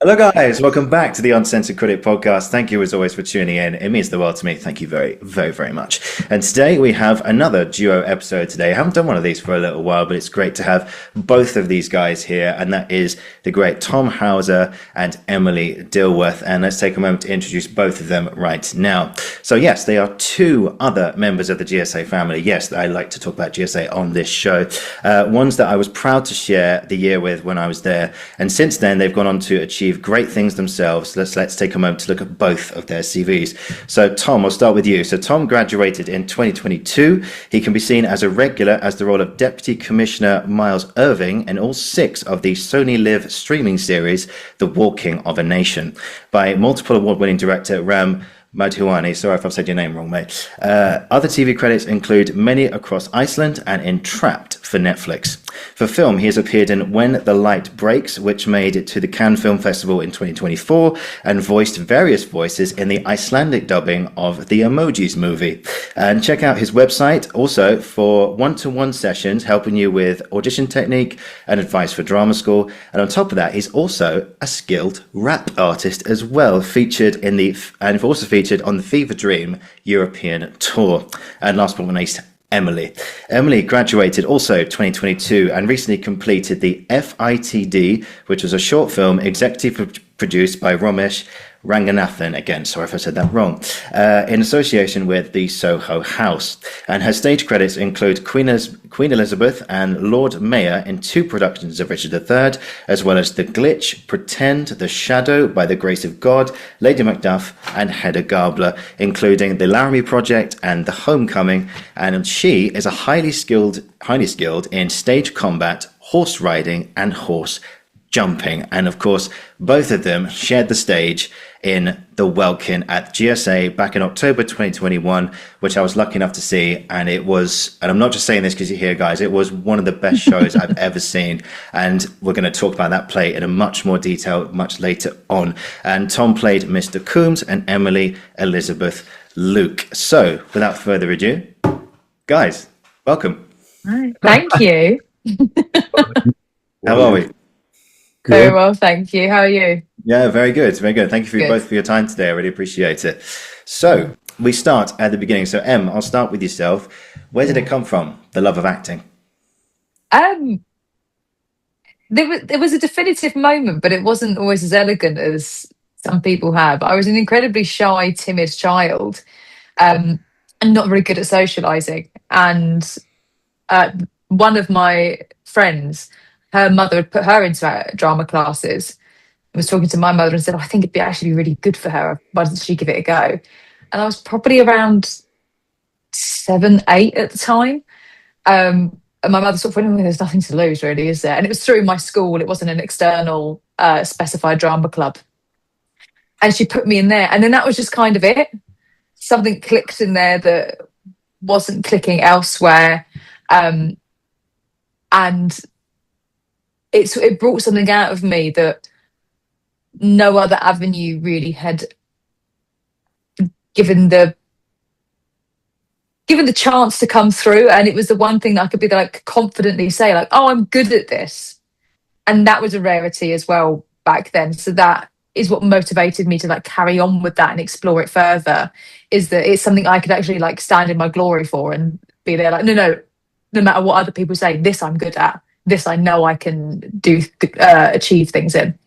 Hello, guys. Welcome back to the Uncensored Critic podcast. Thank you, as always, for tuning in. It means the world to me. Thank you very, very, very much. And today we have another duo episode today. I haven't done one of these for a little while, but it's great to have both of these guys here. And that is the great Tom Howser and Emily Dilworth. And let's take a moment to introduce both of them right now. So, yes, they are two other members of the GSA family. Yes, I like to talk about GSA on this show. Ones that I was proud to share the year with when I was there. And since then, they've gone on to achieve great things themselves. Let's take a moment to look at both of their CVs. So Tom, I'll start with you. So Tom graduated in 2022. He can be seen as a regular as the role of Deputy Commissioner Miles Irving in all 6 of the Sony Liv streaming series, The Walking of a Nation, by multiple award-winning director Ram Madhuani. Sorry if I've said your name wrong, mate. Other TV credits include many across Iceland and Entrapped for Netflix. For film, he has appeared in When the Light Breaks, which made it to the Cannes Film Festival in 2024, and voiced various voices in the Icelandic dubbing of the Emojis movie. And check out his website also for one-to-one sessions, helping you with audition technique and advice for drama school. And on top of that, he's also a skilled rap artist as well, and also featured on the Fever Dream European tour. And last but not least, Emily. Emily graduated also 2022 and recently completed the F.I.T.D, which was a short film executive produced by Romesh Ranganathan, again, sorry if I said that wrong, in association with the Soho House. And her stage credits include Queen Elizabeth and Lord Mayor in 2 productions of Richard III, as well as The Glitch, Pretend, The Shadow, By the Grace of God, Lady Macduff, and Hedda Gabler, including The Laramie Project and The Homecoming. And she is a highly skilled in stage combat, horse riding, and horse jumping. And of course, both of them shared the stage in the Welkin at GSA back in October 2021, which I was lucky enough to see. And it was, and I'm not just saying this because you're here, guys, it was one of the best shows I've ever seen. And we're going to talk about that play in a much more detail much later on. And Tom played Mr. Coombs and Emily Elizabeth Luke. So without further ado, guys, welcome. Right. Thank you. How are we? Good. Very well, thank you. How are you? Yeah, very good. Very good. Thank you Good. both for your time today. I really appreciate it. So we start at the beginning. So Em, I'll start with yourself. Where did it come from, the love of acting? There was a definitive moment, but it wasn't always as elegant as some people have. I was an incredibly shy, timid child, and not very good at socializing. And one of my friends, her mother had put her into drama classes. I was talking to my mother and said, I think it'd be actually really good for her. Why doesn't she give it a go? And I was probably around 7, 8 at the time. And my mother sort of went, there's nothing to lose, really, is there? And it was through my school. It wasn't an external specified drama club. And she put me in there. And then that was just kind of it. Something clicked in there that wasn't clicking elsewhere. And it brought something out of me that no other avenue really had given the chance to come through. And it was the one thing that I could be like confidently say, like, oh, I'm good at this. And that was a rarity as well back then. So that is what motivated me to like carry on with that and explore it further, is that it's something I could actually like stand in my glory for and be there like, no matter what other people say, this I'm good at. This I know I can do, achieve things in.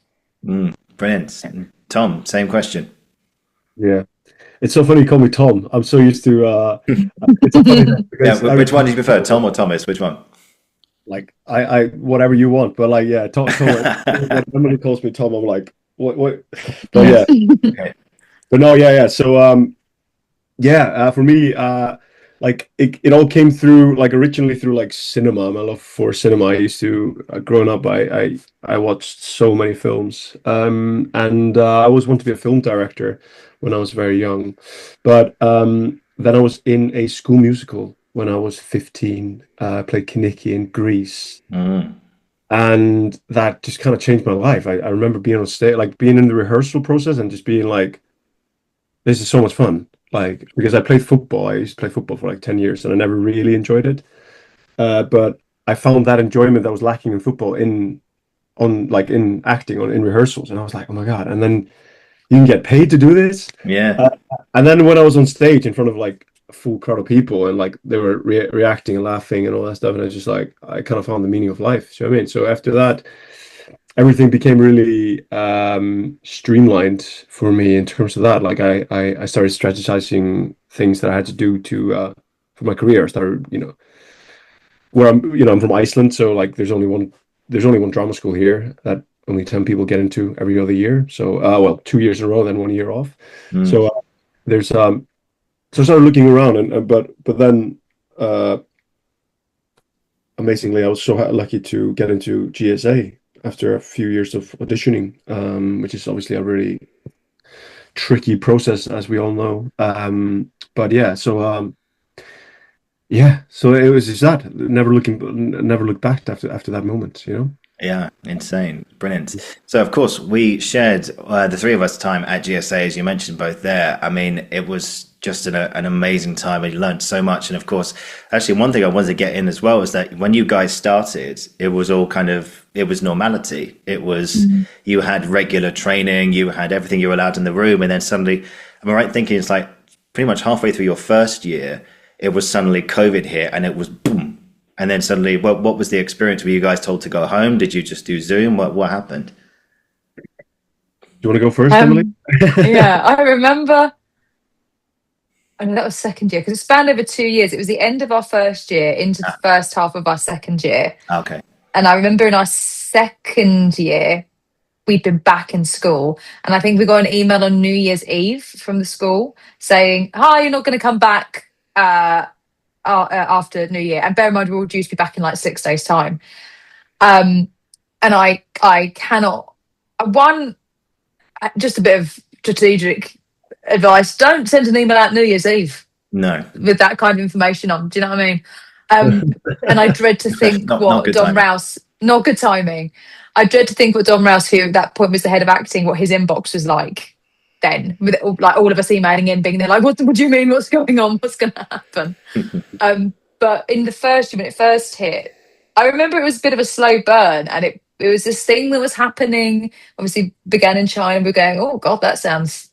Brilliant. Tom, same question. Yeah. It's so funny you call me Tom. I'm so used to it's so funny which one do you prefer, Tom or Thomas? Which one? Like I whatever you want, but like Tom when somebody calls me Tom, I'm like, what? But yeah. Okay. But no, so for me, like it all came through like originally through like cinema. My love for cinema. I used to growing up, I watched so many films, and I always wanted to be a film director when I was very young. But then I was in a school musical when I was 15. I played Kiniki in Greece, and that just kind of changed my life. I remember being on stage, like being in the rehearsal process, and just being like, "This is so much fun." Like, because I played football, I used to play football for like 10 years and I never really enjoyed it. But I found that enjoyment that was lacking in football in on like in acting in rehearsals, and I was like, oh my god! And then you can get paid to do this. Yeah. And then when I was on stage in front of like a full crowd of people, and like they were reacting and laughing and all that stuff, and I was just like, I kind of found the meaning of life. So I mean, so after that, everything became really streamlined for me in terms of that. Like I started strategizing things that I had to do to for my career. I started, where I'm from Iceland, so like there's only one drama school here that only 10 people get into every other year. So well, 2 years in a row, then 1 year off. So there's so I started looking around, and but then amazingly, I was so lucky to get into GSA after a few years of auditioning, which is obviously a really tricky process, as we all know. But yeah, so so it was just that never looked back after that moment, Yeah, insane. Brilliant. So, of course, we shared the three of us time at GSA, as you mentioned both there. I mean, it was just an amazing time. We learned so much. And of course, actually, one thing I wanted to get in as well is that when you guys started, it was all it was normality. It was, you had regular training, you had everything you were allowed in the room. And then suddenly, am I right thinking it's like pretty much halfway through your first year, it was suddenly COVID hit and it was boom. And then suddenly, what was the experience? Were you guys told to go home? Did you just do Zoom? What happened? Do you want to go first, Emily? Yeah, I remember. I know that was second year because it spanned over 2 years. It was the end of our first year into the first half of our second year. Okay. And I remember in our second year, we'd been back in school. And I think we got an email on New Year's Eve from the school saying, hi, you're not going to come back after New Year. And bear in mind, we're all due to be back in like 6 days' time. And I cannot. Just a bit of strategic advice: don't send an email out New Year's Eve. No, with that kind of information on. Do you know what I mean? And I dread to think what Dom Rouse. Not good timing. I dread to think what Dom Rouse, who at that point was the head of acting, what his inbox was like. Then, with like all of us emailing in, being there, like, what do you mean? What's going on? What's going to happen? But in the first year, when it first hit, I remember it was a bit of a slow burn, and it was this thing that was happening. Obviously, began in China. We're going, oh God, that sounds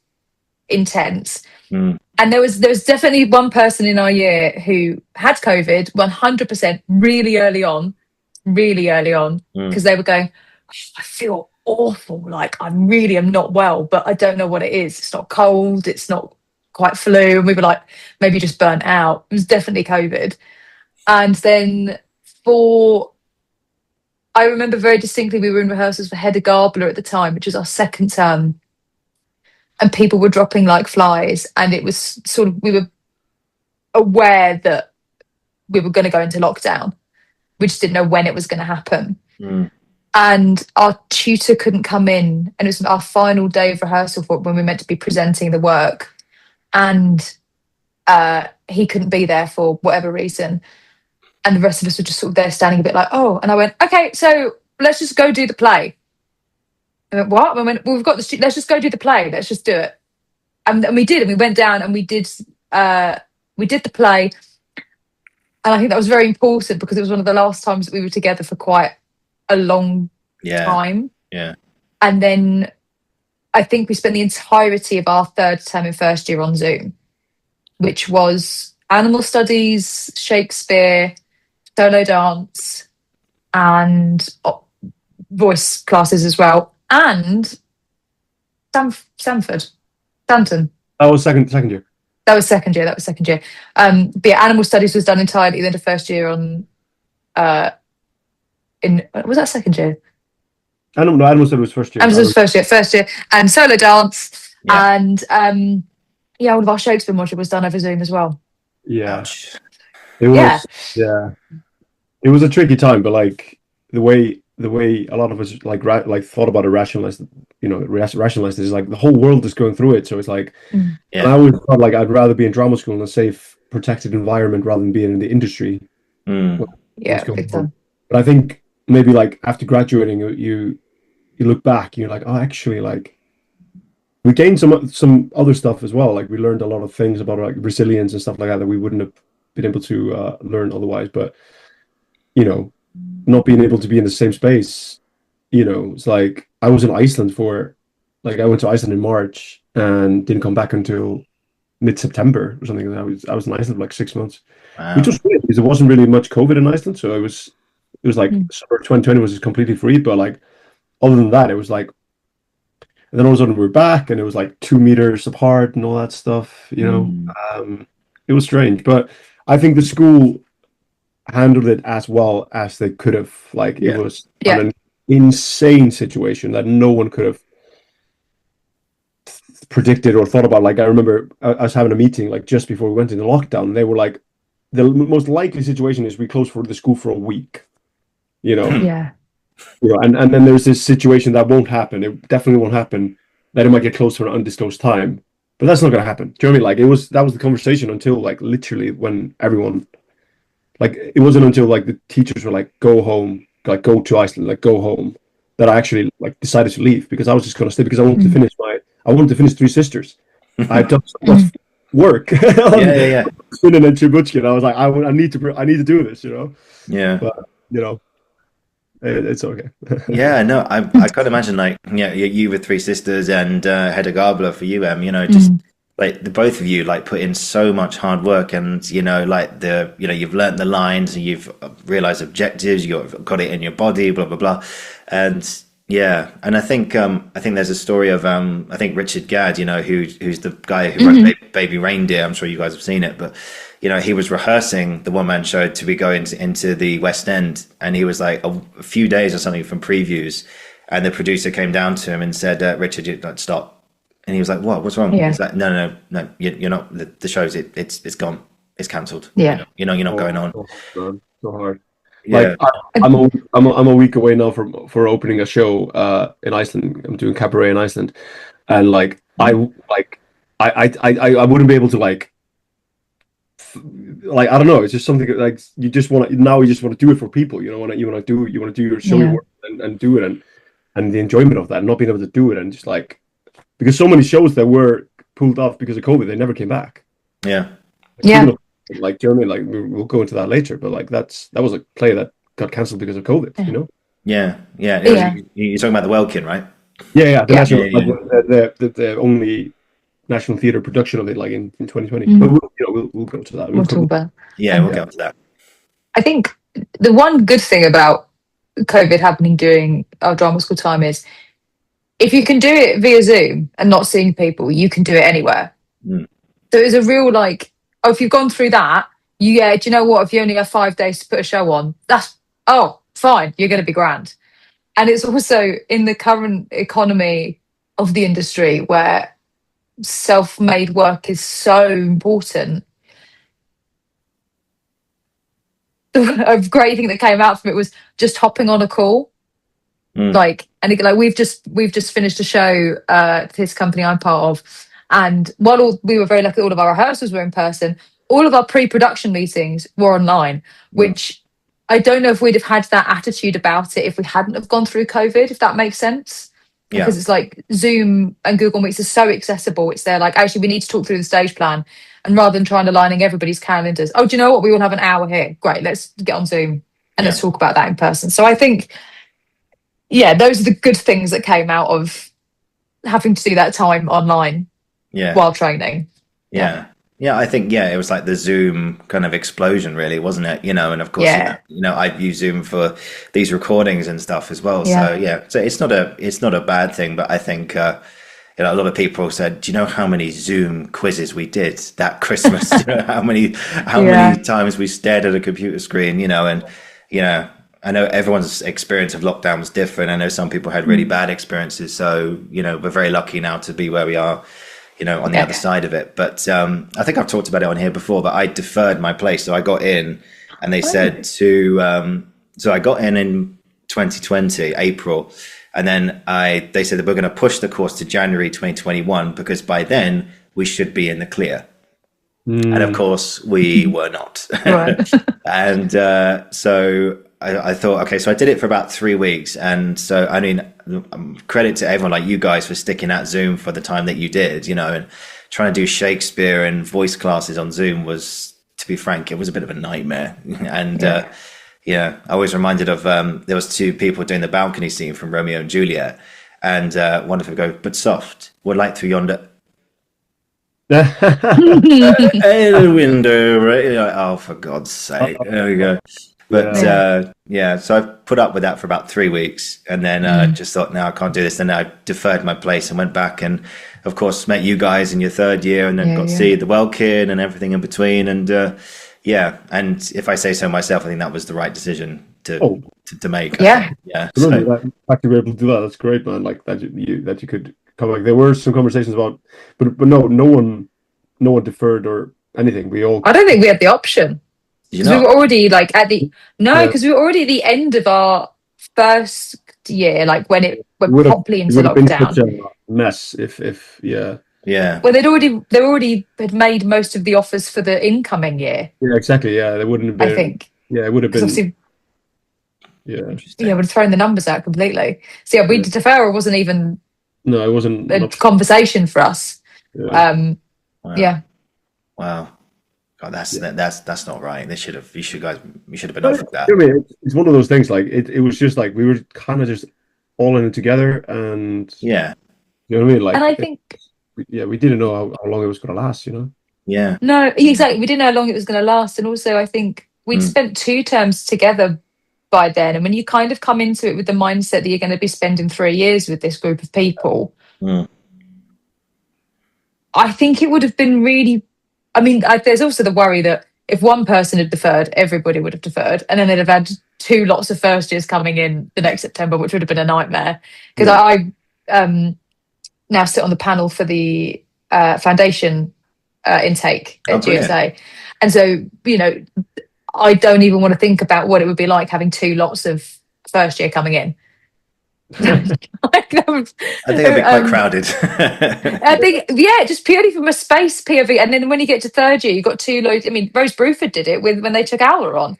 intense. And there was definitely one person in our year who had COVID 100% really early on, because they were going, I feel awful, like I really am not well, but I don't know what it is. It's not cold, it's not quite flu. And we were like, maybe just burnt out. It was definitely COVID. And then I remember very distinctly, we were in rehearsals for Hedda Gabler at the time, which was our second term, and people were dropping like flies, and it was sort of, we were aware that we were going to go into lockdown. We just didn't know when it was going to happen. And our tutor couldn't come in, and it was our final day of rehearsal for when we were meant to be presenting the work, and he couldn't be there for whatever reason, and the rest of us were just sort of there standing a bit like, oh. And I went, okay, so let's just go do the play. I went, what? I went, well, we've got the let's just go do the play, let's just do it. And we did, and we went down and we did the play. And I think that was very important because it was one of the last times that we were together for quite a long time. Yeah. And then I think we spent the entirety of our third term in first year on Zoom, which was animal studies, Shakespeare, solo dance, and voice classes as well. And Stanton. That was second year. That was second year. But yeah, animal studies was done entirely then the first year on. Was that second year? Animal studies was first year. Animal studies was first year, and solo dance, and all of our Shakespeare module was done over Zoom as well. Yeah, Ouch. it was. Yeah, it was a tricky time, but like the way a lot of us like thought about it, rationalized it is like the whole world is going through it. So it's like, I always thought like I'd rather be in drama school in a safe, protected environment rather than being in the industry. Yeah, big time. But I think maybe like after graduating, you look back, you're like, oh, actually, like we gained some other stuff as well. Like we learned a lot of things about like resilience and stuff like that we wouldn't have been able to learn otherwise. But not being able to be in the same space, it's like I was in Iceland I went to Iceland in March and didn't come back until mid-September or something. I was in Iceland for like 6 months, which Wow. was weird because there wasn't really much COVID in Iceland. So it was like Mm. summer 2020 was just completely free. But like other than that, it was like, and then all of a sudden we were back and it was like 2 meters apart and all that stuff, Mm. It was strange. But I think the school handled it as well as they could have. Like it Yeah. was Yeah. an insane situation that no one could have predicted or thought about. Like I remember I was having a meeting like just before we went into lockdown. And they were like, the most likely situation is we close for the school for a week. Yeah. And then there's this situation that won't happen. It definitely won't happen. That it might get closed for an undisclosed time, but that's not going to happen. Do you know what I mean? Like that was the conversation until like literally when everyone, like it wasn't until like the teachers were like, go home, like go to Iceland, like go home, that I actually like decided to leave because I was just going to stay because I wanted to Mm. finish Three Sisters. I had done so much Mm. work Yeah. Spinning and Chibuchkin. I was like, I need to do this, Yeah. but it's okay. Yeah, no, I can't imagine like you with three sisters and Hedda Gabler for you, just Mm. like the both of you like put in so much hard work and like you've learnt the lines and you've realized objectives, you've got it in your body, blah blah blah, and yeah, and I think there's a story of I think Richard Gadd, who's the guy who wrote Baby Reindeer. I'm sure you guys have seen it, but he was rehearsing the one-man show to be going into the West End, and he was like a few days or something from previews, and the producer came down to him and said, "Richard, you like, stop." And he was like, "What? What's wrong?" Yeah. He's like, "No, you're not. The show's it's gone. It's cancelled. Yeah. You're not going on." So hard. Yeah. Like I'm a week away now for opening a show in Iceland. I'm doing cabaret in Iceland, and like I wouldn't be able to like I don't know. It's just something like you just want to do it for people. You want to do your show Yeah. work and do it and the enjoyment of that, and not being able to do it and just like because so many shows that were pulled off because of COVID, they never came back. Yeah. Yeah. Like Jeremy, like we'll go into that later, but like that was a play that got cancelled because of COVID. Yeah. Yeah. You're talking about the Welkin, right? Yeah. The Yeah. national, Yeah. like, the only national theatre production of it, like in 2020. Mm. But we'll go to that. We'll talk about. Yeah, we'll get up to that. I think the one good thing about COVID happening during our drama school time is if you can do it via Zoom and not seeing people, you can do it anywhere. Mm. So it's a real if you've gone through that, do you know what? If you only have 5 days to put a show on, fine, you're going to be grand. And it's also in the current economy of the industry where self-made work is so important. A great thing that came out from it was just hopping on a call. We've just finished a show, this company I'm part of, and while we were very lucky, all of our rehearsals were in person, all of our pre-production meetings were online, which I don't know if we'd have had that attitude about it if we hadn't have gone through COVID, if that makes sense. Yeah. Because it's like Zoom and Google Meets are so accessible. It's there like, actually, we need to talk through the stage plan. And rather than trying to lining everybody's calendars, do you know what? We all have an hour here. Great, let's get on Zoom and let's talk about that in person. So I think, those are the good things that came out of having to do that time online while training. Yeah, I think it was like the Zoom kind of explosion, really, wasn't it? And of course, I've used Zoom for these recordings and stuff as well. Yeah. So it's not a bad thing, but I think a lot of people said, "Do you know how many Zoom quizzes we did that Christmas? How many times we stared at a computer screen? I know everyone's experience of lockdown was different. I know some people had really bad experiences. So, we're very lucky now to be where we are, on the other side of it. But I think I've talked about it on here before, but I deferred my place. So I got in and they said so I got in 2020, April. And then they said that we're going to push the course to January 2021 because by then we should be in the clear. And of course we were not. Right. And so I thought, okay, so I did it for about 3 weeks. And so, I mean, credit to everyone like you guys for sticking at Zoom for the time that you did, and trying to do Shakespeare and voice classes on Zoom was, to be frank, it was a bit of a nightmare. And Yeah, I was reminded of there was two people doing the balcony scene from Romeo and Juliet, and one of them go, "But soft, would light through yonder window." Right? You're like, oh, for God's sake! There we go. But yeah, so I put up with that for about 3 weeks, and then just thought, no, I can't do this. Then I deferred my place and went back, and of course met you guys in your third year, and then got to see the Welkin and everything in between, and yeah. And if I say so myself, I think that was the right decision to make. Yeah, yeah. So, the fact you were able to do that, that's great, man. Like that you could come back. There were some conversations about, but no one deferred or anything. We all. I don't think we had the option. You Because we were already like because we were already at the end of our first year, like when it went properly into lockdown. Been lockdown. such a mess if Yeah. Well, they already had made most of the offers for the incoming year. Yeah, exactly. Yeah, they wouldn't have been. I think. Yeah, it would have been. Obviously, yeah, would have thrown the numbers out completely. So yeah, deferral wasn't even. No, it wasn't a conversation for us. Yeah. Wow. Yeah. Wow. God, that's not right. You should have been offered that. I mean, it's one of those things. Like it was just like we were kind of just all in it together, and yeah, you know what I mean. Like, and I think we didn't know how long it was going to last. You know. Yeah. No, exactly. We didn't know how long it was going to last, and also I think we'd spent 2 terms together by then, and when you kind of come into it with the mindset that you're going to be spending 3 years with this group of people, I think it would have been really. I mean, there's also the worry that if one person had deferred, everybody would have deferred, and then they'd have had 2 lots of first years coming in the next September, which would have been a nightmare. Because I now sit on the panel for the foundation intake at GSA, and so I don't even want to think about what it would be like having 2 lots of first year coming in. I think it'd be quite crowded. I think, just purely from a space POV. And then when you get to third year, you've got 2 loads. I mean, Rose Bruford did it when they took Aula on.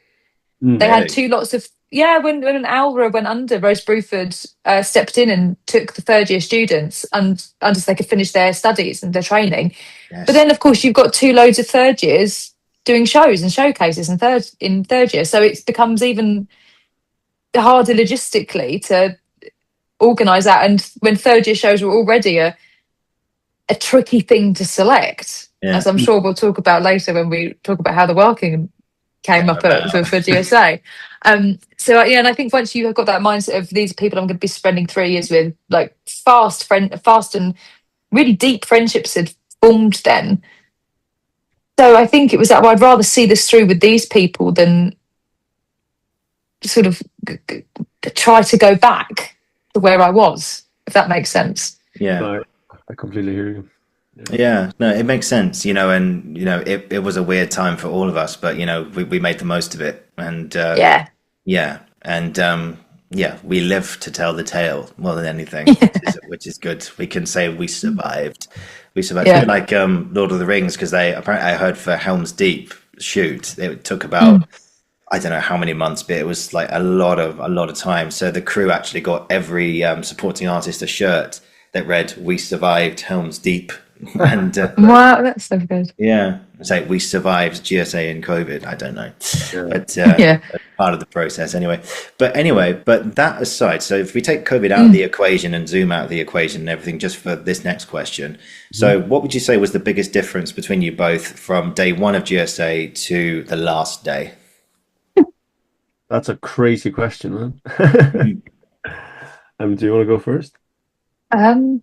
They had 2 lots of, when Aula went under, Rose Bruford stepped in and took the third year students and so they could finish their studies and their training. Yes. But then, of course, you've got 2 loads of third years doing shows and showcases in third year. So it becomes even harder logistically to organise that, and when third year shows were already a tricky thing to select, as I'm sure we'll talk about later when we talk about how the Welkin came up for GSA. So and I think once you have got that mindset of these people I'm going to be spending 3 years with, like fast and really deep friendships had formed then. So I think it was that I'd rather see this through with these people than sort of try to go back to where I was, if that makes sense. Yeah, no, I completely hear you. Yeah, no, it makes sense, and it was a weird time for all of us, but we made the most of it, and we live to tell the tale more than anything, which is good. We can say we survived. It's a bit like Lord of the Rings, because I heard for Helm's Deep shoot it took about I don't know how many months, but it was like a lot of time. So the crew actually got every supporting artist a shirt that read "We survived Helm's Deep," and wow, that's so good. Yeah, it's like we survived GSA and COVID. I don't know, but part of the process anyway. But that aside, so if we take COVID out of the equation and zoom out of the equation and everything, just for this next question, so what would you say was the biggest difference between you both from day 1 of GSA to the last day? That's a crazy question, man. Do you want to go first? I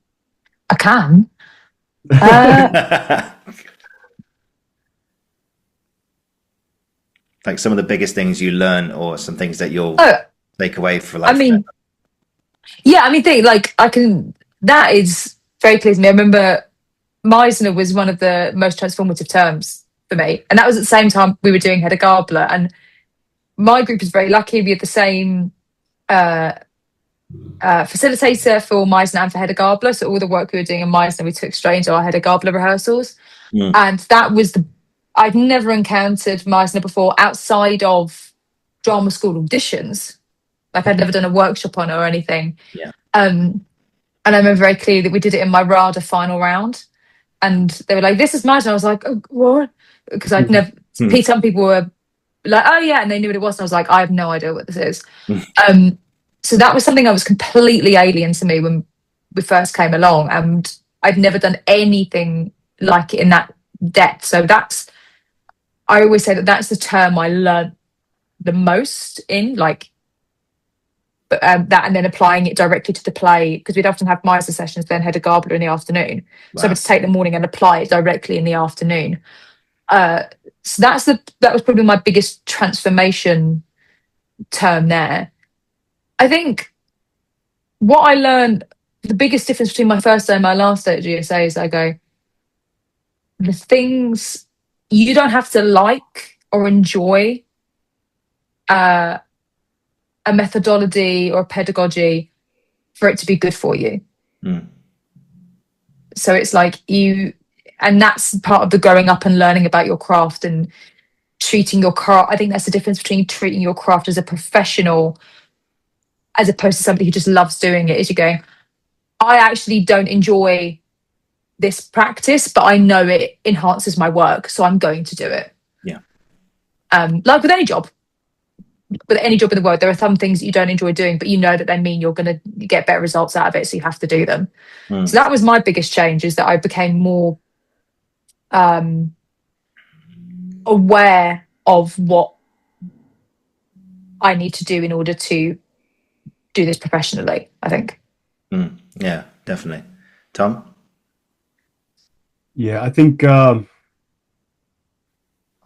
can. Like some of the biggest things you learn, or some things that you'll take away for life. That is very clear to me. I remember Meisner was one of the most transformative terms for me, and that was at the same time we were doing Hedda Gabler, and my group is very lucky. We had the same facilitator for Meisner and for Hedda Gabler. So all the work we were doing in Meisner, we took straight into our Hedda Gabler rehearsals. And that was I'd never encountered Meisner before outside of drama school auditions. Like I'd never done a workshop on it or anything. Yeah. And I remember very clearly that we did it in my RADA final round. And they were like, "This is Meisner." I was like, "Oh, what?" Because I'd never, some people were like, oh yeah, and they knew what it was. And I was like, I have no idea what this is. So that was something that was completely alien to me when we first came along, and I've never done anything like it in that depth. So I always say that's the term I learned the most in, like, that, and then applying it directly to the play, because we'd often have Miser sessions, then Hedda Gabler in the afternoon. Wow. So I would take the morning and apply it directly in the afternoon. So that was probably my biggest transformation term there. I think what I learned, the biggest difference between my first day and my last day at GSA is I go, the things you don't have to like or enjoy a methodology or a pedagogy for it to be good for you. So it's like and that's part of the growing up and learning about your craft and treating your craft. I think that's the difference between treating your craft as a professional as opposed to somebody who just loves doing it, is you're going, I actually don't enjoy this practice, but I know it enhances my work, so I'm going to do it. Yeah. Like with any job. With any job in the world, there are some things that you don't enjoy doing, but you know that they mean you're going to get better results out of it, so you have to do them. So that was my biggest change, is that I became more aware of what I need to do in order to do this professionally, I think. Yeah, definitely. Tom? Yeah, I think I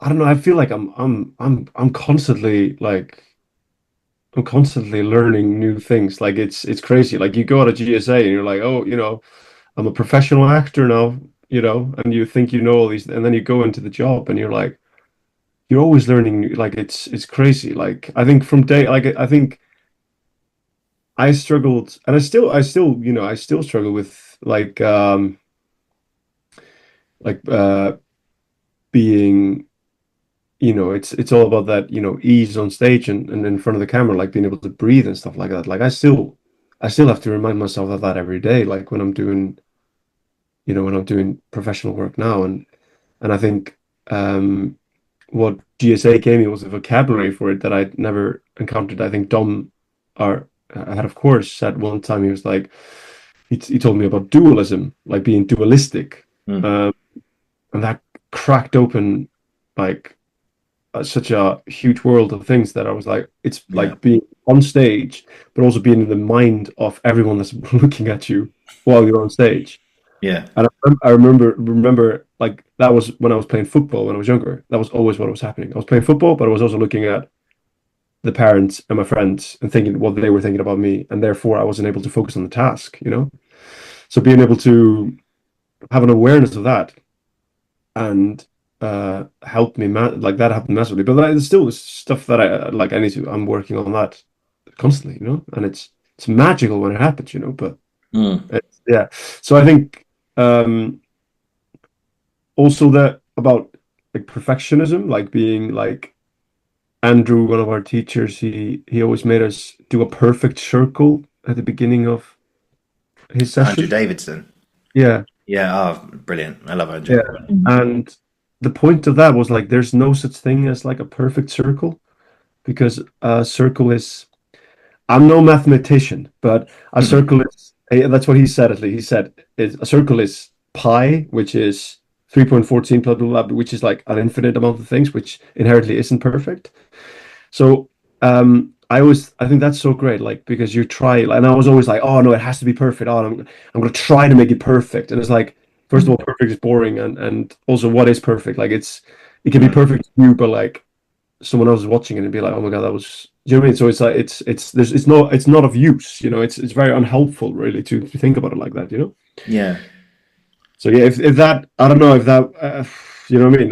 don't know. I feel like I'm constantly learning new things. Like it's crazy. Like you go out of GSA and you're like, oh, I'm a professional actor now, and you think you know all these, and then you go into the job and you're like, you're always learning. Like it's crazy. Like I think I think I struggled, and I still struggle with being, it's all about that, ease on stage and in front of the camera, like being able to breathe and stuff like that. Like I still have to remind myself of that every day, like when I'm doing professional work now. And I think what GSA gave me was a vocabulary for it that I'd never encountered. I think Dom, our head of course, said one time, he was like, he told me about dualism, like being dualistic. And that cracked open like such a huge world of things that I was like, it's like being on stage, but also being in the mind of everyone that's looking at you while you're on stage. Yeah. And I remember like that was when I was playing football when I was younger. That was always what was happening. I was playing football, but I was also looking at the parents and my friends and thinking what they were thinking about me, and therefore I wasn't able to focus on the task. So being able to have an awareness of that and helped me, like that happened massively. But there's still stuff that I'm working on that constantly, and it's magical when it happens, but yeah. So I think also that about like perfectionism, like being like Andrew, one of our teachers, he always made us do a perfect circle at the beginning of his session. Andrew Davidson. Yeah. Yeah, oh, brilliant. I love Andrew. Yeah. And the point of that was like, there's no such thing as like a perfect circle, because a circle is, I'm no mathematician, but a circle is, that's what he said, at least. He said a circle is pi, which is 3.14 blah, blah, blah, which is like an infinite amount of things, which inherently isn't perfect. So I think that's so great, like, because you try, and I was always like, oh no, it has to be perfect. Oh, I'm going to try to make it perfect. And it's like, first of all, perfect is boring, and also what is perfect? Like it can be perfect to you, but like someone else is watching it and be like, oh my god, that was, do you know what I mean? So it's like it's not of use, it's very unhelpful really to think about it like that, Yeah. So yeah, if that, I don't know if that you know what I mean?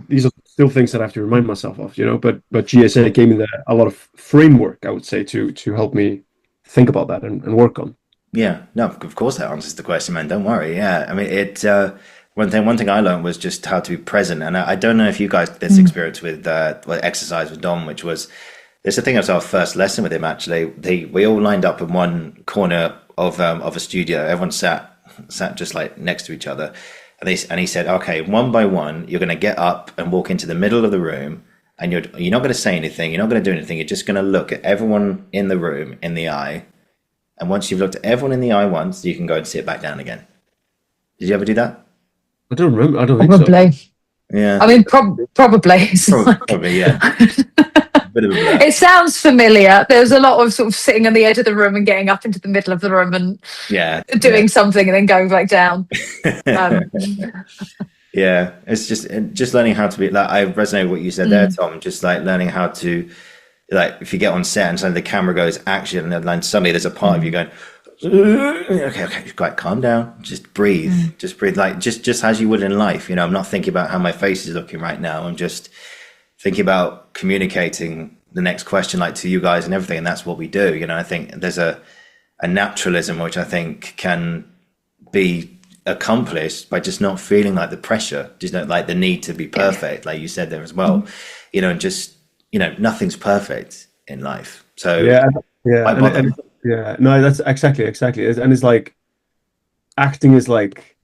These are still things that I have to remind myself of, but GSA gave me a lot of framework, I would say, to help me think about that and work on. Yeah, no, of course that answers the question, man. Don't worry. Yeah, I mean, one thing I learned was just how to be present, and I don't know if you guys had this experience with exercise with Dom, which was, this. I think it was our first lesson with him. Actually, we all lined up in one corner of a studio. Everyone sat just like next to each other, and he said, okay, one by one, you're going to get up and walk into the middle of the room, and you're not going to say anything, you're not going to do anything, you're just going to look at everyone in the room in the eye, and once you've looked at everyone in the eye once, you can go and sit back down again. Did you ever do that? I don't remember. I don't think Probably. so. Yeah. I mean, probably. Probably, yeah. Bit of a blur. It sounds familiar. There's a lot of sort of sitting on the edge of the room and getting up into the middle of the room and doing something and then going back down. Yeah, it's just learning how to be like, I resonate with what you said there, Tom. Just like learning how to, like, if you get on set and suddenly the camera goes action, and then suddenly there's a part of you going, okay, quite calm down, just breathe, like just as you would in life. You know, I'm not thinking about how my face is looking right now. I'm just thinking about communicating the next question, like, to you guys and everything, and that's what we do. You know, I think there's a naturalism which I think can be accomplished by just not feeling like the pressure, just not like the need to be perfect, like you said there as well. You know, and just, you know, nothing's perfect in life. So no, that's exactly, and it's like acting is like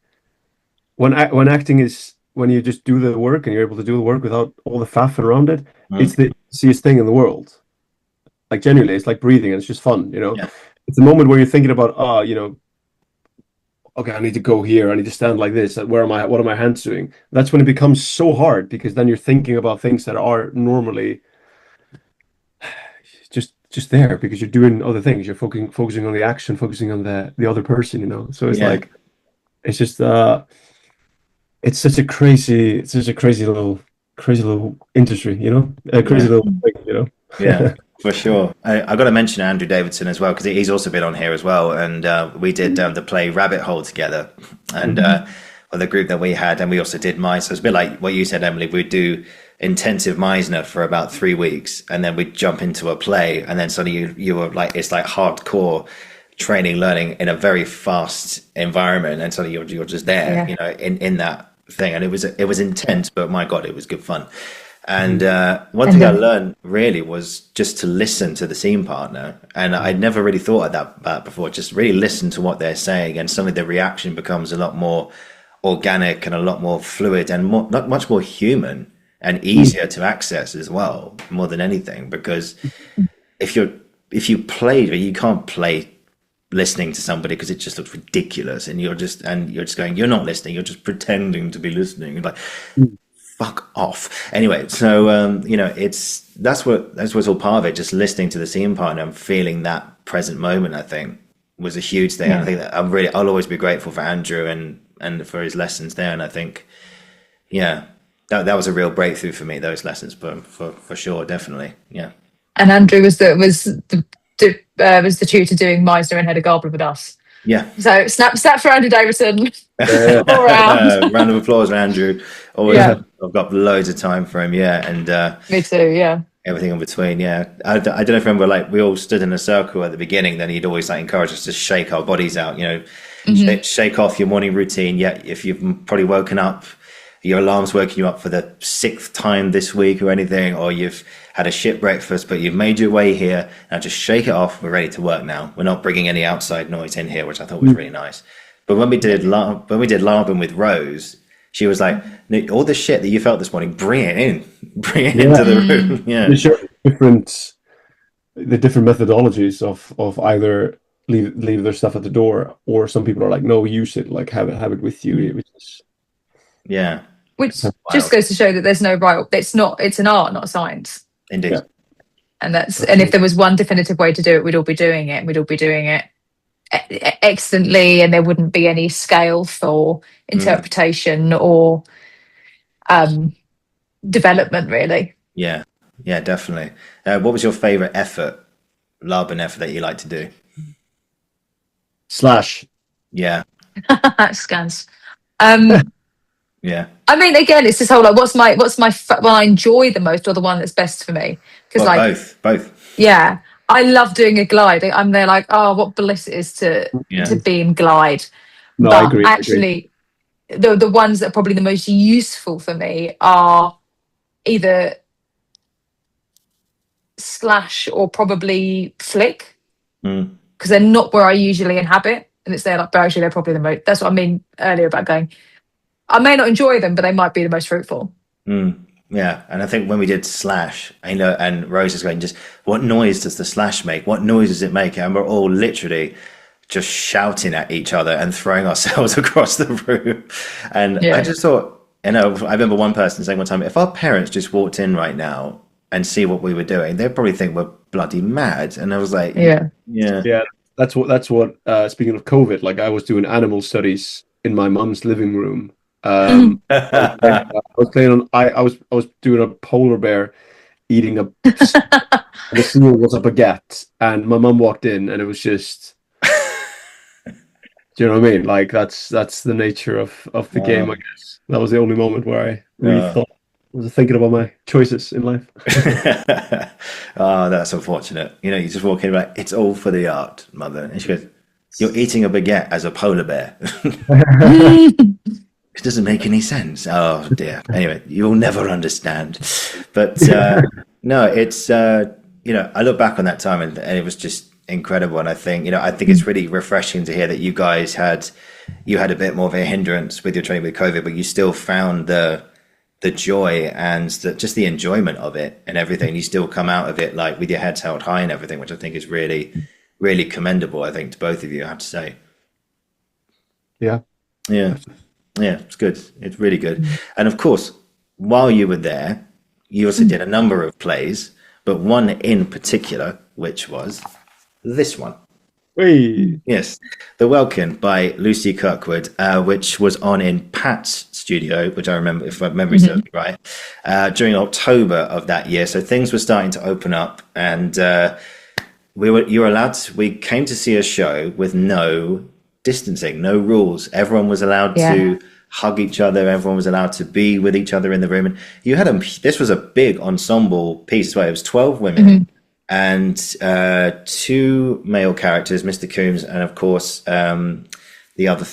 when acting is when you just do the work and you're able to do the work without all the faff around it. It's the easiest thing in the world. Like, genuinely, it's like breathing, and it's just fun. You know, it's the moment where you're thinking about, you know, okay, I need to go here, I need to stand like this, what are my hands doing? That's when it becomes so hard, because then you're thinking about things that are normally just there, because you're doing other things, you're focusing on the action, focusing on the other person, you know. So it's like, it's just it's such a crazy little industry, you know, a crazy little thing, you know. Yeah. For sure. I got to mention Andrew Davidson as well, because he's also been on here as well. And we did the play Rabbit Hole together, and the group that we had. And we also did Meisner. So it's a bit like what you said, Emily. We'd do intensive Meisner for about 3 weeks, and then we'd jump into a play. And then suddenly you were like, it's like hardcore training, learning in a very fast environment. And suddenly you're just there, you know, in that thing. And it was intense, but my God, it was good fun. And one thing I learned really was just to listen to the scene partner. And I'd never really thought of that before. Just really listen to what they're saying. And suddenly the reaction becomes a lot more organic and a lot more fluid and not much more human and easier to access as well, more than anything. Because if you play, you can't play listening to somebody, because it just looks ridiculous. And you're just going, you're not listening. You're just pretending to be listening. You're like, fuck off. Anyway, so you know, that's what's all part of it. Just listening to the scene partner and feeling that present moment, I think, was a huge thing. I think that I'll always be grateful for Andrew and for his lessons there. And I think, that was a real breakthrough for me, those lessons, for sure, definitely. Yeah. And Andrew was the tutor doing Meisner and Hedda Gabler with us. Yeah. So snap for Andrew Davidson. All round. Round of applause for Andrew. Always, I've got loads of time for him. Yeah, and me too. Yeah. Everything in between. Yeah, I don't know if you remember, like, we all stood in a circle at the beginning. Then he'd always like encourage us to shake our bodies out. You know, shake off your morning routine. Yeah, if you've probably woken up, your alarm's woken you up for the 6th time this week or anything, or you've had a shit breakfast, but you've made your way here. Now just shake it off. We're ready to work now. We're not bringing any outside noise in here, which I thought was really nice. But when we did Larbin with Rose, she was like, all the shit that you felt this morning, bring it into the room. Yeah. The different methodologies of either leave their stuff at the door, or some people are like, no, use it, like have it with you. Which just goes to show that there's no right. It's an art, not a science. Indeed. Yeah. And if there was one definitive way to do it, we'd all be doing it. We'd all be doing it excellently, and there wouldn't be any scale for interpretation or development, really. Yeah, definitely. What was your favorite Larbin effort that you like to do? Slash. Yeah. Scans. Yeah. I mean, again, it's this whole like, what's my one I enjoy the most, or the one that's best for me? Because both. Yeah, I love doing a glide. I'm there like, oh, what bliss it is to be in glide. No, but I agree. Actually, the ones that are probably the most useful for me are either slash or probably flick, because they're not where I usually inhabit, and it's there like, but actually they're probably the most. That's what I mean earlier about going, I may not enjoy them, but they might be the most fruitful. Yeah, and I think when we did Slash, and Rose is going, just what noise does the Slash make? What noise does it make? And we're all literally just shouting at each other and throwing ourselves across the room. And I just thought, I remember one person saying one time, if our parents just walked in right now and see what we were doing, they'd probably think we're bloody mad. And I was like, yeah. That's what. Speaking of COVID, like I was doing animal studies in my mum's living room. I was playing on. I was doing a polar bear eating a. The seal was a baguette, and my mum walked in, and it was just. Do you know what I mean? Like that's the nature of the game, I guess. That was the only moment where I really thought I was thinking about my choices in life. Oh, that's unfortunate. You just walk in like, it's all for the art, mother. And she goes, you're eating a baguette as a polar bear. It doesn't make any sense. Oh dear. Anyway, you'll never understand. But no, it's I look back on that time and it was just incredible. And I think it's really refreshing to hear that you guys had a bit more of a hindrance with your training with COVID, but you still found the joy and just the enjoyment of it and everything. You still come out of it like with your heads held high and everything, which I think is really, really commendable, I think, to both of you, I have to say. Yeah. It's good. It's really good. And of course, while you were there, you also did a number of plays, but one in particular, which was this one. Hey. Yes, The Welkin by Lucy Kirkwood, which was on in Pat's studio, which I remember, if my memory serves me right, during October of that year. So things were starting to open up, and we came to see a show with no distancing, no rules. Everyone was allowed to hug each other. Everyone was allowed to be with each other in the room. And you had this was a big ensemble piece as well. It was 12 women. And 2 male characters, Mr. Coombs, and of course the other.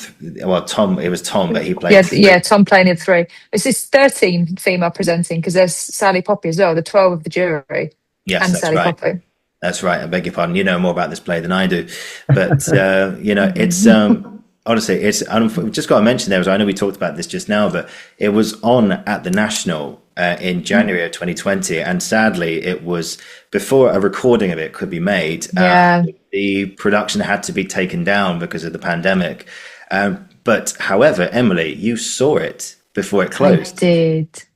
Tom. It was Tom, but he played. Tom playing in 3. This is 13 female presenting because there's Sally Poppy as well. The 12 of the jury. Yes, and that's Sally right. Poppy. That's right. I beg your pardon. You know more about this play than I do, but it's. Honestly, we've just got to mention there, I know we talked about this just now, but it was on at the National in January of 2020, and sadly, it was before a recording of it could be made. The production had to be taken down because of the pandemic. But however, Emily, you saw it before it closed. I did,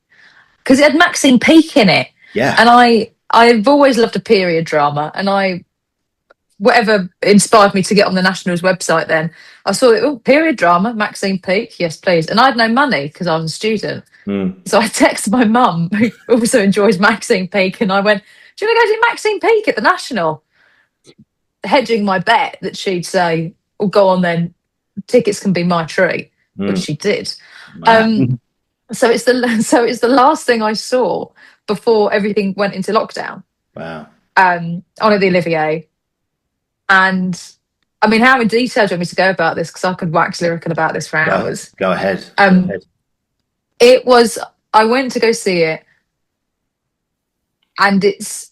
because it had Maxine Peake in it. Yeah, and I've always loved a period drama, and whatever inspired me to get on the National's website then, I saw period drama, Maxine Peake, yes please. And I had no money because I was a student. So I texted my mum, who also enjoys Maxine Peake, and I went, do you want to go see Maxine Peake at the National? Hedging my bet that she'd say, oh, go on then, tickets can be my treat, which she did. So it's the last thing I saw before everything went into lockdown. Wow. On at the Olivier. And I mean, how in detail do you want me to go about this? Because I could wax lyrical about this for hours. Go ahead. I went to go see it, and it's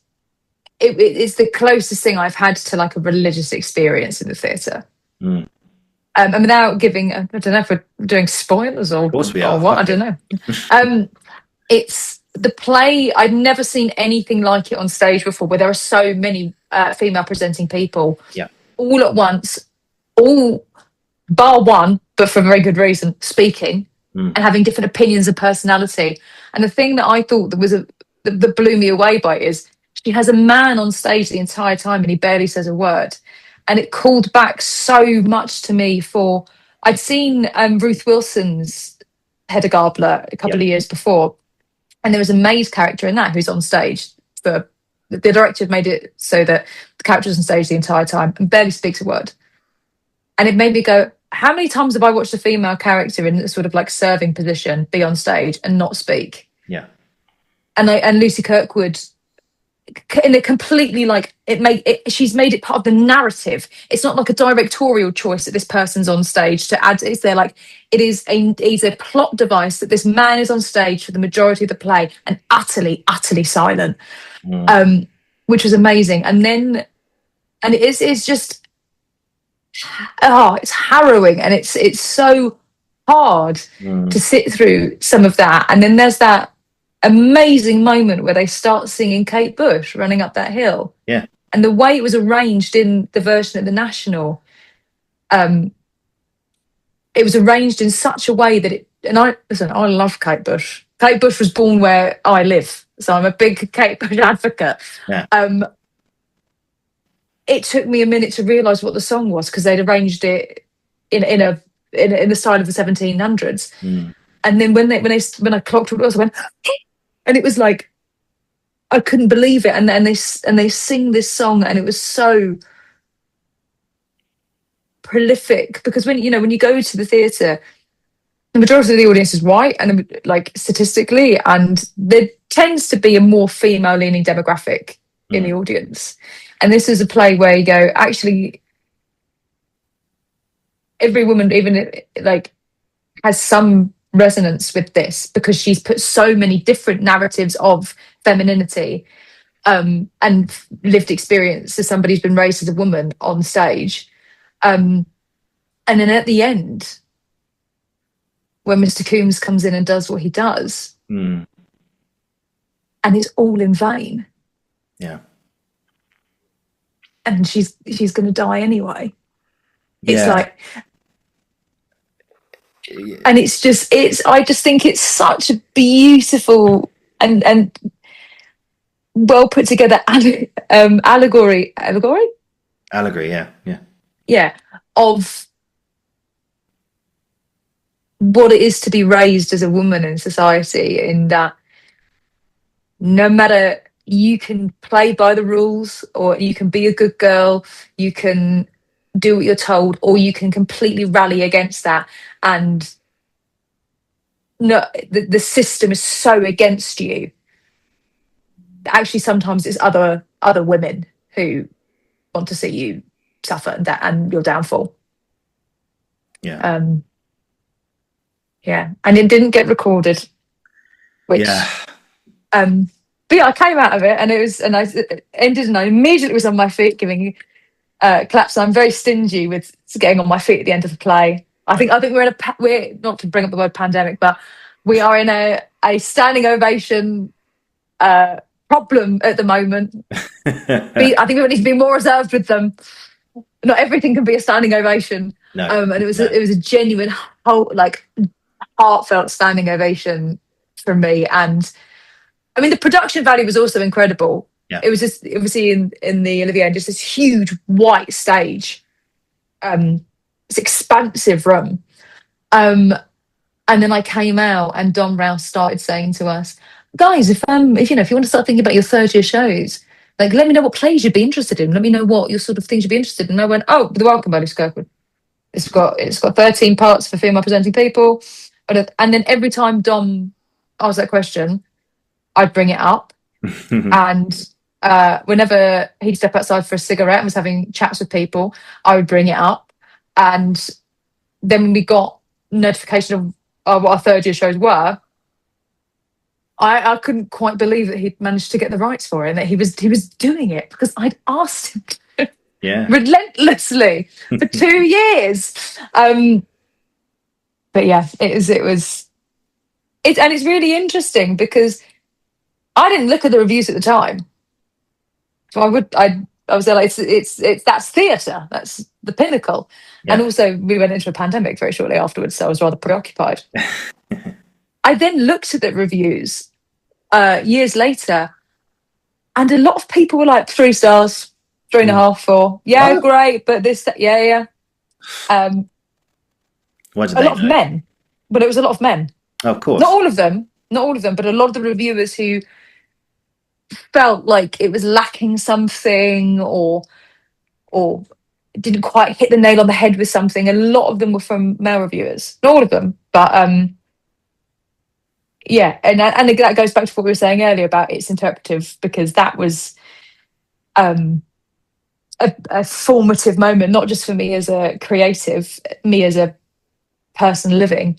the closest thing I've had to like a religious experience in the theatre. And without giving, I don't know if we're doing spoilers or what, I don't know. It's the play, I'd never seen anything like it on stage before, where there are so many female presenting people all at once, all bar one, but for a very good reason, speaking and having different opinions and personality. And the thing that I thought that blew me away by it is she has a man on stage the entire time and he barely says a word. And it called back so much to me I'd seen Ruth Wilson's Hedda Gabler a couple of years before, and there was a maid character in that who's on stage. The director made it so that the character's on stage the entire time and barely speaks a word. And it made me go, how many times have I watched a female character in a sort of like serving position be on stage and not speak? Yeah. And Lucy Kirkwood, in a completely like she's made it part of the narrative. It's not like a directorial choice that this person's on stage to add. It's there like it is a plot device that this man is on stage for the majority of the play and utterly silent, which was amazing. And it's just it's harrowing, and it's so hard to sit through some of that. And then there's that amazing moment where they start singing Kate Bush running up that hill. Yeah. And the way it was arranged in the version at the National, it was arranged in such a way that I love Kate Bush. Kate Bush was born where I live, so I'm a big Kate Bush advocate. Yeah. It took me a minute to realise what the song was because they'd arranged it in the style of the 1700s. And then when I clocked what it was, I went, and it was like I couldn't believe it. And they sing this song, and it was so prolific because when you go to the theatre, the majority of the audience is white, and like statistically, and there tends to be a more female-leaning demographic in the audience. And this is a play where you go, actually, every woman, even like, has some resonance with this because she's put so many different narratives of femininity and lived experience as somebody who's been raised as a woman on stage. And then at the end, when Mr. Coombs comes in and does what he does, and it's all in vain. Yeah. And she's going to die anyway. Yeah. It's like, and I just think it's such a beautiful and well put together allegory, yeah, of what it is to be raised as a woman in society, in that no matter, you can play by the rules, or you can be a good girl, you can do what you're told, or you can completely rally against that. And no, the system is so against you. Actually, sometimes it's other women who want to see you suffer and your downfall. Yeah. Yeah, and it didn't get recorded, which. Yeah. But yeah, I came out of it, and I ended, and I immediately was on my feet giving claps. And I'm very stingy with getting on my feet at the end of the play. I think we're not to bring up the word pandemic, but we are in a standing ovation problem at the moment. I think we need to be more reserved with them. Not everything can be a standing ovation. No. And it was a genuine, heartfelt standing ovation from me. And I mean, the production value was also incredible. Yeah. It was just obviously in the Olivier, just this huge white stage, this expansive room. And then I came out, and Don Rouse started saying to us, guys, if you want to start thinking about your third year shows, like, let me know what plays you'd be interested in. Let me know what your sort of things you'd be interested in. And I went, the Welcome by Kirkwood. It's got 13 parts for female presenting people. And then every time Dom asked that question, I'd bring it up. And whenever he'd step outside for a cigarette and was having chats with people, I would bring it up. And then when we got notification of what our third year shows were, I couldn't quite believe that he'd managed to get the rights for it, and that he was doing it because I'd asked him to relentlessly for 2 years. But yeah, it's really interesting because I didn't look at the reviews at the time, so I was there like, it's that's theatre, that's the pinnacle. And also we went into a pandemic very shortly afterwards, so I was rather preoccupied. I then looked at the reviews years later, and a lot of people were like 3 stars, 3.5, 4. Yeah, oh, great, but this, yeah. A lot of men, but it was a lot of men. Oh, of course, not all of them, but a lot of the reviewers who felt like it was lacking something, or didn't quite hit the nail on the head with something. A lot of them were from male reviewers, not all of them, but yeah, and that goes back to what we were saying earlier about it's interpretive, because that was a formative moment, not just for me as a creative, me as a person living.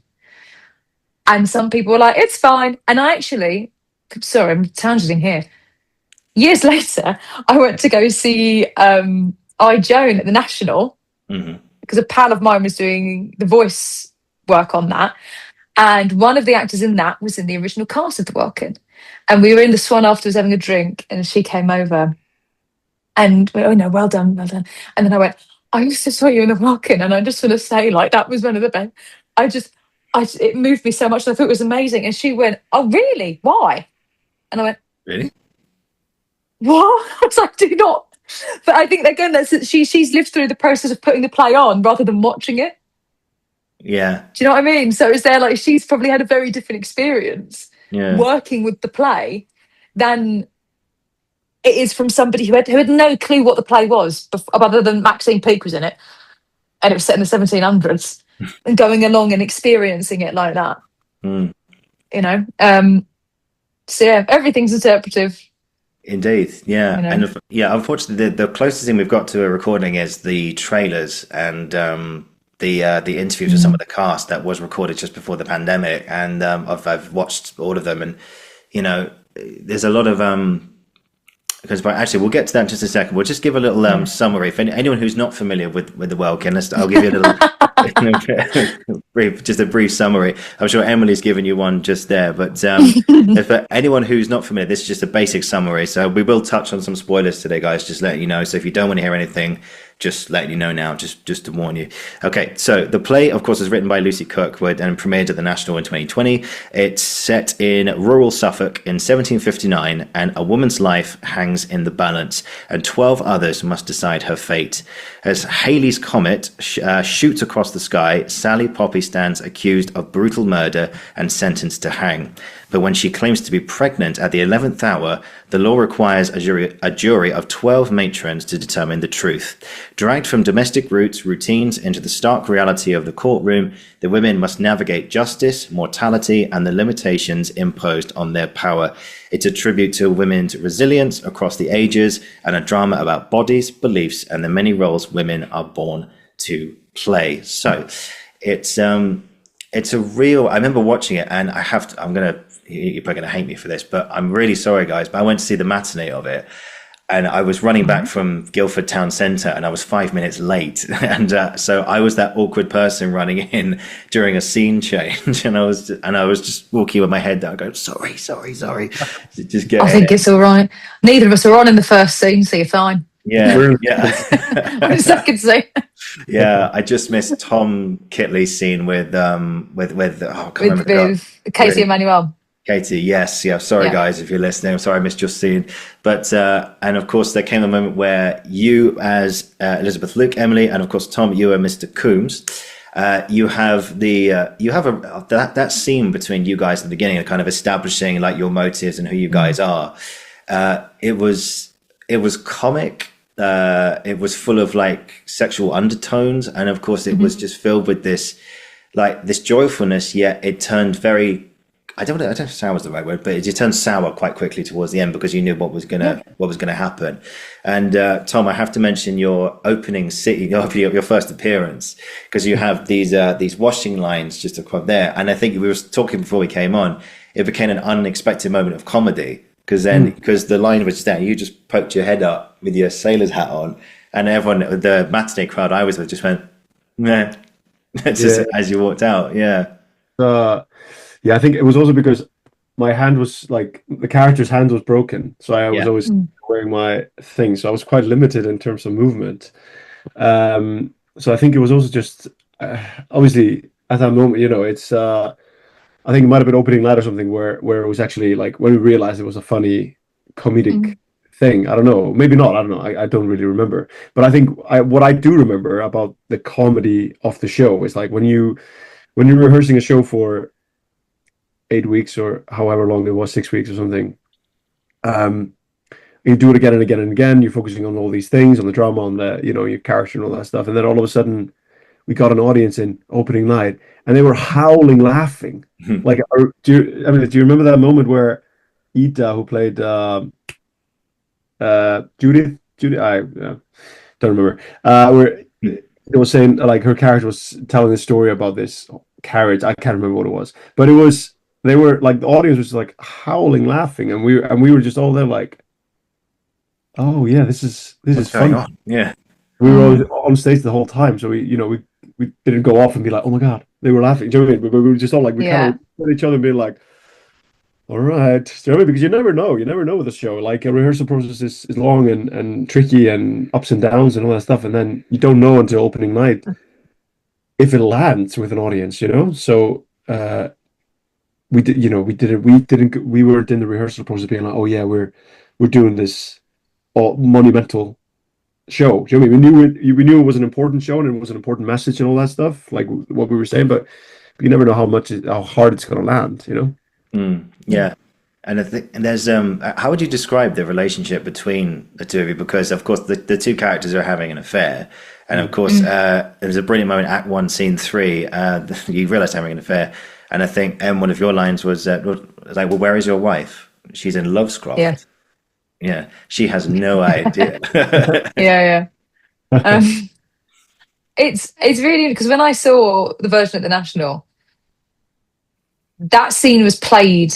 And some people were like, it's fine. And I actually, sorry, I'm tangenting here. Years later, I went to go see Joan at the National, because a pal of mine was doing the voice work on that. And one of the actors in that was in the original cast of the Welkin. And we were in the Swan afterwards having a drink, and she came over and went, "Oh no, well done, well done." And then I went, "I used to saw you in the Welkin," and I just want to say, like, that was one of the best. It moved me so much. And I thought it was amazing. And she went, "Oh really? Why?" And I went, Really? "What?" I was like, "Do not." But I think again, she's lived through the process of putting the play on rather than watching it. Yeah. Do you know what I mean? So it's there, like, she's probably had a very different experience Yeah. working with the play than it is from somebody who had no clue what the play was, other than Maxine Peake was in it, and it was set in the 1700s, and going along and experiencing it like that. Mm. You know, so yeah, everything's interpretive. Indeed, yeah, You know. and yeah. Unfortunately, the closest thing we've got to a recording is the trailers and the interviews with some of the cast that was recorded just before the pandemic, and I've watched all of them, and you know, there's a lot of because actually we'll get to that in just a second. We'll just give a little summary for anyone who's not familiar with the Welkin. I'll give you a little just a brief summary. I'm sure Emily's given you one just there, but for anyone who's not familiar, this is just a basic summary. So we will touch on some spoilers today, guys, just letting you know. So if you don't want to hear anything, just letting you know now, just to warn you. Okay, so the play, of course, was written by Lucy Kirkwood and premiered at the National in 2020. It's set in rural Suffolk in 1759, and a woman's life hangs in the balance, and 12 others must decide her fate. As Halley's Comet shoots across the sky, Sally Poppy stands accused of brutal murder and sentenced to hang. But when she claims to be pregnant at the 11th hour, the law requires a jury of 12 matrons to determine the truth. Dragged from domestic routines into the stark reality of the courtroom, the women must navigate justice, mortality, and the limitations imposed on their power. It's a tribute to women's resilience across the ages, and a drama about bodies, beliefs, and the many roles women are born to play. So it's a real, I remember watching it, and you're probably going to hate me for this, but I'm really sorry, guys, but I went to see the matinee of it, and I was running back from Guildford Town Centre, and I was 5 minutes late. And so I was that awkward person running in during a scene change, and I was just walking with my head down, going, sorry. Just get I think it's all right. Neither of us are on in the first scene, so you're fine. Yeah. On the second scene. Yeah, I just missed Tom Kitley's scene with Casey Emmanuel. Katie, yes, yeah. Sorry, guys, if you're listening. I'm sorry I missed your scene. But and of course, there came a moment where you, as Elizabeth Luke, Emily, and of course Tom, you are Mr. Coombs. You have that scene between you guys at the beginning, kind of establishing like your motives and who you guys are. It was comic. It was full of like sexual undertones, and of course, it was just filled with this joyfulness. Yet it turned very. I don't know if sour was the right word, but it turned sour quite quickly towards the end because you knew what was gonna happen. And Tom, I have to mention your opening scene, your first appearance, because you have these washing lines just across there. And I think we were talking before we came on. It became an unexpected moment of comedy because the line was just there, you just poked your head up with your sailor's hat on, and everyone, the matinee crowd I was with, just went, meh, just as you walked out. Yeah, I think it was also because my hand was like the character's hand was broken, so I was always wearing my thing, so I was quite limited in terms of movement. So I think it was also just obviously at that moment, it's I think it might have been opening night or something where it was actually like when we realized it was a funny comedic thing. I don't know, maybe not. I don't know. I don't really remember, but I think what I do remember about the comedy of the show is like when you're rehearsing a show for 8 weeks or however long it was, 6 weeks or something. You do it again and again and again. You're focusing on all these things, on the drama, on the your character and all that stuff. And then all of a sudden, we got an audience in opening night, and they were howling, laughing. Like, do you remember that moment where Ida, who played Judith? I don't remember. Where it was saying like her character was telling a story about this carriage. I can't remember what it was, but it was. They were like the audience was like howling, laughing, and we were just all there like, oh yeah, this is fun. Yeah, we were on stage the whole time, so we didn't go off and be like, oh my god, they were laughing. Do you know what I mean? But we were just all like, we kind of looked at each other and being like, all right. So, I mean, because you never know. You never know with a show. Like a rehearsal process is long and tricky and ups and downs and all that stuff. And then you don't know until opening night if it lands with an audience, you know? So we did, you know, we weren't in the rehearsal process being like, oh yeah, we're doing this all monumental show. Do you know what I mean? We knew it was an important show and it was an important message and all that stuff, like what we were saying, but you never know how hard it's gonna land, you know? Yeah. And I think and there's how would you describe the relationship between the two of you? Because of course the two characters are having an affair, and of course there's a brilliant moment, Act One, Scene Three. You realise they're having an affair, and I think one of your lines was like, "Well, where is your wife? She's in Lovescroft." Yeah. Yeah, she has no idea. Yeah. It's really because when I saw the version at the National, that scene was played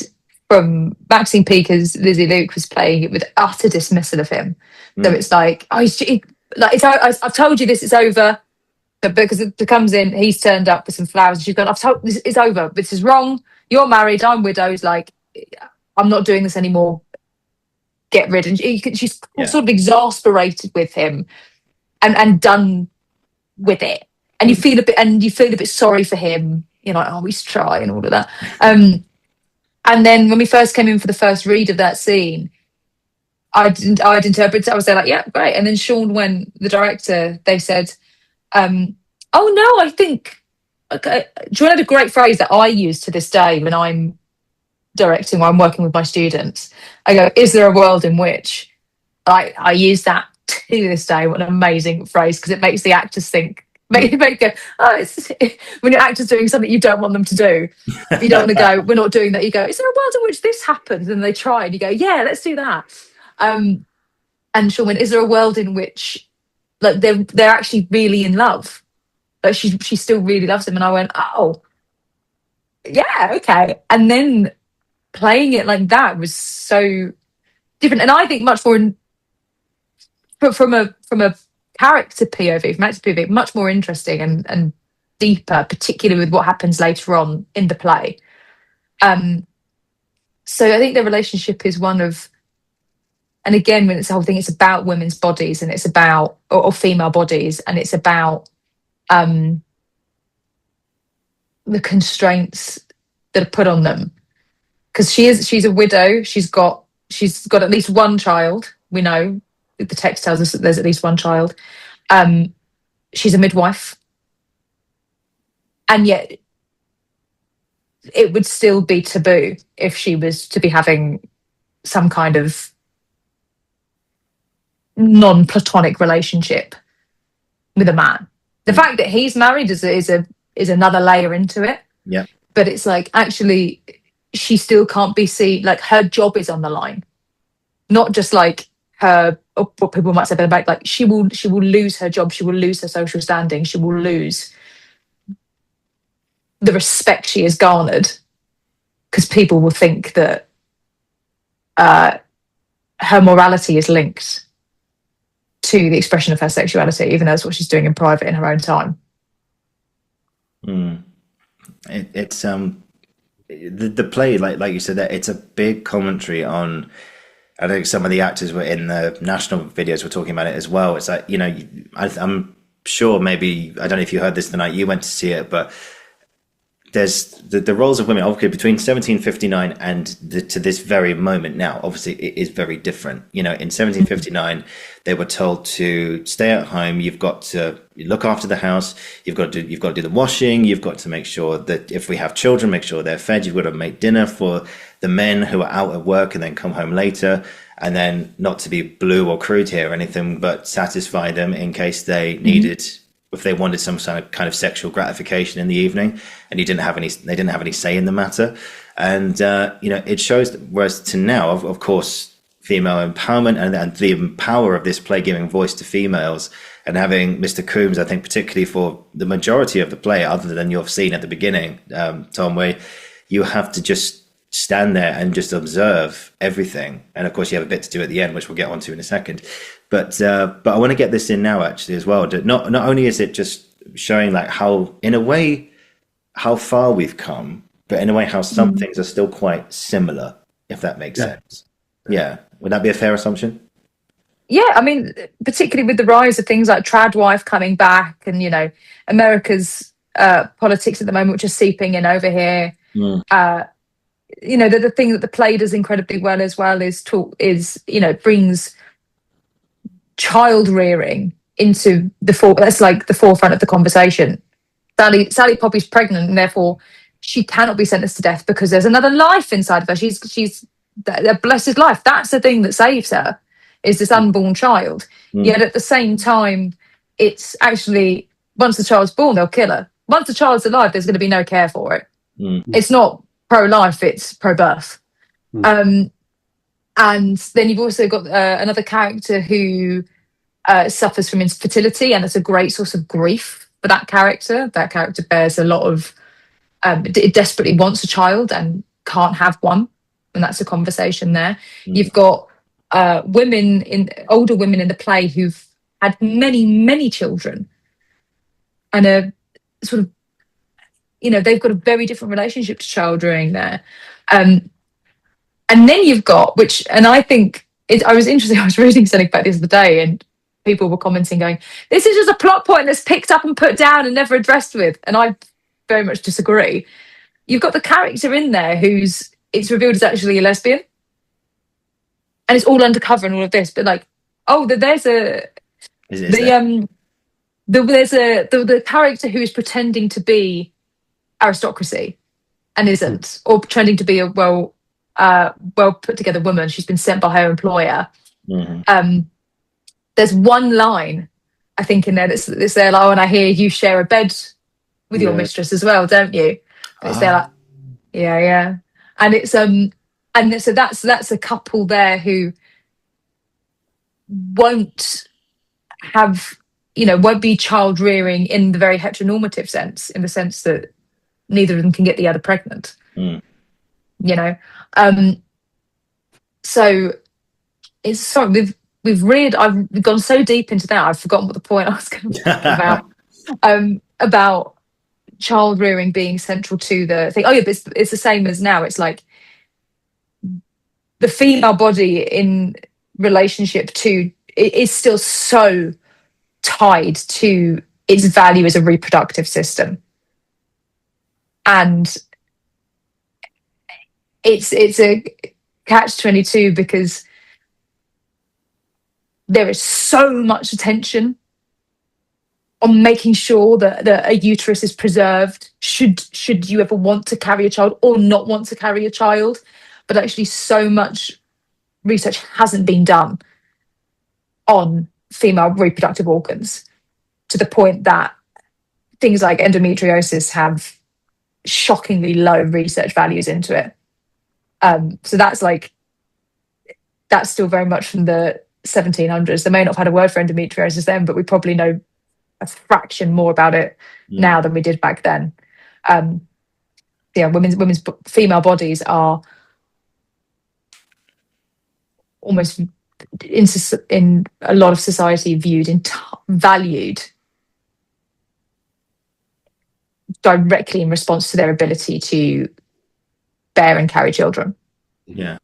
from Maxine Peaker's Lizzie Luke was playing it with utter dismissal of him. So it's like, oh, I've told you this, it's over. But because it comes in, he's turned up with some flowers. And she's gone, I've told this, it's over. This is wrong. You're married. I'm widowed. Like, I'm not doing this anymore. Get rid. And she's sort of exasperated with him and done with it. And you feel a bit sorry for him. You're like, oh, he's trying and all of that. And then when we first came in for the first read of that scene, I'd interpreted it. I was there like, yeah, great. And then Sean, when the director, they said, oh no, I think, okay. Sean had a great phrase that I use to this day when I'm directing, when I'm working with my students. I go, is there a world in which I use that to this day? What an amazing phrase, because it makes the actors think, make go, oh, when your actor's doing something you don't want them to do, you don't want to go, we're not doing that. You go, is there a world in which this happens? And they try, and you go, yeah, let's do that. And Sean went, is there a world in which like they're actually really in love? Like she still really loves him. And I went, oh, yeah, okay. And then playing it like that was so different, and I think much more from a character POV, from actor POV, much more interesting and deeper, particularly with what happens later on in the play. So I think the relationship is one of, and again, when it's the whole thing, it's about women's bodies, and it's about or female bodies, and it's about the constraints that are put on them. Because she's a widow. She's got at least one child. We know the text tells us that there's at least one child. She's a midwife, and yet it would still be taboo if she was to be having some kind of non-platonic relationship with a man. The fact that he's married is another layer into it. Yeah, but it's like actually she still can't be seen, like her job is on the line, not just like her, or what people might say about, like she will lose her job, she will lose her social standing, she will lose the respect she has garnered, because people will think that her morality is linked to the expression of her sexuality, even though it's what she's doing in private in her own time. It's the play, like you said, that it's a big commentary on. I think some of the actors were in the national videos were talking about it as well. It's like, you know, I'm sure, maybe, I don't know if you heard this the night you went to see it, but there's the roles of women, obviously, between 1759 and to this very moment now, obviously it is very different. You know, in 1759 they were told to stay at home, you've got to look after the house, you've got to do the washing, you've got to make sure that if we have children, make sure they're fed, you've got to make dinner for the men who are out at work and then come home later, and then, not to be blue or crude here or anything, but satisfy them in case they needed, if they wanted some kind of sexual gratification in the evening, and they didn't have any say in the matter. And you know, it shows that, whereas to now, of course, female empowerment and the power of this play giving voice to females, and having Mr. Coombs, I think particularly for the majority of the play, other than you've seen at the beginning, Tom, where you have to just stand there and just observe everything. And of course you have a bit to do at the end, which we'll get onto in a second. But I want to get this in now actually as well. Not only is it just showing like how, in a way, how far we've come, but in a way how some things are still quite similar. if that makes Yeah. sense. Yeah. Would that be a fair assumption? Yeah, I mean, particularly with the rise of things like trad wife coming back, and America's politics at the moment, which is seeping in over here. The thing that the play does incredibly well as well is brings child rearing into that's like the forefront of the conversation. Sally Poppy's pregnant, and therefore she cannot be sentenced to death because there's another life inside of her. She's a blessed life. That's the thing that saves her, is this unborn child. Yet at the same time, it's actually, once the child's born, they'll kill her. Once the child's alive, there's going to be no care for it. It's not pro-life, it's pro-birth. And then you've also got another character who suffers from infertility, and it's a great source of grief for that character. That character bears a lot of it desperately wants a child and can't have one, and that's a conversation there. You've got older women in the play who've had many children, and are sort of they've got a very different relationship to child rearing there. And then you've got, and I think I was interested, I was reading something about this the other day, and people were commenting going, this is just a plot point that's picked up and put down and never addressed with. And I very much disagree. You've got the character in there it's revealed is actually a lesbian. And it's all undercover and all of this, but there's the character who is pretending to be aristocracy and isn't, or pretending to be a well put together woman. She's been sent by her employer. There's one line, I think, in there that's there like, and I hear you share a bed with your mistress as well, don't you? It's there like, yeah. And it's and so that's a couple there who won't be child rearing in the very heteronormative sense, in the sense that neither of them can get the other pregnant. So it's sorry, I've gone so deep into that, I've forgotten what the point I was going to talk about child rearing being central to the thing. Oh yeah, but it's the same as now. It's like the female body in relationship to it is still so tied to its value as a reproductive system, and it's a catch-22 because there is so much attention on making sure that a uterus is preserved should you ever want to carry a child or not want to carry a child. But actually so much research hasn't been done on female reproductive organs, to the point that things like endometriosis have shockingly low research values into it. So that's still very much from the 1700s. They may not have had a word for endometriosis then, but we probably know a fraction more about it now than we did back then. Women's female bodies are almost in a lot of society valued directly in response to their ability to bear and carry children. Yeah,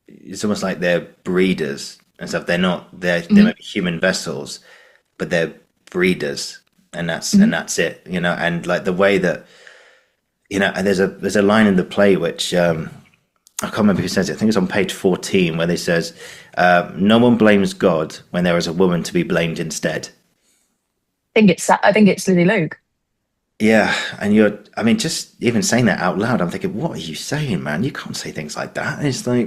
it's almost like they're breeders and stuff. They may be human vessels, but they're breeders, and that's it. And like the way that and there's a line in the play which I can't remember who says it. I think it's on page 14 where they says, "No one blames God when there is a woman to be blamed instead." I think it's Lily Luke. Yeah, and just even saying that out loud, I'm thinking, what are you saying, man? You can't say things like that. Unfortunately,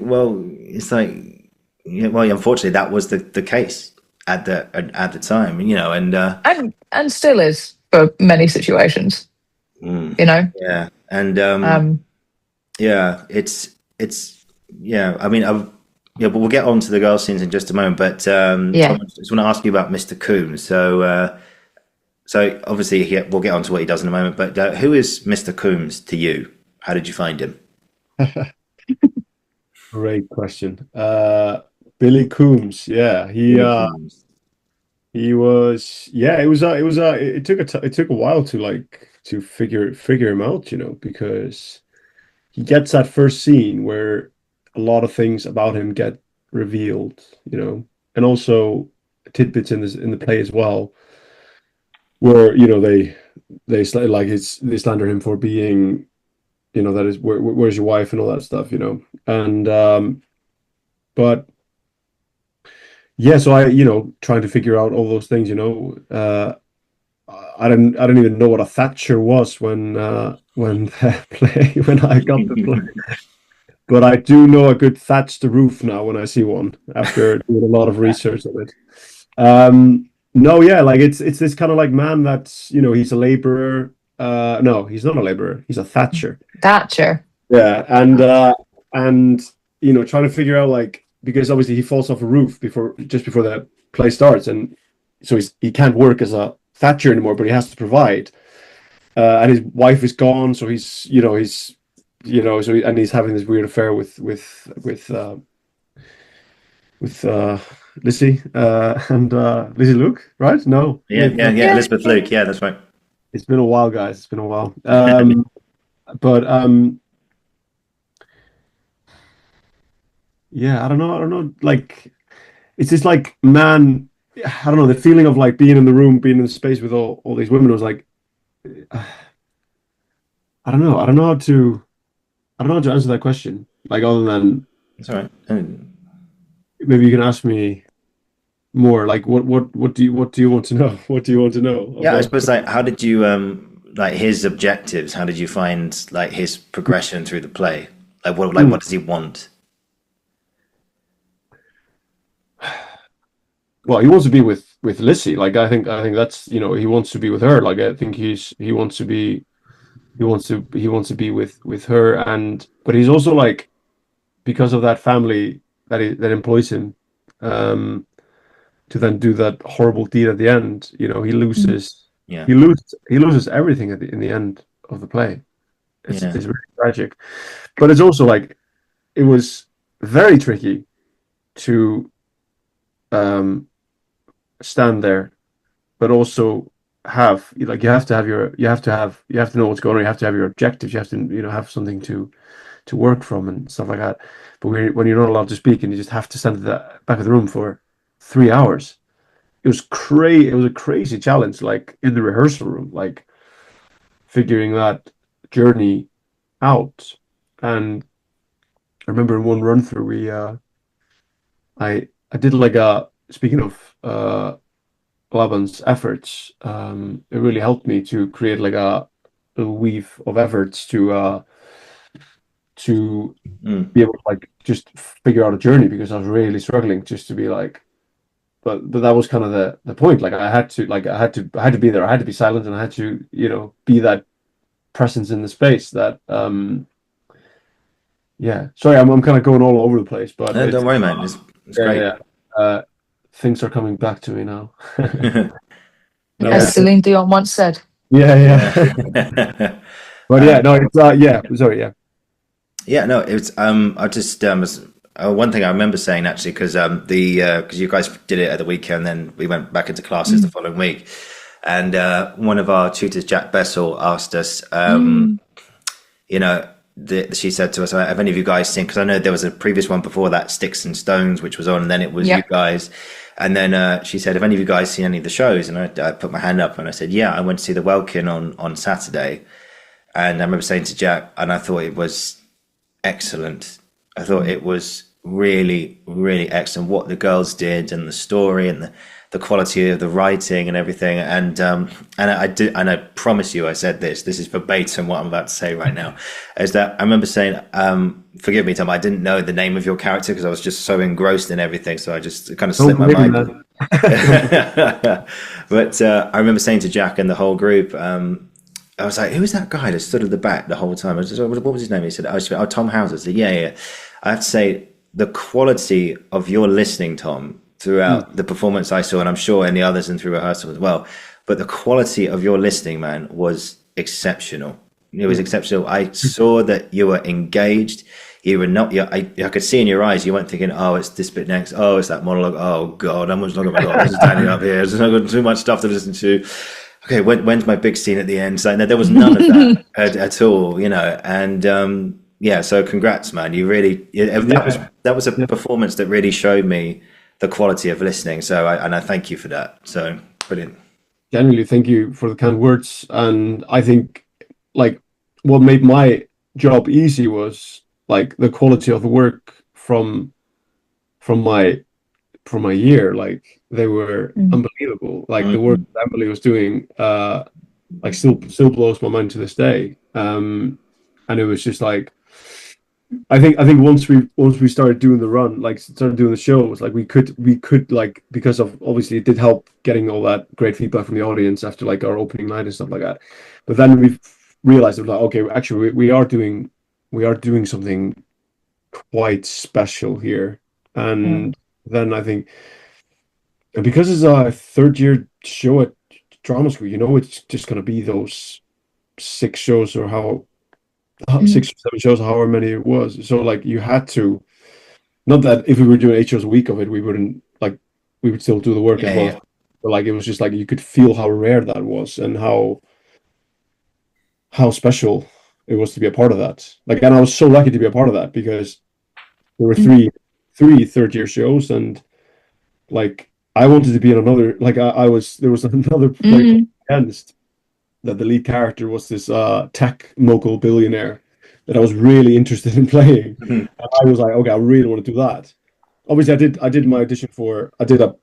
that was the case at the time, and still is for many situations, Yeah, and but we'll get on to the girl scenes in just a moment. But Tom, I just want to ask you about Mr. Coombs. So obviously we'll get on to what he does in a moment, but who is Mr. Coombs to you? How did you find him? Great question. Billy Coombs. Yeah, he was. Yeah, it took a while to figure him out, because he gets that first scene where a lot of things about him get revealed, and also tidbits in the play as well, where they they slander him for being, that is where's your wife and all that stuff, and but yeah, so I trying to figure out all those things, I didn't even know what a Thatcher was when the play when I got the play. But I do know a good thatch the roof now when I see one after doing a lot of research on it. No, yeah, like it's this kind of like man that's he's a laborer. No, he's not a laborer. He's a thatcher. Thatcher. Yeah, and trying to figure out like, because obviously he falls off a roof just before the play starts, and so he can't work as a thatcher anymore, but he has to provide. And his wife is gone, so he's and he's having this weird affair with Lizzie and Lizzie Luke, right? No, yeah, Elizabeth Luke, yeah, that's right. It's been a while, guys. It's been a while. But yeah, I don't know. Like, it's just like, man, I don't know, the feeling of like being in the room, being in the space with all these women was like, I don't know how to answer that question. Like, other than, it's all right. Maybe you can ask me more. Like, what do you want to know? What do you want to know? Yeah, I suppose, like, how did you like his objectives? How did you find like his progression through the play? Like, what does he want? Well, he wants to be with Lizzie. Like, I think that's, he wants to be with her. Like, I think he wants to be with her, but he's also like, because of that family that employs him to then do that horrible deed at the end, he loses he loses everything in the end of the play. It's really tragic. But it's also like, it was very tricky to stand there, but also have, like, you have to know what's going on. You have to have your objectives. You have to have something to work from and stuff like that. But when you're not allowed to speak and you just have to stand at the back of the room for 3 hours, it was a crazy challenge. Like, in the rehearsal room, like figuring that journey out. And I remember in one run through, we I did like speaking of Laban's efforts, it really helped me to create like a little weave of efforts to be able to like just figure out a journey, because I was really struggling just to be like, but that was kind of the point. Like, I had to be there. I had to be silent, and I had to be that presence in the space that yeah. Sorry, I'm kind of going all over the place, but no, don't worry, man. It's great. Yeah. Things are coming back to me now. As Celine Dion once said. Yeah. But yeah, no, it's yeah. Sorry, yeah. Yeah, no, it's I just one thing I remember saying, actually, because because you guys did it at the weekend, then we went back into classes the following week, and one of our tutors, Jack Bessel, asked us, she said to us, have any of you guys seen, because I know there was a previous one before that, Sticks and Stones, which was on, and then it was you guys, and then she said, have any of you guys seen any of the shows? And I put my hand up and I said, yeah, I went to see the Welkin on Saturday, and I remember saying to Jack, and I thought it was excellent. I thought it was really, really excellent what the girls did, and the story, and the quality of the writing and everything. And I promise you, I said this is verbatim what I'm about to say right now, is that I remember saying, forgive me, Tom, I didn't know the name of your character because I was just so engrossed in everything, so I just kind of slipped my mind. But I remember saying to Jack and the whole group, I was like, who was that guy that stood at the back the whole time? I was just, what was his name? He said, oh, Tom Howser. I said, yeah. I have to say, the quality of your listening, Tom, throughout the performance I saw, and I'm sure any others and through rehearsal as well, but the quality of your listening, man, was exceptional. It was exceptional. I saw that you were engaged. You were not. I could see in your eyes. You weren't thinking, "Oh, it's this bit next. Oh, it's that monologue. Oh God, how much longer? Oh, this is standing up here. There's not too much stuff to listen to. Okay, when's my big scene at the end?" So no, there was none of that at all, And Yeah, so congrats, man. You really that was a performance that really showed me the quality of listening. So I thank you for that. So brilliant. Genuinely, thank you for the kind words. And I think like what made my job easy was like the quality of the work from my year. Like they were unbelievable. Like the work that Emily was doing, like still blows my mind to this day. And it was just like I think once we started doing the run, like started doing the shows, like we could like, because of obviously it did help getting all that great feedback from the audience after like our opening night and stuff like that. But then we realized it was like, okay, actually we are doing something quite special here. And then I think, and because it's a third year show at drama school, it's just gonna be those 6 shows or 6 or 7 shows, however many it was. So like you had to, not that if we were doing 8 shows a week of it, we wouldn't like, we would still do the work as well. Yeah. But like it was just like you could feel how rare that was and how special it was to be a part of that. Like, and I was so lucky to be a part of that because there were three third year shows, and like I wanted to be in another. Like there was another play against that the lead character was this tech mogul billionaire that I was really interested in playing. And I was like, okay, I really want to do that. Obviously, I did my audition for. I did a.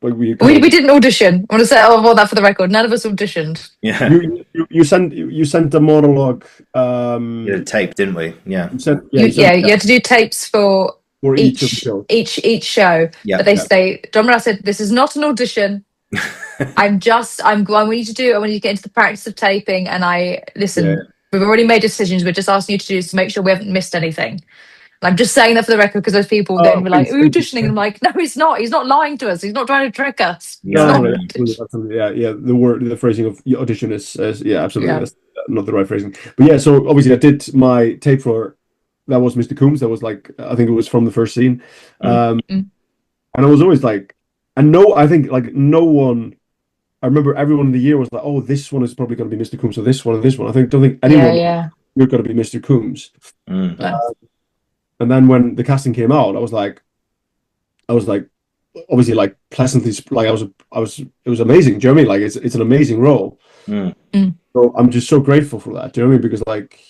Like we didn't audition. I want to say, I want that for the record. None of us auditioned. Yeah. You sent the monologue. You did a tape, didn't we? Yeah. You had to do tapes for each of the shows. Each show. Yeah. But they say, John Moran said, this is not an audition. I want you to get into the practice of taping, and we've already made decisions. We're just asking you to do this to make sure we haven't missed anything. And I'm just saying that for the record because those people then were like, auditioning. And I'm like, no, he's not. He's not lying to us. He's not trying to trick us. No. Yeah. The phrasing of audition is absolutely. Yeah. That's not the right phrasing. But yeah, so obviously I did my tape for, that was Mr. Coombs. That was like, I think it was from the first scene. And I was always like, I think like no one, I remember everyone in the year was like, oh, this one is probably going to be Mr. Coombs, so this one and this one. Don't think anyone you're going to be Mr. Coombs. And then when the casting came out, I was like, obviously like pleasantly, like I was, it was amazing. Do you know what I mean? Like it's an amazing role. So I'm just so grateful for that. Do you know what I mean? Because like,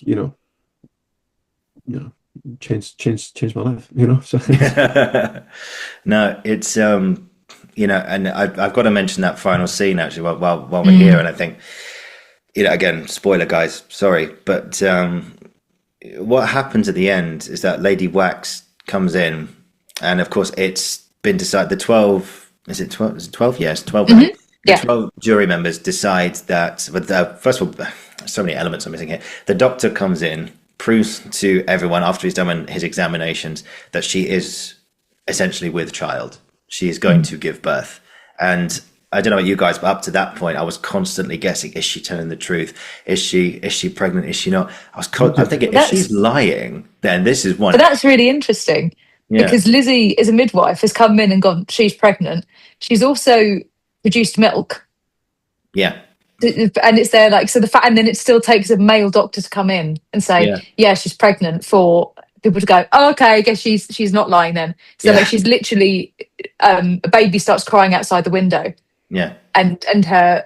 changed my life, So no, it's and I've got to mention that final scene actually while we're here, and I think again, spoiler guys, sorry, but what happens at the end is that Lady Wax comes in, and of course it's been decided the 12, is it 12? Is it 12? Yes, 12. The 12 jury members decide that, but first of all, so many elements I'm missing here. The doctor comes in, proves to everyone after he's done his examinations that she is essentially with child. She is going to give birth. And I don't know about you guys, but up to that point, I was constantly guessing, is she telling the truth? Is she pregnant? Is she not? I'm thinking, if she's lying, then this is one. But that's really interesting because Lizzie is a midwife, has come in and gone, she's pregnant. She's also produced milk. Yeah. And it's there, like, so the fact, and then it still takes a male doctor to come in and say, yeah she's pregnant, for people to go, oh, okay, I guess she's not lying then. So like she's literally, a baby starts crying outside the window. Yeah. And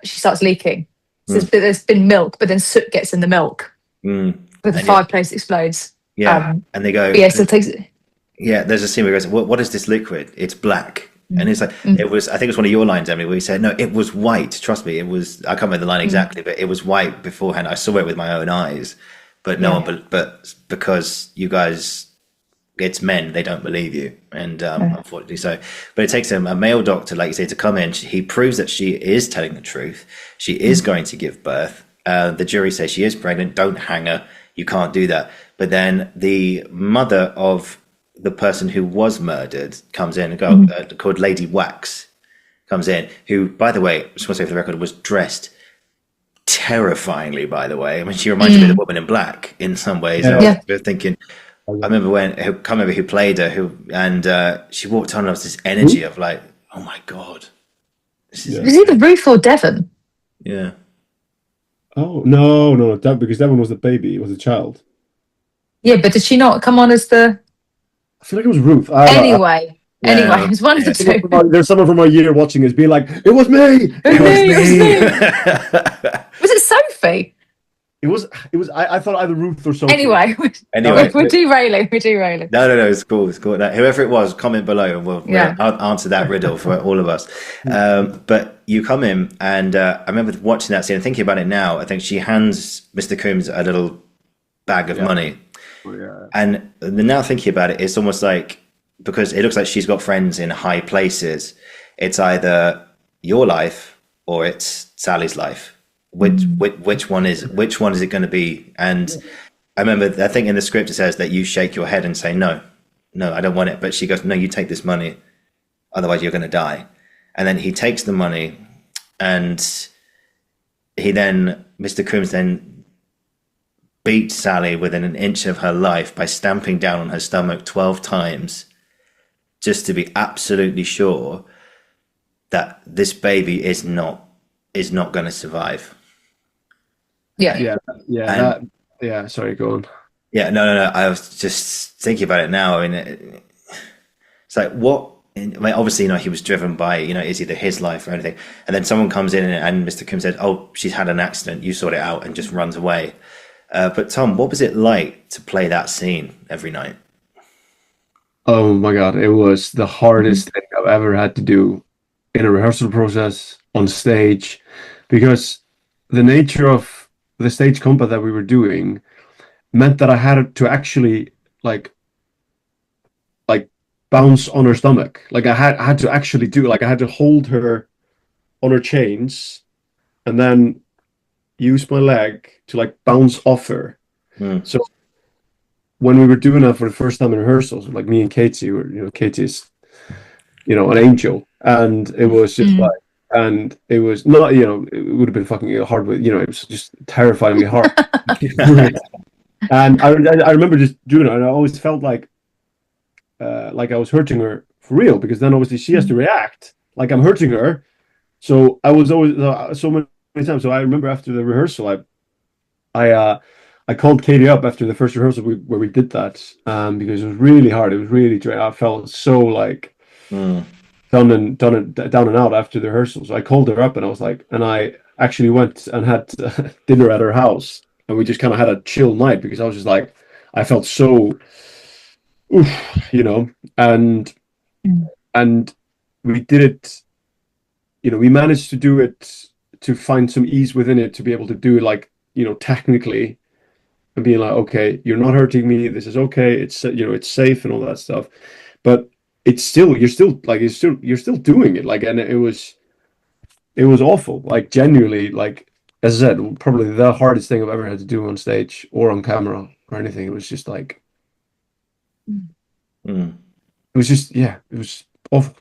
she starts leaking. So there's been milk, but then soot gets in the milk. But the fireplace explodes. Yeah. And they go, so it takes. Yeah, there's a scene where he goes, what is this liquid? It's black. And it's like, it was, I think it was one of your lines, Emily, where you said, no, it was white. Trust me, it was, I can't remember the line exactly, but it was white beforehand. I saw it with my own eyes, but no one, but because you guys, it's men, they don't believe you. And unfortunately so, but it takes a male doctor, like you say, to come in. He proves that she is telling the truth. She is going to give birth. The jury says she is pregnant. Don't hang her. You can't do that. But then the mother of the person who was murdered comes in, called Lady Wax, comes in, who, by the way, just want to say for the record, was dressed terrifyingly, by the way. I mean, she reminds me of the woman in black in some ways. I was thinking, I remember I can't remember who played her, and she walked on and there was this energy of like, oh my God. Was either Ruth or Devon? Yeah. Oh, no, because Devon was the baby, it was a child. Yeah, but did she not come on as the... I feel like it was Ruth. I don't know. Anyway, it was one of the two. There's someone from our year watching us being like, "It was me. It was me. me. Was it Sophie? It was. I thought either Ruth or Sophie. Anyway, Anyway, we're derailing. We're derailing. no, it's cool. It's cool. Whoever it was, comment below and we'll answer that riddle for all of us. But you come in, and I remember watching that scene and thinking about it now. I think she hands Mr. Coombs a little bag of money. Oh, yeah. And now thinking about it, it's almost like, because it looks like she's got friends in high places, it's either your life or it's Sally's life. Which one is it going to be? And I remember, I think in the script it says that you shake your head and say, no, I don't want it. But she goes, no, you take this money, otherwise you're going to die. And then he takes the money, and Mr. Coombs then beats Sally within an inch of her life by stamping down on her stomach 12 times, just to be absolutely sure that this baby is not going to survive. Yeah. Sorry, go on. Yeah, no. I was just thinking about it now. I mean, it's like, what? I mean, obviously, he was driven by, is either his life or anything. And then someone comes in and Mr. Kim said, "Oh, she's had an accident. You sort it out," and just runs away. But Tom, what was it like to play that scene every night? Oh my God, it was the hardest thing I've ever had to do in a rehearsal process, on stage, because the nature of the stage combat that we were doing meant that I had to actually like bounce on her stomach. Like I had to actually do, I had to hold her on her chains and then use my leg to bounce off her. So when we were doing that for the first time in rehearsals, me and Katie were, Katie's, an angel, and it was just and it was not, it would have been fucking hard, but it was just terrifyingly hard. And I remember just doing it, and I always felt like I was hurting her for real, because then obviously she has to react like I'm hurting her. So I was always so many times. So I remember after the rehearsal, I called Katie up after the first rehearsal where we did that, because it was really hard. It was really I felt so down and out after the rehearsal. So I called her up, and I was like, and I actually went and had dinner at her house, and we just kind of had a chill night, because I was just like, I felt so, and we did it. We managed to do it, to find some ease within it, to be able to do it technically, and being like, okay, you're not hurting me. This is okay. It's it's safe and all that stuff, but it's still you're still doing it, and it was awful, genuinely, as I said, probably the hardest thing I've ever had to do on stage or on camera or anything. It was just it was just it was awful.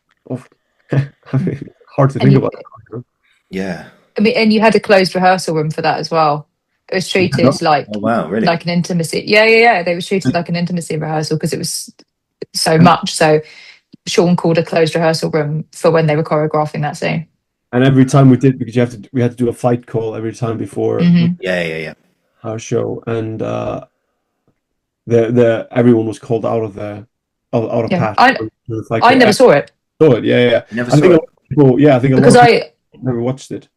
I mean, hard to think about it. Yeah. I mean, and you had a closed rehearsal room for that as well. It was treated Oh wow, really? like an intimacy. Yeah. They were treated like an intimacy rehearsal, because it was so much. So Sean called a closed rehearsal room for when they were choreographing that scene. And every time we did, because we had to do a fight call every time before Yeah. our show, and everyone was called out of path. I never saw it. Saw it, yeah. Never I saw think it. People, I think a lot of people never watched it.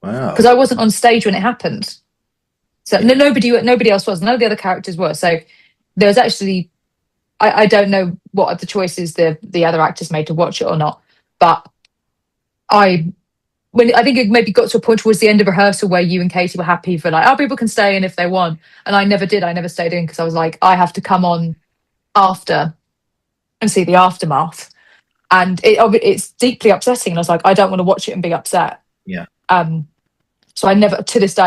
Wow. Because I wasn't on stage when it happened. So nobody else was. None of the other characters were. So there was actually, I don't know what other choices the other actors made to watch it or not, but I think it maybe got to a point towards the end of rehearsal where you and Katie were happy for people can stay in if they want, and I never did. I never stayed in, because I was like, I have to come on after and see the aftermath, and it's deeply upsetting. And I was like, I don't want to watch it and be upset. Yeah. So I never, to this day,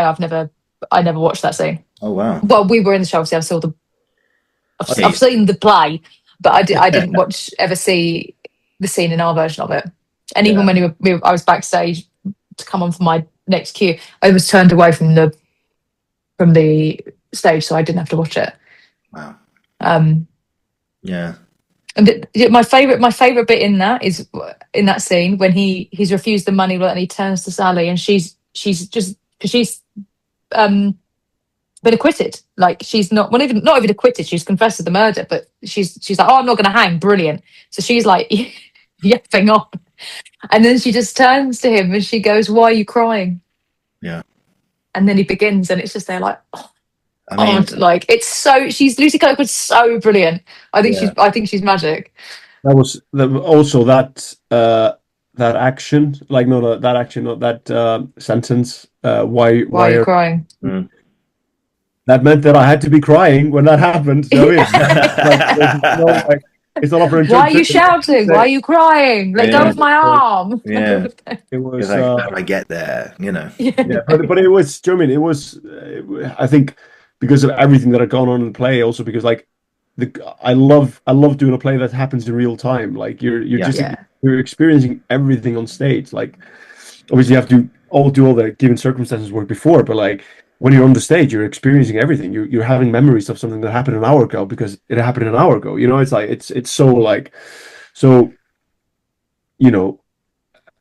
I never watched that scene. Oh wow. Well, we were in the show, obviously. I've seen the play, but I didn't ever see the scene in our version of it. And even when I was backstage to come on for my next cue, I was turned away from the stage, so I didn't have to watch it. Wow. Yeah. And my favorite bit in that scene when he's refused the money and he turns to Sally, and she's just, because she's been acquitted. Like she's not even acquitted. She's confessed to the murder, but she's like, oh, I'm not going to hang. Brilliant. So she's like yapping on, and then she just turns to him and she goes, "Why are you crying?" Yeah. And then he begins, and it's just there like, I mean, like it's so. She's Lucy Kirkwood's so brilliant. I think she's magic. That was also that action, like not that action, not that sentence. Why Why are you crying? That meant that I had to be crying when that happened. So it's not up for Why are you shouting? Why are you crying? Let go of my arm. Yeah. It was like, how do I get there? You know. Yeah, but it was. Do you know what I mean? It was. I think because of everything that had gone on in the play, also because like I love doing a play that happens in real time. Like you're experiencing everything on stage. Like obviously you have to do all the given circumstances work before, but like when you're on the stage, you're experiencing everything. You're having memories of something that happened an hour ago because it happened an hour ago. You know, it's like it's so like so. You know,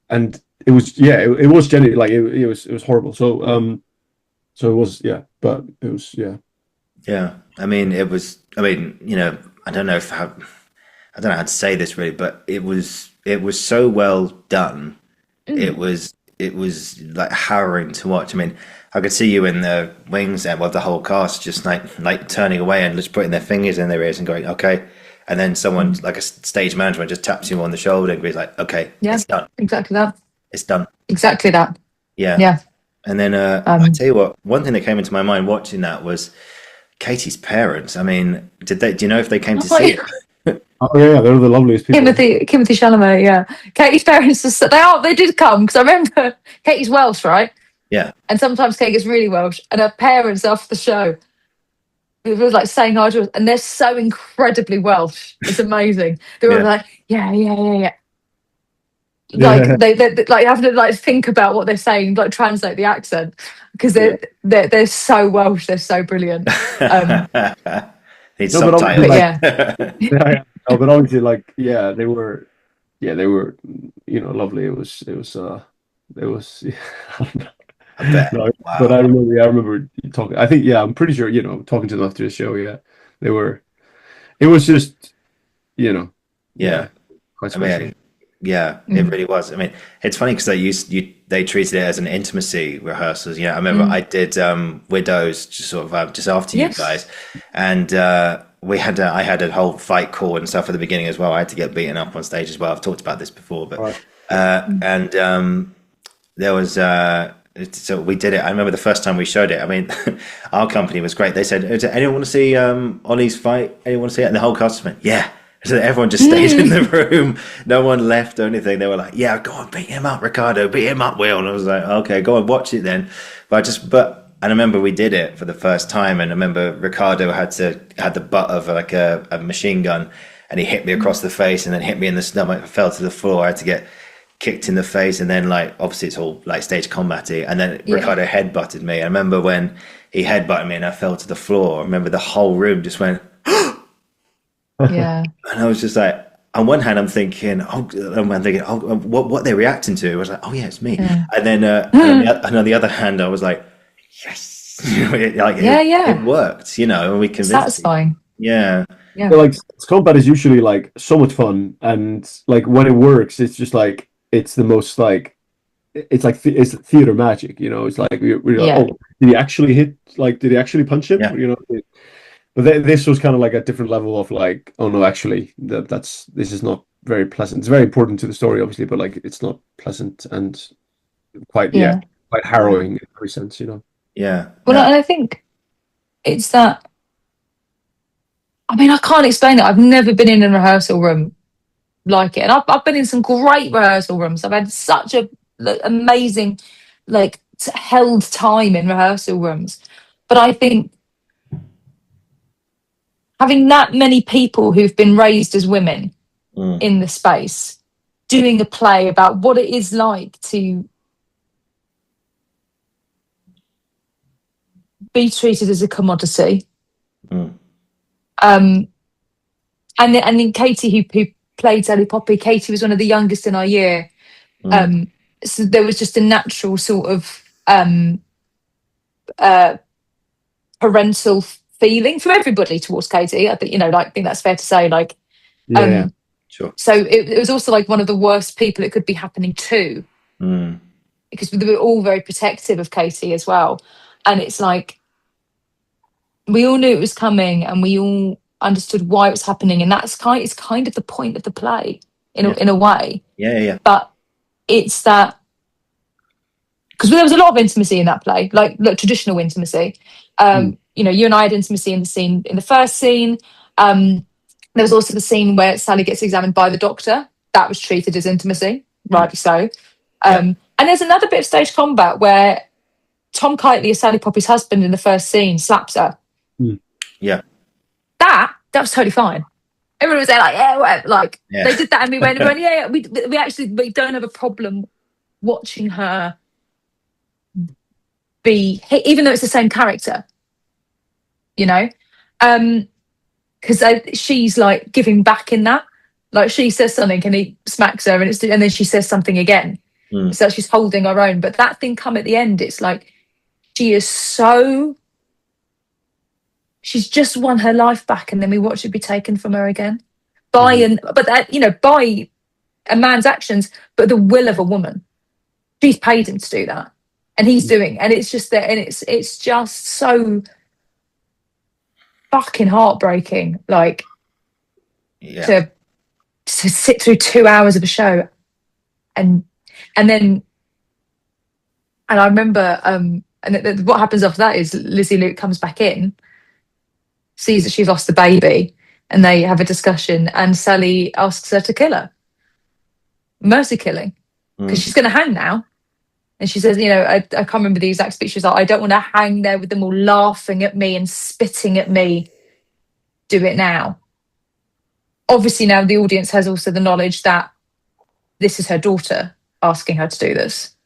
and it was it was genuinely like it was horrible. So so it was but it was Yeah, I mean, you know, I don't know how to say this really, but it was so well done. It was like harrowing to watch. I mean, I could see you in the wings and the whole cast just like turning away and just putting their fingers in their ears and going, okay. And then someone like a stage manager just taps you on the shoulder and goes like, okay, it's done. Exactly that. It's done. Exactly that. Yeah. Yeah. And then I tell you what, one thing that came into my mind watching that was Katie's parents. I mean, do you know if they came to see it? Oh yeah, they're the loveliest people. Timothy Chalamet, yeah. Katie's parents they did come because I remember Katie's Welsh, right? Yeah. And sometimes Kate gets really Welsh, and her parents after the show, it was like saying hi to us, and they're so incredibly Welsh. It's amazing. They're all like, yeah. Like they like have to like think about what they're saying, like translate the accent because they're so Welsh. They're so brilliant. Need subtitles. But but obviously, like, they were, you know, lovely. It was. I bet. No, Wow. but I remember talking. I think, I'm pretty sure, you know, talking to them after the show. Yeah, they were. It was just, you know, quite special. I mean, it really was. I mean, it's funny because they treated it as an intimacy rehearsals. Yeah, I remember I did Widows just sort of just after you guys, and I had a whole fight call and stuff at the beginning as well. I had to get beaten up on stage as well. I've talked about this before, but and there was. So we did it. I remember the first time we showed it. I mean, our company was great. They said, "Does anyone want to see Ollie's fight? Anyone want to see it?" And the whole cast went, "Yeah." So everyone just stayed in the room. No one left or anything. They were like, "Yeah, go on, beat him up, Ricardo. Beat him up, Will." And I was like, "Okay, go on, watch it then." But I remember we did it for the first time, and I remember Ricardo had the butt of like a machine gun, and he hit me across the face, and then hit me in the stomach. I fell to the floor. I had to get kicked in the face, and then like obviously it's all like stage combat-y, and then Ricardo headbutted me. I remember when he headbutted me and I fell to the floor. I remember the whole room just went yeah. And I was just like, on one hand I'm thinking what are they reacting to? I was like, oh yeah, it's me. And then and on the other hand I was like, yes. Like it worked, you know, and we convinced satisfying. Yeah. But like combat is usually like so much fun, and like when it works it's just like it's the most like it's theater magic, you know. It's like we're like, oh, did he actually hit? Like, did he actually punch him? You know. But this was kind of like a different level of like, oh no, actually, this is not very pleasant. It's very important to the story, obviously, but like it's not pleasant and quite harrowing in every sense, you know. Yeah. Well, and I think it's that. I mean, I can't explain it. I've never been in a rehearsal room like it, and I've been in some great rehearsal rooms. I've had such a amazing, like, held time in rehearsal rooms. But I think having that many people who've been raised as women in the space, doing a play about what it is like to be treated as a commodity. And then Katie, who played Sally Poppy, Katie was one of the youngest in our year. So there was just a natural sort of parental feeling from everybody towards Katie. I think, I think that's fair to say. Like, Yeah. Sure. so it was also like one of the worst people it could be happening to, because we were all very protective of Katie as well. And it's like, we all knew it was coming, and we all understood why it was happening, and it's kind of the point of the play in a way. Yeah. But it's that, because there was a lot of intimacy in that play, like traditional intimacy. You and I had intimacy in the first scene. There was also the scene where Sally gets examined by the doctor. That was treated as intimacy, rightly so. And there's another bit of stage combat where Tom Kitely, as Sally Poppy's husband in the first scene, slaps her. Yeah. That was totally fine. Everyone was there like, yeah, whatever. Like, they did that, and we went, yeah. We don't have a problem watching her be hit, even though it's the same character, because she's like giving back in that. Like, she says something and he smacks her, and then she says something again. So she's holding her own. But that thing come at the end, it's like she's just won her life back, and then we watch it be taken from her again by a man's actions, but the will of a woman. She's paid him to do that, and he's doing, and it's just that, and it's just so fucking heartbreaking. Like, to sit through 2 hours of a show, and I remember, and what happens after that is Lizzie Luke comes back in, sees that she's lost the baby, and they have a discussion, and Sally asks her to kill her. Mercy killing, because she's going to hang now. And she says, I can't remember the exact speech. She's like, I don't want to hang there with them all laughing at me and spitting at me. Do it now. Obviously, now the audience has also the knowledge that this is her daughter asking her to do this.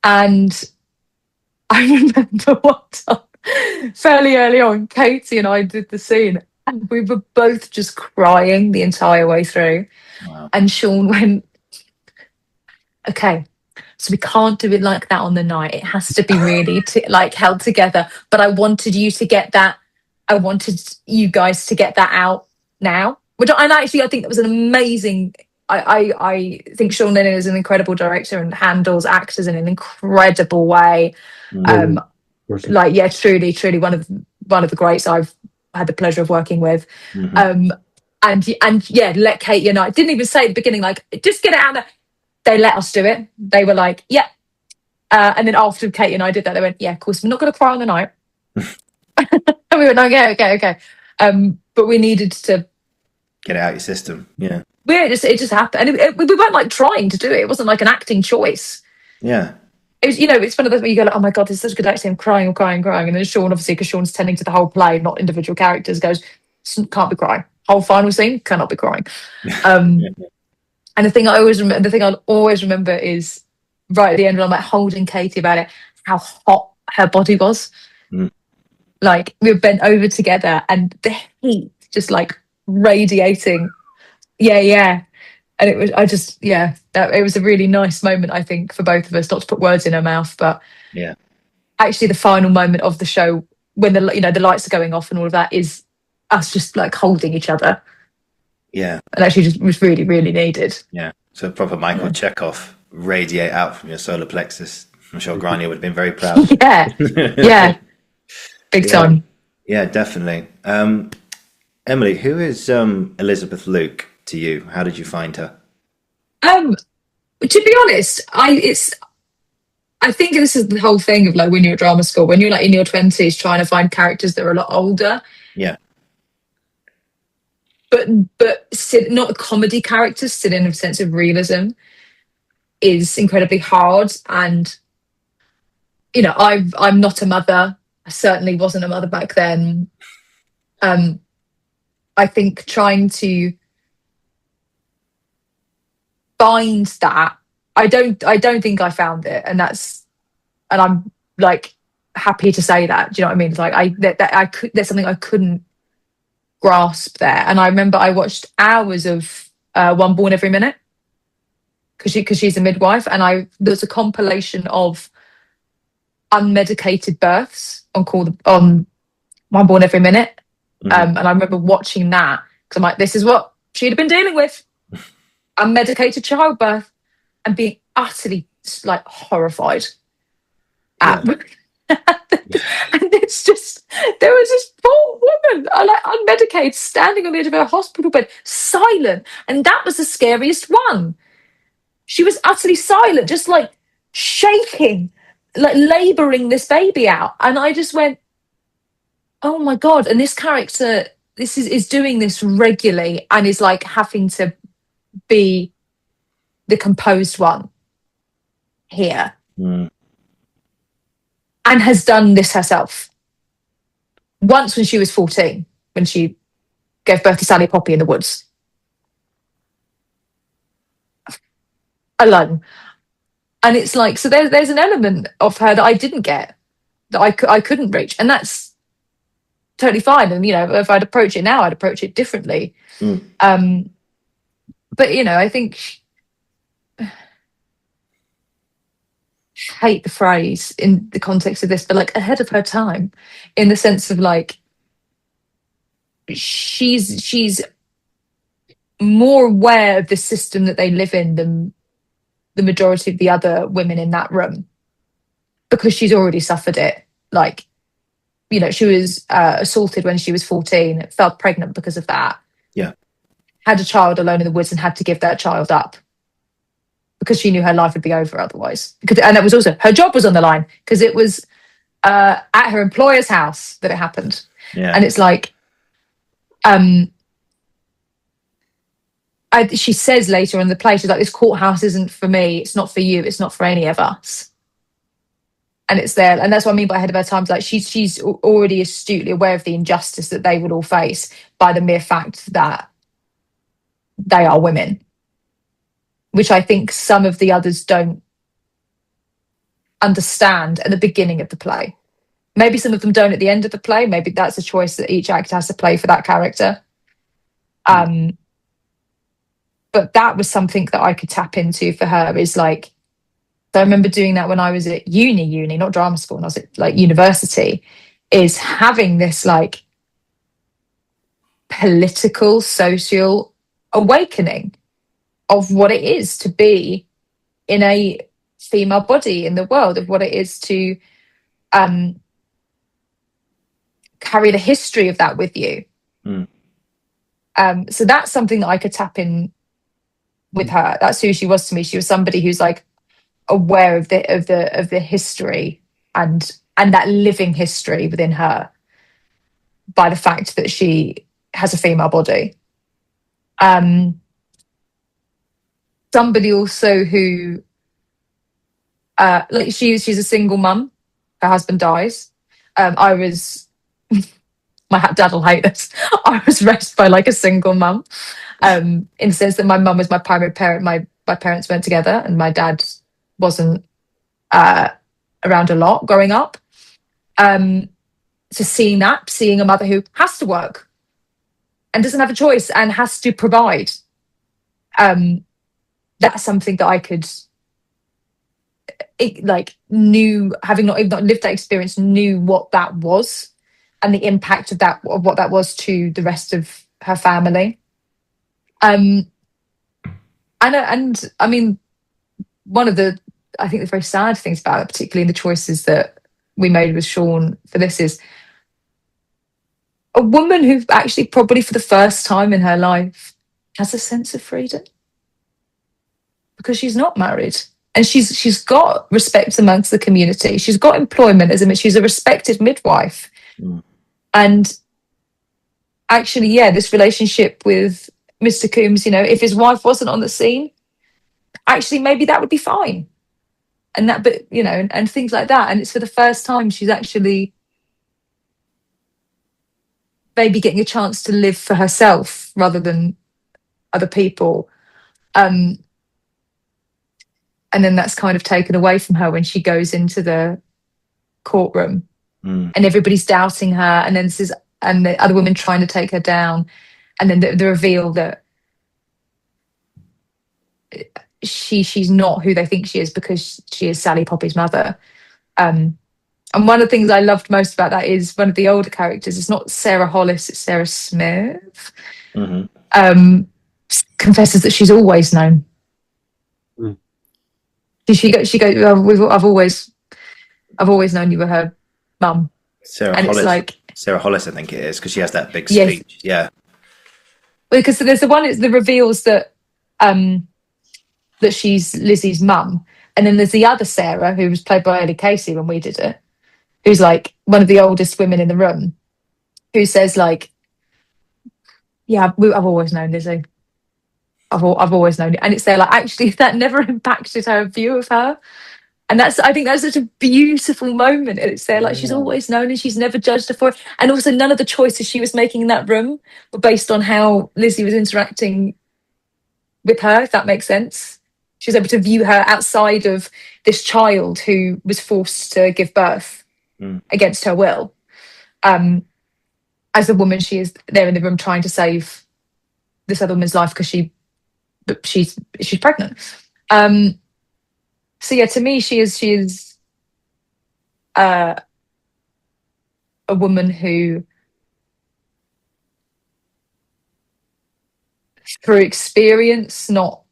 And I remember one time, fairly early on, Katie and I did the scene, and we were both just crying the entire way through. Wow. And Sean went, okay, so we can't do it like that on the night. It has to be really held together. But I wanted you to get that. I wanted you guys to get that out now. I think that was an amazing. I think Sean Lennon is an incredible director and handles actors in an incredible way. Truly one of the greats I've had the pleasure of working with. Let Katie and I didn't even say at the beginning, like, just get it out there. They let us do it. They were like, yeah. And then after Katie and I did that, they went, yeah, of course, we're not going to cry on the night. And we went, okay. But we needed to get it out your system. Yeah. It just happened. And we weren't like trying to do it. It wasn't like an acting choice. Yeah. It was, it's one of those where you go, like, oh my God, this is such a good acting. I'm crying. And then Sean, obviously, because Sean's tending to the whole play, not individual characters, goes, can't be crying. Whole final scene, cannot be crying. And the thing I'll always remember is right at the end when I'm like holding Katie about it, how hot her body was. Like, we were bent over together, and the heat just like radiating. Yeah. And it was a really nice moment, I think, for both of us, not to put words in her mouth, but actually the final moment of the show when the lights are going off and all of that is us just like holding each other. Yeah. And actually just was really, really needed. Yeah. So proper Michael Chekhov radiate out from your solar plexus. I'm sure Grania would have been very proud. Yeah. Big time. Yeah, definitely. Emily, who is Elizabeth Luke to you? How did you find her? To be honest, I think this is the whole thing of like when you're at drama school, when you're like in your 20s trying to find characters that are a lot older. Yeah. But not comedy characters, still in a sense of realism, is incredibly hard. And I'm not a mother. I certainly wasn't a mother back then. I think trying to find that, I don't think I found it, and I'm like happy to say that. Do you know what I mean? It's like there's something I couldn't grasp there. And I remember I watched hours of One Born Every Minute because she's a midwife, and there's a compilation of unmedicated births on One Born Every Minute. Mhm. And I remember watching that because I'm like, this is what she'd have been dealing with. Unmedicated childbirth, and being utterly like horrified at and it's just, there was this poor woman, like unmedicated, standing on the edge of her hospital bed, silent, and that was the scariest one. She was utterly silent, just like shaking, like laboring this baby out, and I just went, oh my god. And this character, this is doing this regularly and is like having to be the composed one here, Mm. and has done this herself once when she was 14, when she gave birth to Sally Poppy in the woods alone. And it's like, so there's an element of her that I didn't get, that I couldn't reach, and that's totally fine. And if I'd approach it now, I'd approach it differently. Mm. But I think, hate the phrase in the context of this, but like ahead of her time, in the sense of like she's more aware of the system that they live in than the majority of the other women in that room, because she's already suffered it. Like, she was assaulted when she was 14, fell pregnant because of that. Yeah. Had a child alone in the woods and had to give that child up because she knew her life would be over otherwise. And that was also, her job was on the line because it was at her employer's house that it happened. Yeah. And it's like, she says later in the play, she's like, this courthouse isn't for me, it's not for you, it's not for any of us. And it's there, and that's what I mean by ahead of her time. Like, she's already astutely aware of the injustice that they would all face by the mere fact that they are women, which I think some of the others don't understand at the beginning of the play. Maybe some of them don't at the end of the play. Maybe that's a choice that each actor has to play for that character. But that was something that I could tap into for her, is like, I remember doing that when I was at uni, not drama school, when I was at like university, is having this like political, social awakening of what it is to be in a female body in the world, of what it is to carry the history of that with you. So that's something that I could tap in with her. That's who she was to me. She was somebody who's like aware of the history and that living history within her by the fact that she has a female body. Somebody also who like she's a single mum. Her husband dies. I was my dad will hate this. I was raised by like a single mum, in the sense that my mum was my primary parent. My parents weren't together, and my dad wasn't around a lot growing up. So seeing a mother who has to work and doesn't have a choice and has to provide, that's something that I could, knew, having not even lived that experience, knew what that was and the impact of what that was to the rest of her family. And I mean, one of the, I think the very sad things about it, particularly in the choices that we made with Sean for this, is a woman who actually probably for the first time in her life has a sense of freedom, because she's not married and she's got respect amongst the community. She's got employment she's a respected midwife. And actually, this relationship with Mr. Coombs, if his wife wasn't on the scene, actually maybe that would be fine. And that, but and things like that. And it's for the first time she's actually maybe getting a chance to live for herself rather than other people. And then that's kind of taken away from her when she goes into the courtroom and everybody's doubting her, and then and the other women trying to take her down, and then the reveal that she's not who they think she is, because she is Sally Poppy's mother. And one of the things I loved most about that is one of the older characters. It's not Sarah Hollis, it's Sarah Smith. Confesses that she's always known. Mm. She goes. Oh, I've always known you were her mum. Sarah And Hollis. it's like, Sarah Hollis, I think it is, because she has that big Yes. speech. Yeah. because there's the one that reveals that that she's Lizzie's mum, and then there's the other Sarah who was played by Ellie Casey when we did it, who's like one of the oldest women in the room, who says like, "Yeah, I've always known Lizzie. I've always known it," and it's there like actually that never impacted her view of her. And I think that's such a beautiful moment. And it's there like she's always known and she's never judged her for it. And also none of the choices she was making in that room were based on how Lizzie was interacting with her, if that makes sense. She was able to view her outside of this child who was forced to give birth against her will. As the woman she is there in the room trying to save this other woman's life because she's pregnant. So yeah, to me, she is a woman who, through experience, not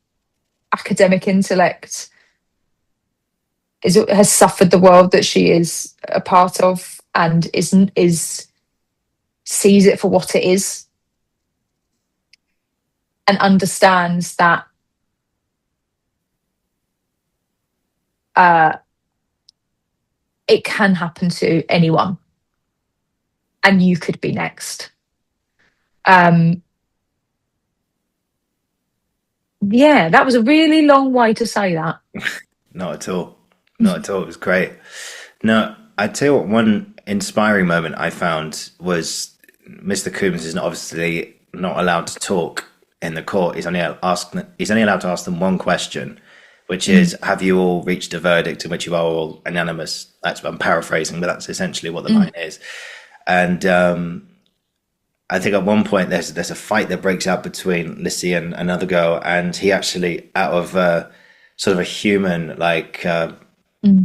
academic intellect, has suffered the world that she is a part of and sees it for what it is and understands that it can happen to anyone and you could be next. Yeah, that was a really long way to say that. Not at all. Not at all. It was great. No, I tell you what, one inspiring moment I found was Mr. Coombs is obviously not allowed to talk in the court. He's only allowed to ask them one question, which is, have you all reached a verdict in which you are all unanimous? I'm paraphrasing, but that's essentially what the line is. And I think at one point there's a fight that breaks out between Lizzie and another girl, and he actually, out of sort of a human, like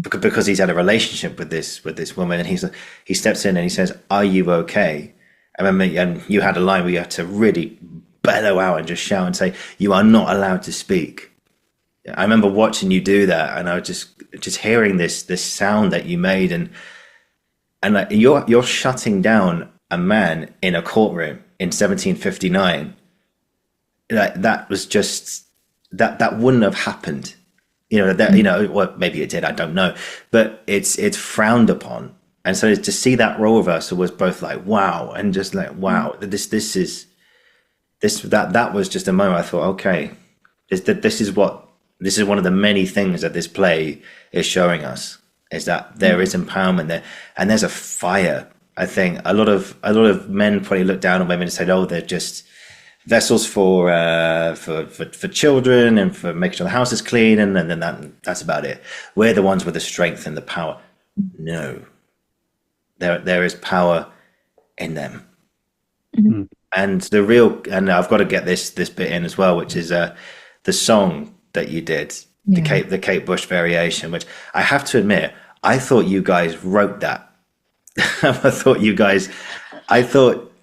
because he's had a relationship with this woman, and he steps in and he says, "Are you okay?" I remember, and you had a line where you had to really bellow out and just shout and say, "You are not allowed to speak." I remember watching you do that, and I was just hearing this sound that you made, and like you're shutting down a man in a courtroom in 1759. Like that was just that wouldn't have happened, well, maybe it did, I don't know, but it's frowned upon. And so to see that role reversal was both like wow and just like wow, that was just a moment I thought, okay, this is one of the many things that this play is showing us, is that there is empowerment there, and there's a fire. I think a lot of men probably look down on women and say, "Oh, they're just vessels for children and for making sure the house is clean, and then that's about it. We're the ones with the strength and the power." No, there is power in them, and I've got to get this bit in as well, which is the song that you did, the Kate Bush variation, which I have to admit, I thought you guys wrote that. I thought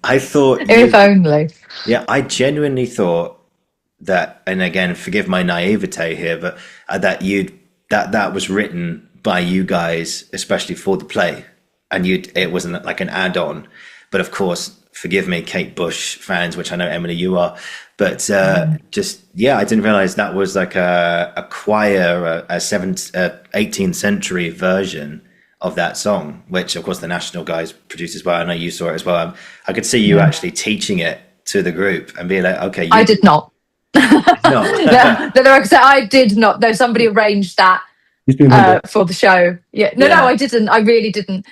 If only. Yeah, I genuinely thought that, and again, forgive my naivete here, but that was written by you guys, especially for the play, and it wasn't like an add-on. But of course, forgive me, Kate Bush fans, which I know, Emily, you are, but I didn't realize that was like a choir, a 18th century version of that song, which of course the National guys produced as well. I know you saw it as well. I could see you actually teaching it to the group and being like, okay. I did not. No. I did not. Though somebody arranged that for the show. No, I didn't. I really didn't.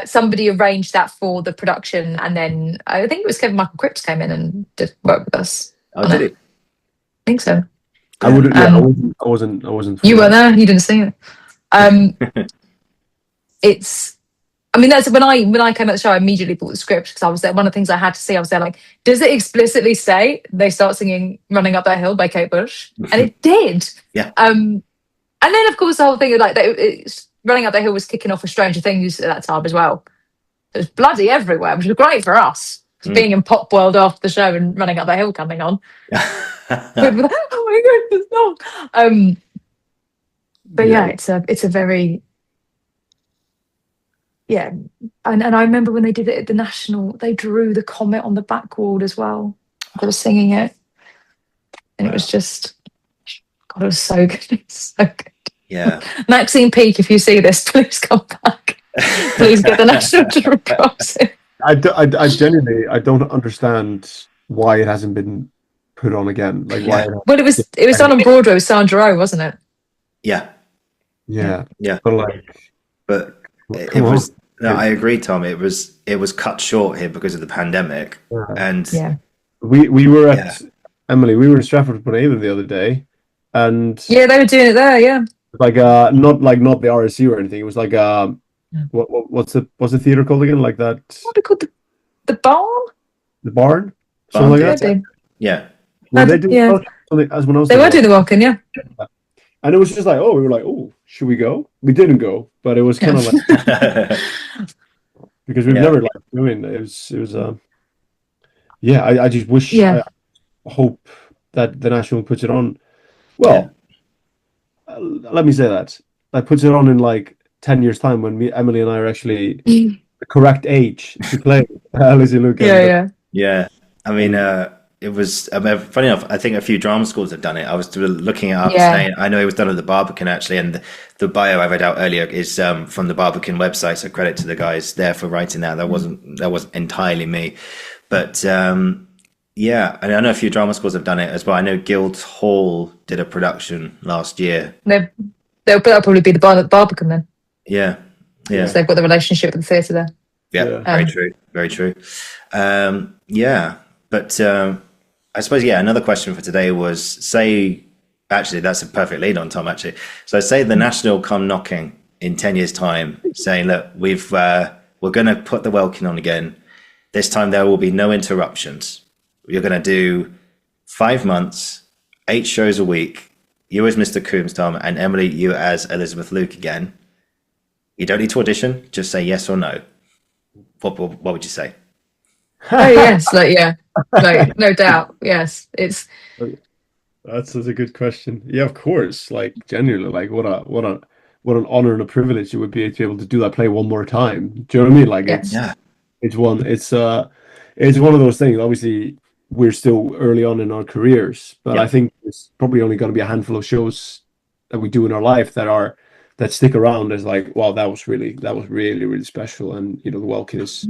Somebody arranged that for the production, and then I think it was Kevin Michael Cripps came in and did work with us. Oh, did he? I think so. I wouldn't. I wasn't. You were there. You didn't see it. That's when I came at the show, I immediately bought the script because I was there. One of the things I had to see, I was there like, does it explicitly say they start singing "Running Up That Hill" by Kate Bush? And it did. Yeah. And then of course the whole thing of like Running Up the Hill was kicking off with Stranger Things at that time as well. It was bloody everywhere, which was great for us. Being in Pop World after the show and Running Up the Hill coming on. Oh my goodness, no. But yeah, it's a very and I remember when they did it at the National, they drew the comet on the back wall as well. They were singing it, and it was just, God, it was so good. It was so good. Yeah. Maxine Peake, if you see this, please come back. Please get the National to reprise it. I genuinely, I don't understand why it hasn't been put on again. Like why? Well, it was done on Broadway with Sandra Oh, wasn't it? Yeah. Yeah. But it was. No, I agree, Tom. It was cut short here because of the pandemic, and we were at Emily. We were in Stratford upon Avon the other day, and they were doing it there. Yeah, like not the RSU or anything. It was like what's the theater called again? Like that. What are called the barn? The barn. Something like that. Yeah. Well, they do as when I was. They were doing the Welkin, yeah. And it was just like, we were like, should we go? We didn't go, but it was kind of like because we've never like doing it was I just wish I hope that the National puts it on. Well, let me say that puts it on in like 10 years time when Emily and I are actually the correct age to play Lizzie Luke. Yeah. I mean, it was funny enough. I think a few drama schools have done it. I was looking it up. Saying, I know it was done at the Barbican actually, and the bio I read out earlier is from the Barbican website. So credit to the guys there for writing that. That wasn't entirely me, but and I know a few drama schools have done it as well. I know Guildhall did a production last year. That'll probably be the Barbican then. Yeah. So they've got the relationship with the theatre there. Yeah, very true. But I suppose, another question for today was, actually, that's a perfect lead on, Tom, actually. So say the National come knocking in 10 years' time, saying, look, we're going to put the Welkin on again. This time there will be no interruptions. You're going to do 5 months, 8 shows a week. You as Mr. Coombs, Tom, and Emily, you as Elizabeth Luke again. You don't need to audition. Just say yes or no. What would you say? Oh yes, no doubt. Yes, it's. That's such a good question. Yeah, of course. Like genuinely, like what an honor and a privilege it would be to be able to do that play one more time. Do you know what I mean? Like it's one of those things. Obviously, we're still early on in our careers, but I think it's probably only going to be a handful of shows that we do in our life that stick around as like, wow, that was really, really special. And the Welkin is.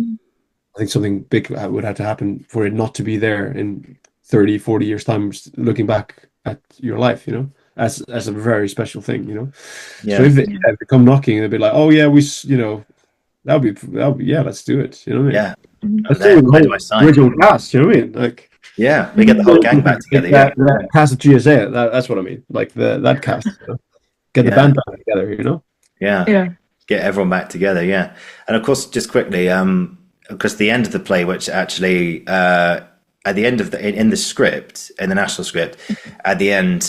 I think something big would have to happen for it not to be there in 30, 40 years' time, looking back at your life, as a very special thing, So if they come knocking, they'd be like, oh, yeah, that would be, let's do it, you know what I mean? Yeah. Let's do the original cast, you know what I mean? Like, we get the whole gang back together. That cast of GSA, that's what I mean. Like that cast, get the band back together, Yeah. Get everyone back together, And of course, just quickly, because the end of the play, which actually at the end of in the script, in the National script, at the end,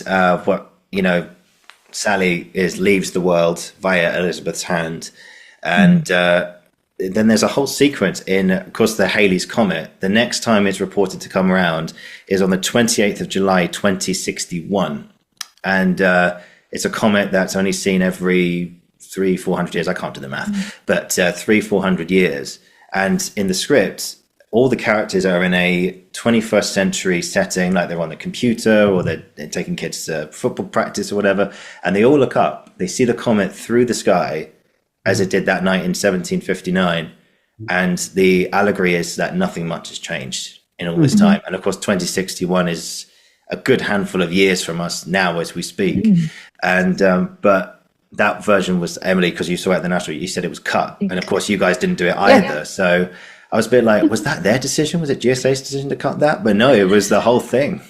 Sally leaves the world via Elizabeth's hand, and then there's a whole sequence in, of course, the Halley's Comet. The next time it's reported to come around is on the 28th of July, 2061, and it's a comet that's only seen every 300-400 years. I can't do the math, but 300-400 years. And in the script, all the characters are in a 21st century setting, like they're on the computer or they're taking kids to football practice or whatever. And they all look up, they see the comet through the sky as it did that night in 1759. And the allegory is that nothing much has changed in all this time. And of course, 2061 is a good handful of years from us now as we speak. And, but that version was, Emily, because you saw it at the National, you said it was cut. And of course, you guys didn't do it either. So I was a bit like, was that their decision? Was it GSA's decision to cut that? But no, it was the whole thing.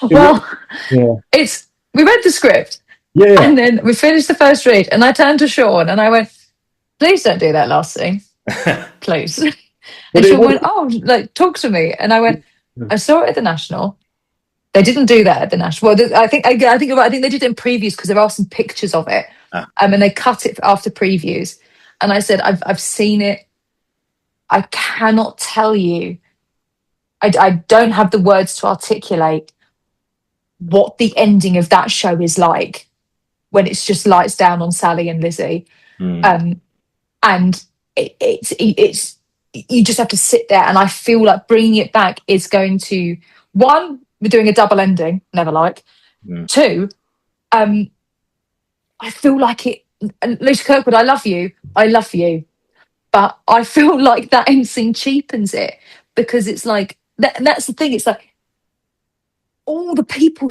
Well, we read the script. And then we finished the first read. And I turned to Sean and I went, please don't do that last scene. Please. And Sean went, talk to me. And I went, I saw it at the National. They didn't do that at the National. Well, I think you're right. I think they did it in previews because there are some pictures of it. and they cut it after previews. And I said, I've seen it. I cannot tell you. I don't have the words to articulate what the ending of that show is like when it's just lights down on Sally and Lizzie. And it's you just have to sit there, and I feel like bringing it back is going to, one, we're doing a double ending, never like. Two, I feel like it. Lucia Kirkwood, I love you, but I feel like that end scene cheapens it, because it's like that's the thing. It's like all the people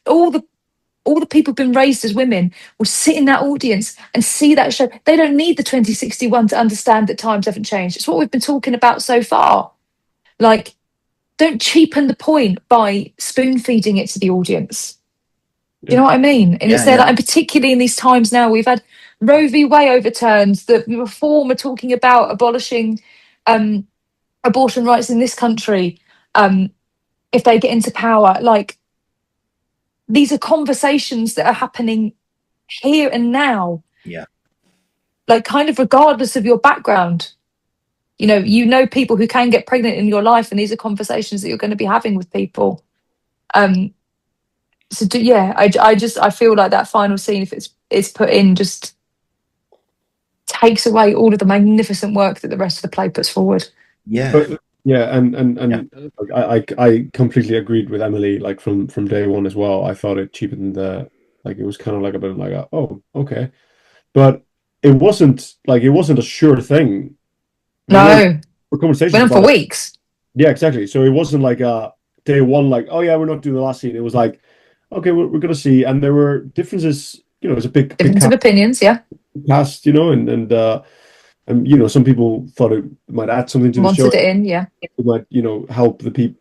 who've been raised as women will sit in that audience and see that show. They don't need the 2061 to understand that times haven't changed. It's what we've been talking about so far. Like, don't cheapen the point by spoon feeding it to the audience. Do you know what I mean? And it's there, like, and particularly in these times now, we've had Roe v. Wade overturned, the Reform are talking about abolishing abortion rights in this country if they get into power. Like, these are conversations that are happening here and now. Yeah. Like, kind of regardless of your background. You know people who can get pregnant in your life, and these are conversations that you're going to be having with people. I feel like that final scene, if it's put in, just takes away all of the magnificent work that the rest of the play puts forward. And I completely agreed with Emily, like from day one as well. I thought it cheapened it was kind of like a bit like oh, okay, but it wasn't a sure thing. No, conversations went on for weeks. Yeah, exactly. So it wasn't like day one, like, oh yeah, we're not doing the last scene. It was like, okay, we're gonna see, and there were differences. There's a big difference of opinions, yeah. Cast, and some people thought it might add something to the show. Wanted it in, yeah. It might, help the people.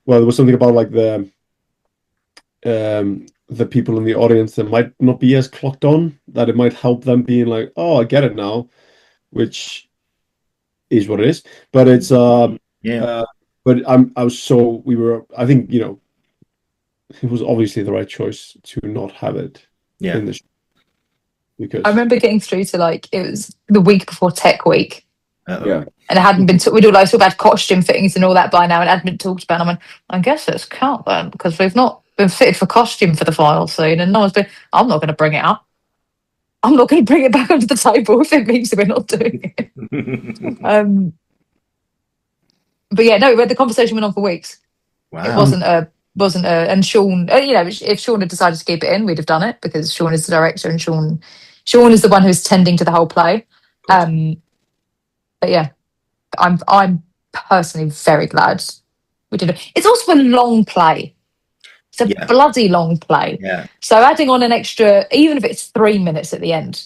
Well, there was something about like the people in the audience that might not be as clocked on, that it might help them being like, oh, I get it now, which is what it is. But it's but I think it was obviously the right choice to not have it in the show. Because I remember getting through to, like, it was the week before Tech Week. Yeah. And it hadn't been, we'd all like talk about costume fittings and all that by now, and it hadn't been talked about. And I went, I guess it's can't then, because we've not been fitted for costume for the final scene, and no one's been. I'm not going to bring it up. I'm not going to bring it back onto the table if it means that we're not doing it. But yeah, no, the conversation went on for weeks. Wow. It wasn't a, and Sean, if Sean had decided to keep it in, we'd have done it, because Sean is the director, and Sean is the one who's tending to the whole play. But yeah, I'm personally very glad we did it. It's also a long play. It's a bloody long play. Yeah. So adding on an extra, even if it's 3 minutes at the end,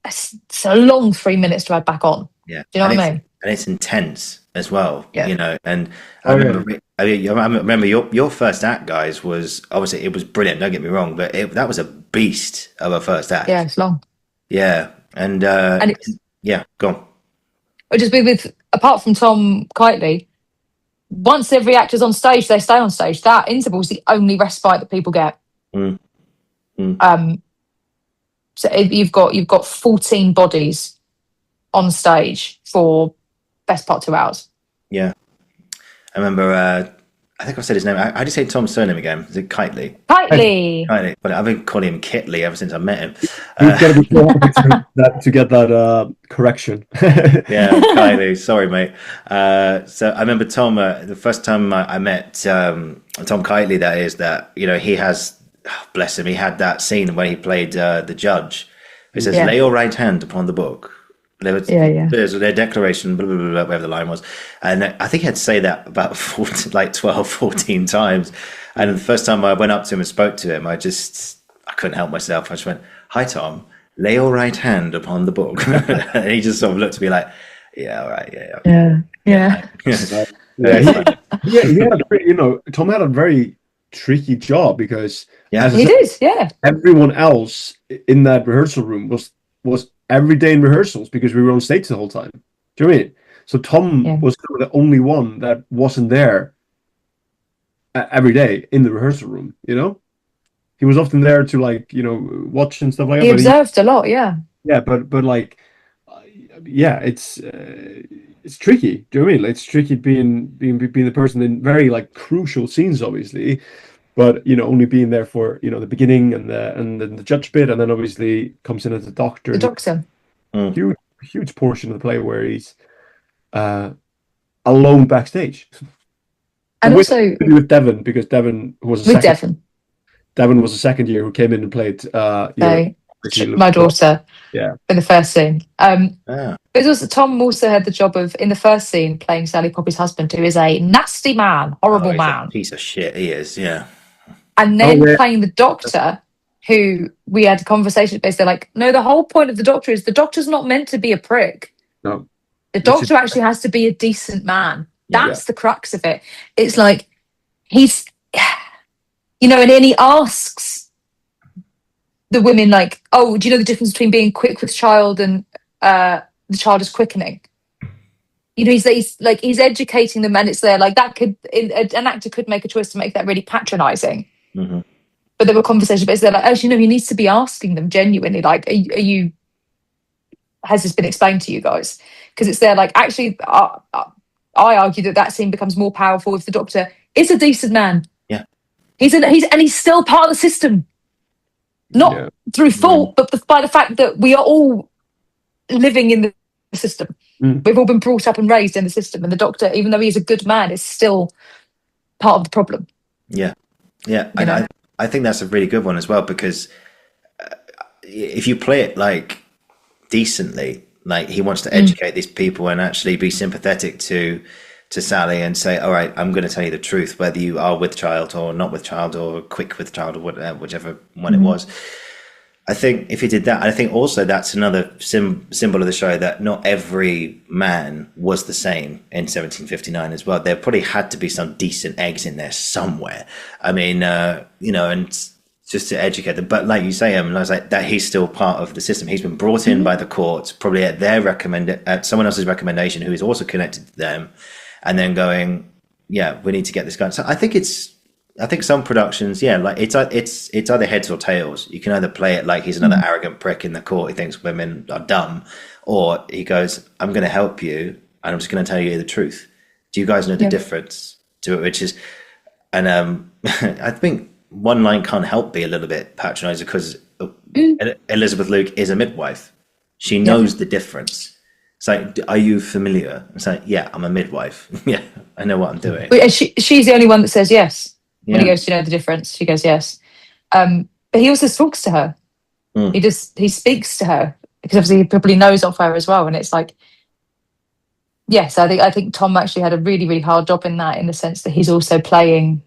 it's a long 3 minutes to add back on. Yeah. Do you know what I mean? And it's intense as well. Yeah. And I remember your first act, guys, was obviously, it was brilliant. Don't get me wrong, but that was a beast of a first act. Yeah, it's long. Yeah, and it's, go on. Or just be with, apart from Tom Kitely, once every actor's on stage, they stay on stage. That interval is the only respite that people get. So you've got 14 bodies on stage for best part 2 hours. Yeah, I remember. I think I said his name. How do you say Tom's surname again? Is it Kitely? Kitely. But I've been calling him Kitley ever since I met him. You've got to be sure to get that correction. Yeah, Kitely. Sorry, mate. So I remember Tom. The first time I met Tom Kitely, he has, bless him, he had that scene where he played the judge. He says, "Lay your right hand upon the book." There's their declaration, blah, blah, blah, blah, whatever the line was. And I think he had to say that about 12, 14 times. And the first time I went up to him and spoke to him, I couldn't help myself. I just went, "Hi, Tom, lay your right hand upon the book." And he just sort of looked at me like, "Yeah, all right, yeah." Tom had a very tricky job, because everyone else in that rehearsal room was every day in rehearsals, because we were on stage the whole time. Do you know what I mean? So Tom was kind of the only one that wasn't there every day in the rehearsal room, he was often there to like watch and stuff like that. He But observed a lot, yeah. yeah, but like yeah, it's tricky. Do you know what I mean? Like, it's tricky being the person in very like crucial scenes, obviously, but only being there for the beginning and then the judge bit, and then obviously comes in as a doctor. The Doctor. Huge portion of the play where he's alone backstage. And with, also with Devon, because Devon was Devon was a second year who came in and played my daughter yeah in the first scene. Ah. But also, Tom also had the job of, in the first scene, playing Sally Poppy's husband, who is a nasty man, horrible he's man. a piece of shit, he is, yeah. And then playing the Doctor, who we had a conversation based. They're like, no, the whole point of the Doctor is the Doctor's not meant to be a prick. No. The Doctor actually has to be a decent man. That's the crux of it. It's like, he's, and then he asks the women, like, oh, do you know the difference between being quick with child and the child is quickening? He's educating them, and it's there. Like, that could, an actor could make a choice to make that really patronizing. Mm-hmm. But there were conversations, but they're like, actually, no, he needs to be asking them genuinely, like, are you, has this been explained to you guys? Because it's there, like, actually, I argue that scene becomes more powerful if the Doctor is a decent man. Yeah. He's still part of the system. Not through fault, but by the fact that we are all living in the system. We've all been brought up and raised in the system, and the Doctor, even though he's a good man, is still part of the problem. Yeah. And I think that's a really good one as well, because if you play it like decently, like he wants to educate these people and actually be sympathetic to Sally and say, all right, I'm going to tell you the truth, whether you are with child or not with child or quick with child or whatever, whichever one it was. I think if he did that, I think also that's another symbol of the show, that not every man was the same in 1759 as well. There probably had to be some decent eggs in there somewhere. I mean, and just to educate them. But like you say, I was like, that he's still part of the system. He's been brought in by the courts, probably at their at someone else's recommendation, who is also connected to them, and then going, yeah, we need to get this guy. So I think some productions, like it's either heads or tails. You can either play it like he's another arrogant prick in the court, he thinks women are dumb, or he goes, I'm going to help you, and I'm just going to tell you the truth. Do you guys know the difference to it? Which is, and I think one line can't help be a little bit patronizing, because Elizabeth Luke is a midwife. She knows the difference. It's like, are you familiar? It's like, yeah, I'm a midwife. Yeah, I know what I'm doing. She's the only one that says yes. When he goes, do you know the difference? She goes, yes. But he also talks to her. He speaks to her, because obviously he probably knows of her as well. And it's like, yes, I think Tom actually had a really, really hard job in that, in the sense that he's also playing,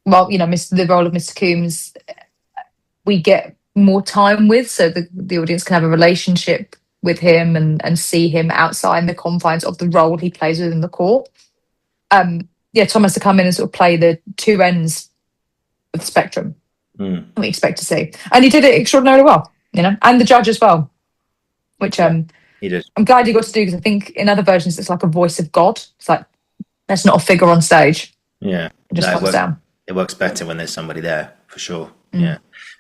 well, the role of Mr. Coombs, we get more time with, so the audience can have a relationship with him and see him outside the confines of the role he plays within the court. Tom has to come in and sort of play the two ends of the spectrum we expect to see. And he did it extraordinarily well, and the judge as well, which he did. I'm glad he got to do, because I think in other versions it's like a voice of God. It's like, that's not a figure on stage. Yeah. It just comes down. It works better when there's somebody there, for sure. Yeah.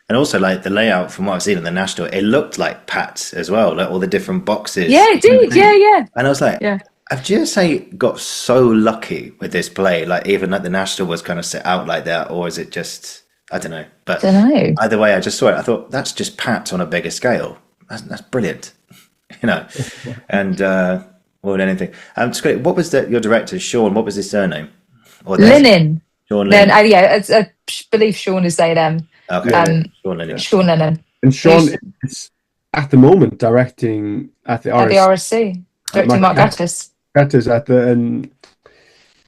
And also, like, the layout from what I've seen in the National, it looked like Pat's as well, like all the different boxes. Yeah, it did. Yeah. And I was like, I've just got so lucky with this play. Like, even like the National was kind of set out like that, or is it just, I don't know. But either way, I just saw it. I thought, that's just Pat on a bigger scale. That's brilliant, And more than anything, it's great. What was your director, Sean? What was his surname? Lennon. Sean Lennon. I believe Sean is they them. Okay. Sean Lennon. Sean Lennon. And Sean is at the moment directing at the RSC. Directing Mark Gatiss. Gatiss at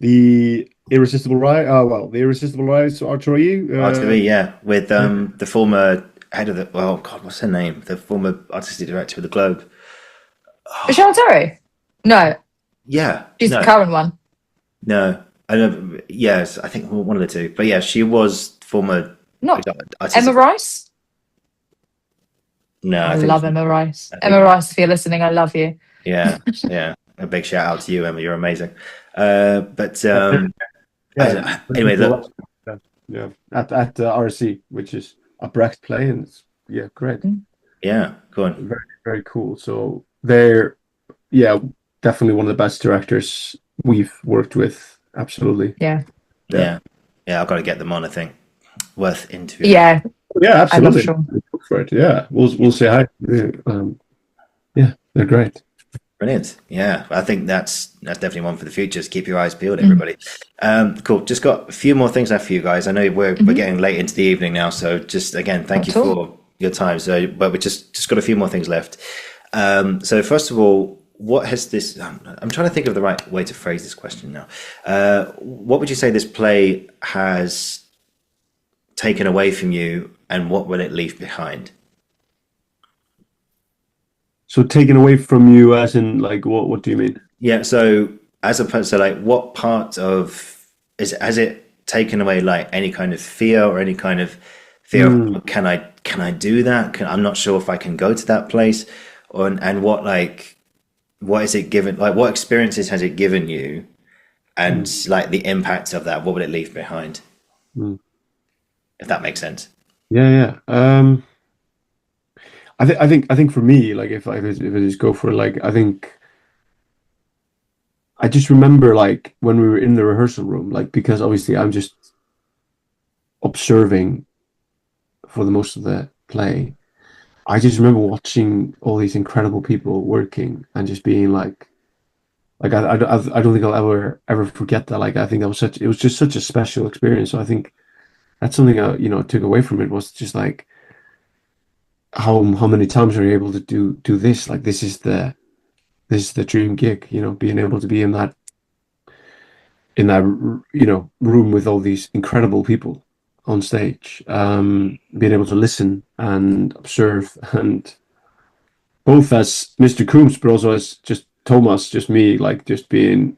the Irresistible Rise. The Irresistible Rise Archery. With the former head of the. Oh God, what's her name? The former artistic director of the Globe. Michelle Terry? No. Yeah. She's the current one. No. I know. Yes, I think one of the two. But yeah, she was former. Not Emma Rice. No, I love Emma Rice. Emma Rice, if you're listening, I love you. Yeah. A big shout out to you, Emma. You're amazing. Anyway, Yeah, at RSC, which is a Brecht play, and it's great, Yeah, go on. very very cool. So they're definitely one of the best directors we've worked with. Absolutely. Yeah. Yeah, yeah, I've got to get them on. I think worth interviewing. Yeah. Yeah, absolutely. sure. Go for it. Yeah, we'll say hi. Yeah, they're great. Brilliant. Yeah, I think that's definitely one for the future. Just keep your eyes peeled, everybody. Cool. Just got a few more things left for you guys. I know we're getting late into the evening now, so just again, thank you for your time. So, but we just got a few more things left. So first of all, what has this? I'm trying to think of the right way to phrase this question now. What would you say this play has taken away from you, and what will it leave behind? So taken away from you, as in like what do you mean? Yeah, so as opposed to like what part of has it taken away like any kind of fear or any kind of fear of can I do that? I'm not sure if I can go to that place, and what is it given, like what experiences has it given you, and like the impact of that, what will it leave behind? If that makes sense. Yeah. I think for me, like if I just go for it, like I think I just remember like when we were in the rehearsal room, like because obviously I'm just observing for the most of the play. I just remember watching all these incredible people working and just being like I don't think I'll ever forget that. Like I think it was just such a special experience. So I think that's something I took away from it, was just like how many times are you able to do this? Like this is the dream gig, being able to be in that room with all these incredible people on stage, being able to listen and observe, and both as Mr. Coombs, but also as just Tomas, just me, like just being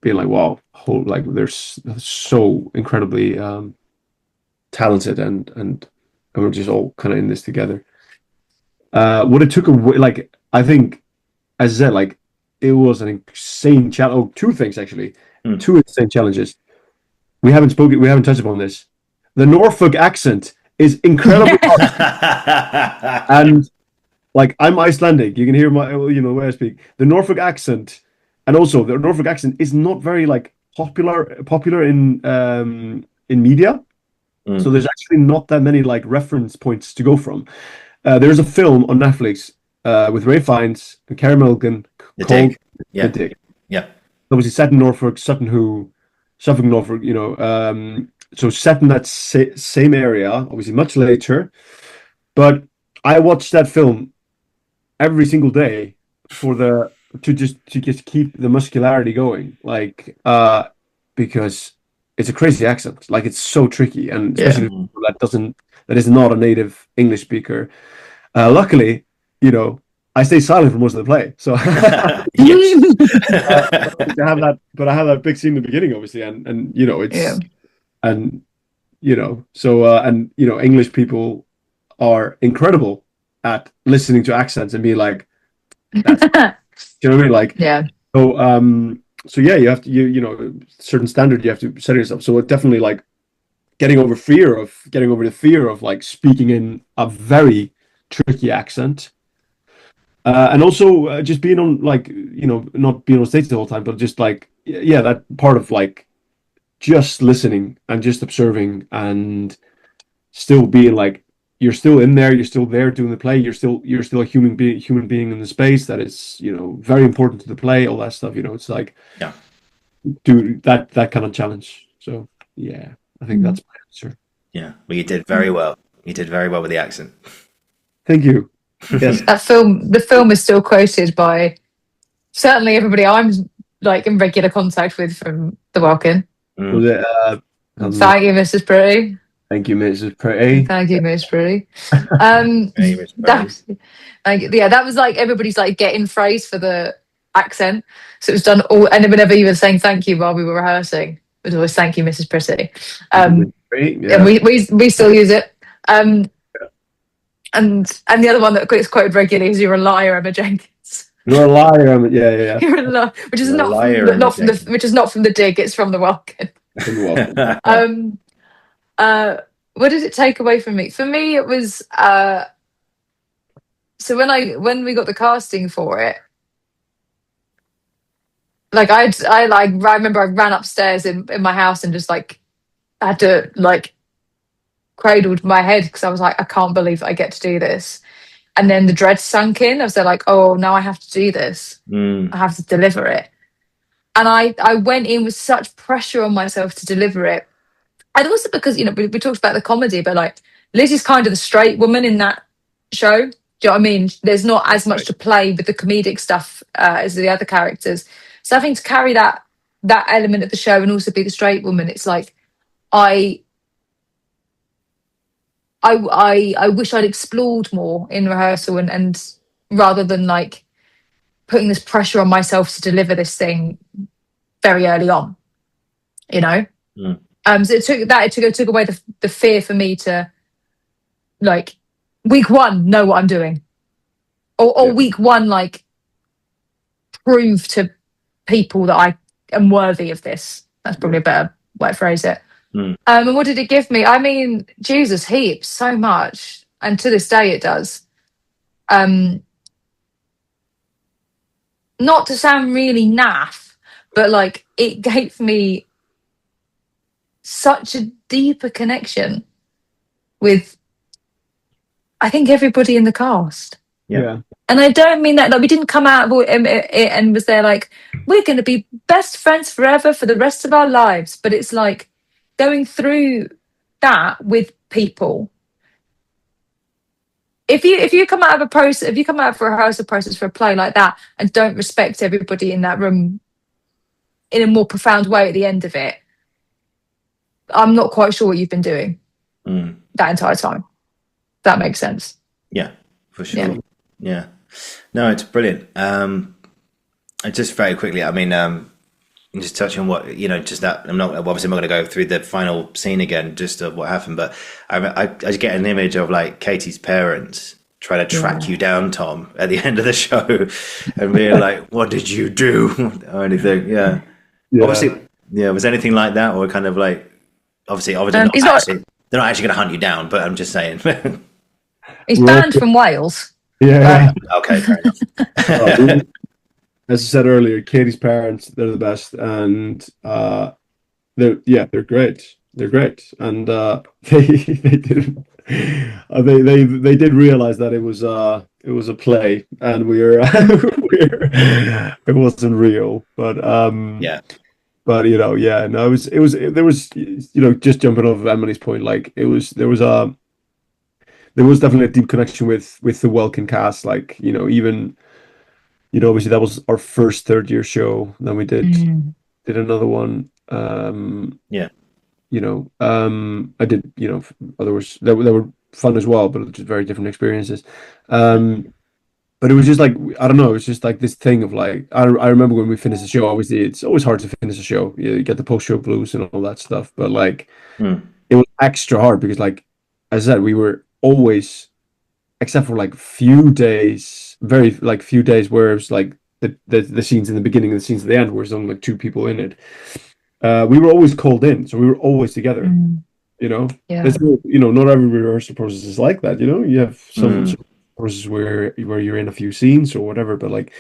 like, wow, like they're so incredibly talented, and we're just all kind of in this together. What it took away, like I think, as I said, like it was an insane challenge. Oh, two things actually, two insane challenges. We haven't touched upon this. The Norfolk accent is incredible, and like I'm Icelandic, you can hear my the way I speak. The Norfolk accent, and also the Norfolk accent is not very like popular in media. So there's actually not that many like reference points to go from. There's a film on Netflix with Ray Fiennes and Karen Mulligan called The Dig. Yeah. Obviously set in Norfolk, Suffolk, Norfolk, so set in that same area, obviously much later. But I watched that film every single day to just keep the muscularity going, like because it's a crazy accent, like it's so tricky, and especially for people that is not a native English speaker. Luckily, I stay silent for most of the play, so I have that big scene in the beginning, obviously, and English people are incredible at listening to accents and being like, that's, you know what I mean? Like, so yeah, you have to, certain standard you have to set yourself. So it definitely like getting over the fear of like speaking in a very tricky accent. And also just being on like, not being on stage the whole time, but just like, that part of like just listening and just observing and still being like, you're still in there, you're still there doing the play, you're still a human being in the space that is, very important to the play, all that stuff, it's like, do that kind of challenge. So yeah, I think that's my answer. Yeah, well, you did very well. You did very well with the accent. Thank you. Yes. The film is still quoted by certainly everybody I'm like in regular contact with from the Welkin. Was it, thank you, Mrs. Pretty. Thank you, Mrs. Pretty. Thank you, Miss Pretty. That was like everybody's like getting phrase for the accent. So it was done all, and they were never even saying thank you while we were rehearsing. It was always thank you, Mrs. Pretty. And we still use it. And the other one that gets quoted regularly is "You're a liar, Emma Jenkins." You're a liar, Emma. Yeah. You're a liar, which is not from the Dig. It's from the Welkin. What did it take away from me? For me, it was so when we got the casting for it, like I remember I ran upstairs in my house and just like had to like cradled my head because I was like, I can't believe I get to do this. And then the dread sunk in. I was there like, oh, now I have to do this. I have to deliver it. And I went in with such pressure on myself to deliver it. And also because, we talked about the comedy, but like Liz is kind of the straight woman in that show. Do you know what I mean? There's not as much to play with the comedic stuff as the other characters. So I think to carry that element of the show and also be the straight woman, it's like I wish I'd explored more in rehearsal and rather than like putting this pressure on myself to deliver this thing very early on, So it took away the fear for me to like week one know what I'm doing, or week one like prove to people that I am worthy of this. That's probably a better way to phrase it. And what did it give me? I mean, Jesus, heaps, so much, and to this day it does. Not to sound really naff, but like it gave me such a deeper connection with, I think, everybody in the cast. Yeah. And I don't mean that like we didn't come out of it and was there like we're going to be best friends forever for the rest of our lives. But it's like going through that with people. If you come out of a process, if you come out of a rehearsal process for a play like that and don't respect everybody in that room in a more profound way at the end of it, I'm not quite sure what you've been doing that entire time. That makes sense. Yeah, for sure. Yeah. No, it's brilliant. Just very quickly, I mean, just touch on what, just that, I'm not going to go through the final scene again, just of what happened, but I just get an image of like Katie's parents trying to track you down, Tom, at the end of the show and being like, what did you do? Or anything. Yeah. Obviously, was anything like that, or kind of like, obviously they're not actually going to hunt you down, but I'm just saying. He's banned from Wales. Yeah. Okay, fair enough. As I said earlier, Katie's parents, they're the best, and they're great. They're great, and they did realize that it was a play, and it wasn't real, but But no, there was just jumping off of Emily's point, like there was definitely a deep connection with the Welkin cast, like even obviously that was our first third year show. Then we did another one. I did others that were fun as well, but just very different experiences. But it was just like, I don't know, it was just like this thing of like, I remember when we finished the show, obviously it's always hard to finish a show. You get the post-show blues and all that stuff. But like, it was extra hard because like, as I said, we were always, except for like few days, very like few days where it was like the scenes in the beginning and the scenes at the end where there's only like two people in it. We were always called in, so we were always together. There's not every rehearsal process is like that. You have some process where you're in a few scenes or whatever, but like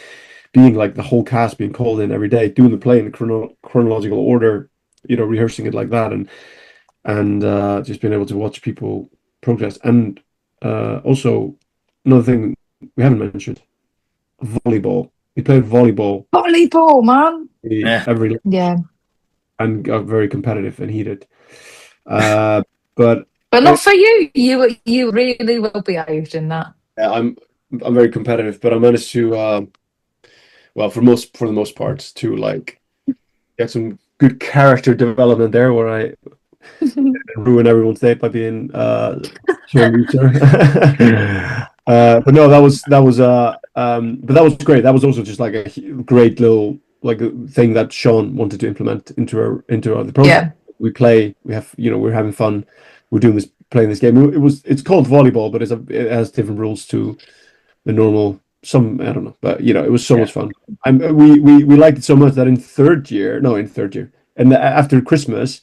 being like the whole cast being called in every day, doing the play in chronological order, rehearsing it like that, and just being able to watch people progress. And also another thing we haven't mentioned, volleyball. We played volleyball, man. every and got very competitive and heated. But not for you. You really well behaved in that. Yeah, I'm very competitive, but I managed to for the most part to like get some good character development there where I ruin everyone's day by being but no, that was but that was great. That was also just like a great little like thing that Sean wanted to implement into the program. We play, we're having fun, we're doing this, playing this game. It's called volleyball, but it has different rules to the normal. I don't know, but it was so much fun. We liked it so much that in third year, and after Christmas,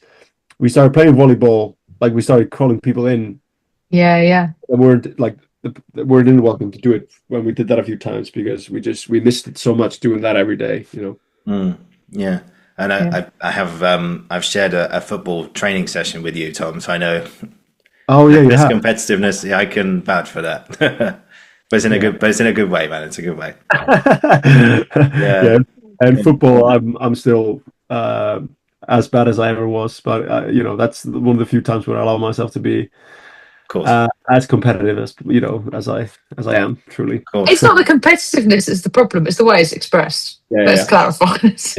we started playing volleyball like we started calling people in Yeah. that weren't like that weren't in Welcome to do it when we did that a few times because we missed it so much doing that every day, you know. Yeah. And Yeah. I have I've shared a football training session with you, Tom. So I know Oh yeah, you this have. competitiveness. Yeah, I can vouch for that. But it's in a good way, man. It's a good way. Yeah. Yeah, and And football, I'm still as bad as I ever was, but you know, that's one of the few times where I allow myself to be of course, as competitive as you know as I am truly. of course. It's not the competitiveness that's the problem, it's the way it's expressed. Yeah, Let's yeah. clarify this.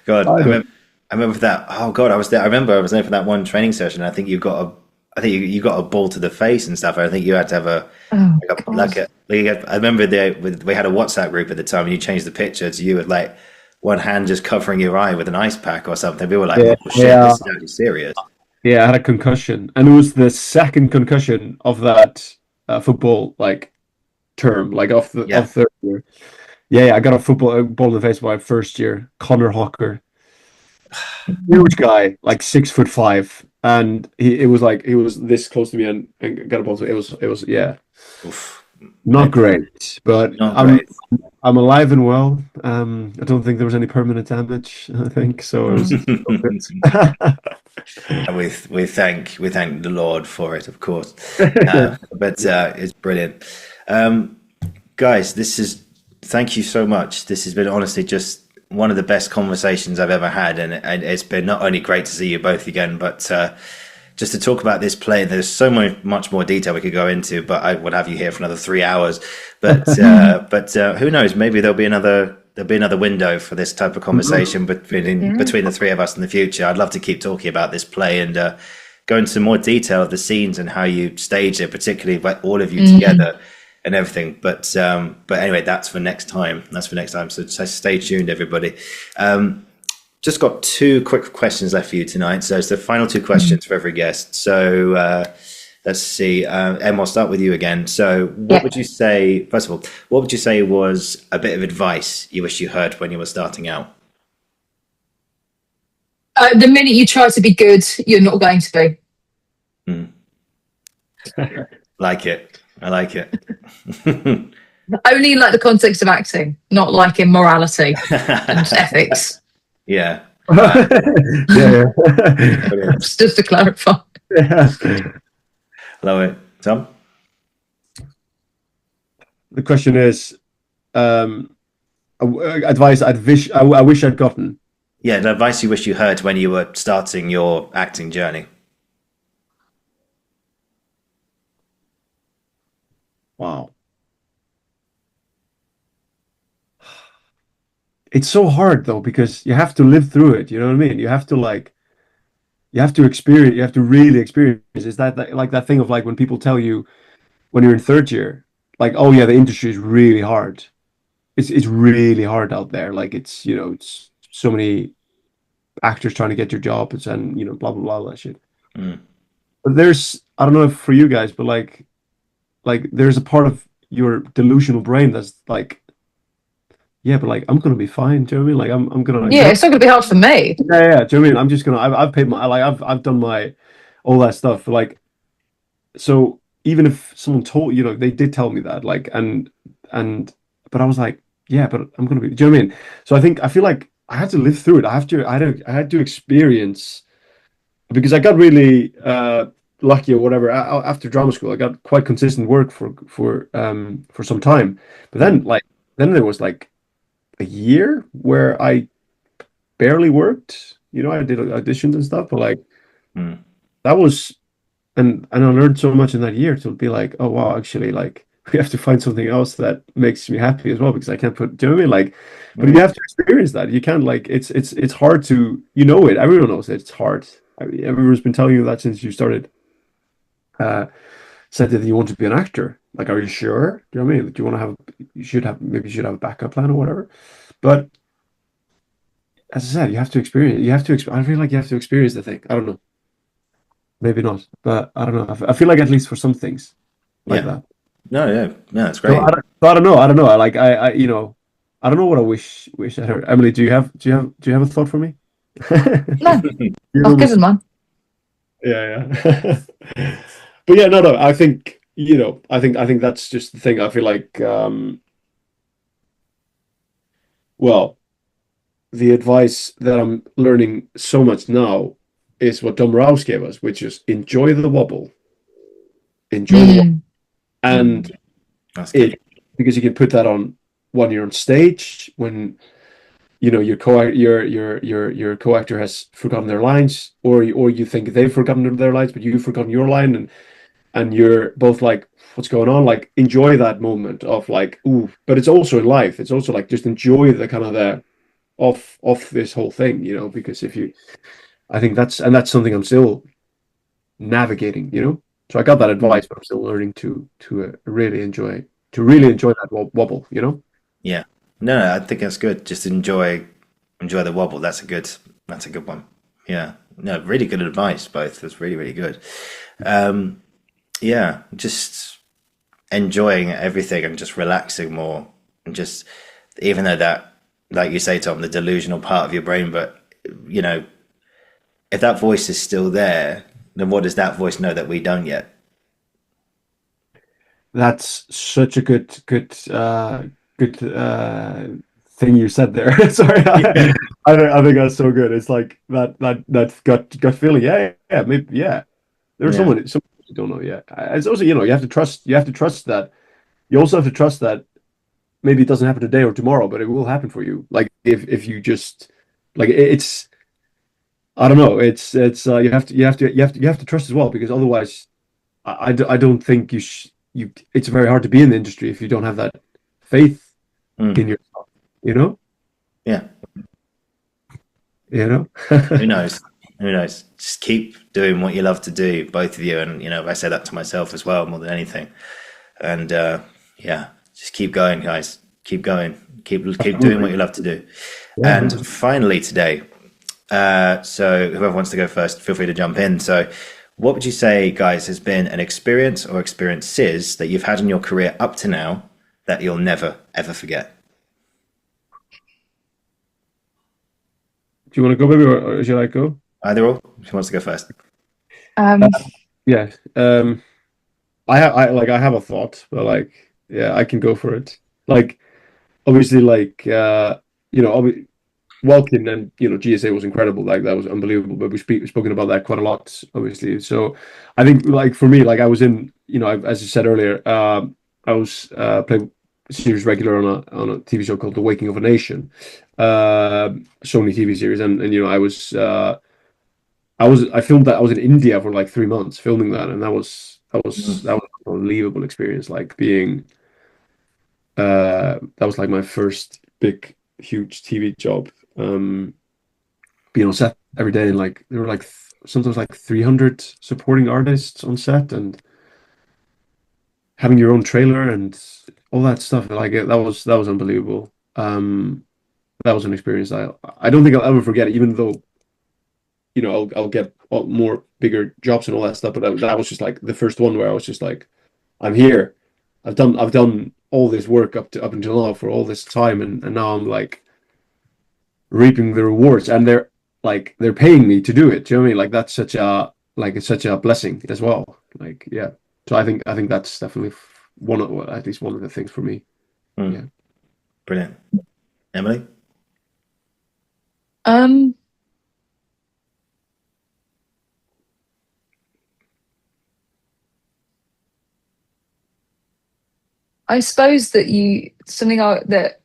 God, I know. I remember that. Oh God, I was there. I remember I was there for that one training session. I think you got a ball to the face and stuff. I think you had to have Oh, I remember we had a WhatsApp group at the time, and you changed the picture to you with like one hand just covering your eye with an ice pack or something. We were like, Yeah, "Oh shit, yeah, this is actually serious." yeah. I had a concussion, and it was the second concussion of that football like term, like Yeah. of third year. Yeah, yeah, I got a football ball in the face my first year. Connor Hawker, huge guy, like 6'5", and it was like he was this close to me and got a ball. It was yeah, Oof. not great, but Not I'm great. I'm alive and well. I don't think there was any permanent damage. I think so. It was. And we thank the Lord for it, of course. But it's brilliant, guys. Thank you so much. This has been honestly just one of the best conversations I've ever had, and it's been not only great to see you both again, but just to talk about this play. There's so much more detail we could go into, but I would have you here for another 3 hours. But who knows? Maybe there'll be another window for this type of conversation between the three of us in the future. I'd love to keep talking about this play and go into more detail of the scenes and how you staged it, particularly like all of you together and everything. But anyway, that's for next time. So stay tuned, everybody. Just got two quick questions left for you tonight. So it's the final two questions for every guest. So let's see. Em, I'll start with you again. So what would you say, first of all, what would you say was a bit of advice you wish you heard when you were starting out? The minute you try to be good, you're not going to be. Like it. I like it. Only in like the context of acting, not like in morality and ethics. Yeah. Yeah. Just to clarify. Yeah. Love it. Tom? The question is, advice I wish I'd gotten. Yeah, the advice you wish you heard when you were starting your acting journey. Wow. It's so hard though, because you have to live through it. You know what I mean? You have to experience, you have to really experience. Is that like that thing of like when people tell you when you're in third year, like, oh yeah, the industry is really hard. It's really hard out there. Like it's, you know, it's so many actors trying to get your jobs and, you know, blah, blah, blah, that shit. But I don't know if for you guys, but like there's a part of your delusional brain that's like, yeah, but like I'm gonna be fine. Do you know what I mean? Like I'm gonna like, It's not gonna be hard for me. yeah. Do you know what I mean? I'm just gonna I've paid my like I've done my all that stuff. Like so even if someone told you know they did tell me that like and but I was like yeah, but I'm gonna be. Do you know what I mean? So I feel like I had to live through it. I had to experience because I got really lucky or whatever after drama school. I got quite consistent work for some time, but then there was like a year where I barely worked. You know, I did auditions and stuff, but like that was, and I learned so much in that year to be like, oh wow, actually, like we have to find something else that makes me happy as well because I can't put. Do you know what I mean? Like, but you have to experience that. You can't like it's hard to it. Everyone knows it. It's hard. I mean, everyone's been telling you that since you started. Said that you want to be an actor. Like, are you sure? Do you know what I mean? Do you want to have? You should have a backup plan or whatever. But as I said, you have to experience. I feel like you have to experience the thing. I don't know. Maybe not, but I don't know. I feel like at least for some things like that. No, that's great. So I don't know. I like I you know, I don't know what I wish I heard. Emily, do you have a thought for me? No, I've given one. Yeah. But yeah, no. I think I think that's just the thing. I feel like well, the advice that I'm learning so much now is what Tom Rouse gave us, which is enjoy the wobble, Mm. and That's good. it because you can put that on when you're on stage, when your co-actor has forgotten their lines, or you think they've forgotten their lines, but you've forgotten your line, and you're both like, what's going on? Like, enjoy that moment of like, ooh. But it's also in life. It's also like just enjoy the kind of the off this whole thing, because if you, I think that's something I'm still navigating. So I got that advice, but I'm still learning to really enjoy that wobble. Yeah. No, I think that's good. Just enjoy the wobble. That's a good one. Yeah. No, really good advice, both. That's really, really good. Um, yeah, just enjoying everything and just relaxing more and just even though that like you say, Tom, the delusional part of your brain, but you know, if that voice is still there, then what does that voice know that we don't yet? That's such a good thing you said there. Sorry, I think that's so good. It's like that gut feeling. Yeah, maybe, yeah. There's Yeah. someone you don't know yet. It's also, you have to trust that. You also have to trust that maybe it doesn't happen today or tomorrow, but it will happen for you. Like if you just like it's I don't know. It's you have to trust as well, because otherwise I don't think it's very hard to be in the industry if you don't have that faith in Mm. yourself, you know? Yeah. You know? Who knows? Who knows? Just keep doing what you love to do, both of you. And, I say that to myself as well, more than anything. And, yeah, just keep going, guys. Keep going. Keep doing what Absolutely. you love to do. Yeah, And 100%. finally, today, so whoever wants to go first, feel free to jump in. So, what would you say, guys, has been an experience or experiences that you've had in your career up to now that you'll never, ever forget? Do you want to go, baby, or should I go? Either or? Who wants to go first? Uh, Um, yeah. I have a thought, but like, yeah, I can go for it. Like, obviously, like, Welkin and GSA was incredible. Like, that was unbelievable. But we've spoken about that quite a lot, obviously. So I think, like, for me, like, I was in, as you said earlier, I was playing series regular on a TV show called The Waking of a Nation, Sony TV series, and I filmed that. I was in India for like 3 months filming that, and that was an unbelievable experience. Like being that was like my first big, huge TV job. Being on set every day, and like there were like sometimes like 300 supporting artists on set, and having your own trailer and all that stuff. Like that was unbelievable. That was an experience I don't think I'll ever forget it, even though I'll get more bigger jobs and all that stuff. But that was just like the first one where I was just like, I'm here. I've done all this work up until now for all this time, and now I'm like reaping the rewards, and they're paying me to do it. Do you know what I mean? Like that's such a blessing as well. Like, yeah. So I think that's definitely at least one of the things for me. Mm, Yeah. brilliant. Emily? um, I suppose that that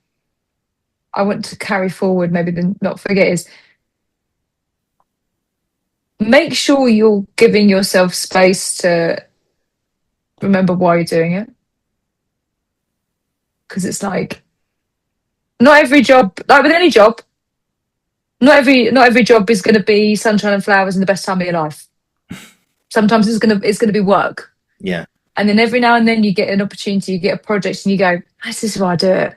I want to carry forward, maybe then not forget, is make sure you're giving yourself space to remember why you're doing it. Because it's like not every job, like with any job, not every job is going to be sunshine and flowers and the best time of your life. Sometimes it's gonna be work, Yeah. and then every now and then you get an opportunity, you get a project, and you go, "This is why I do it.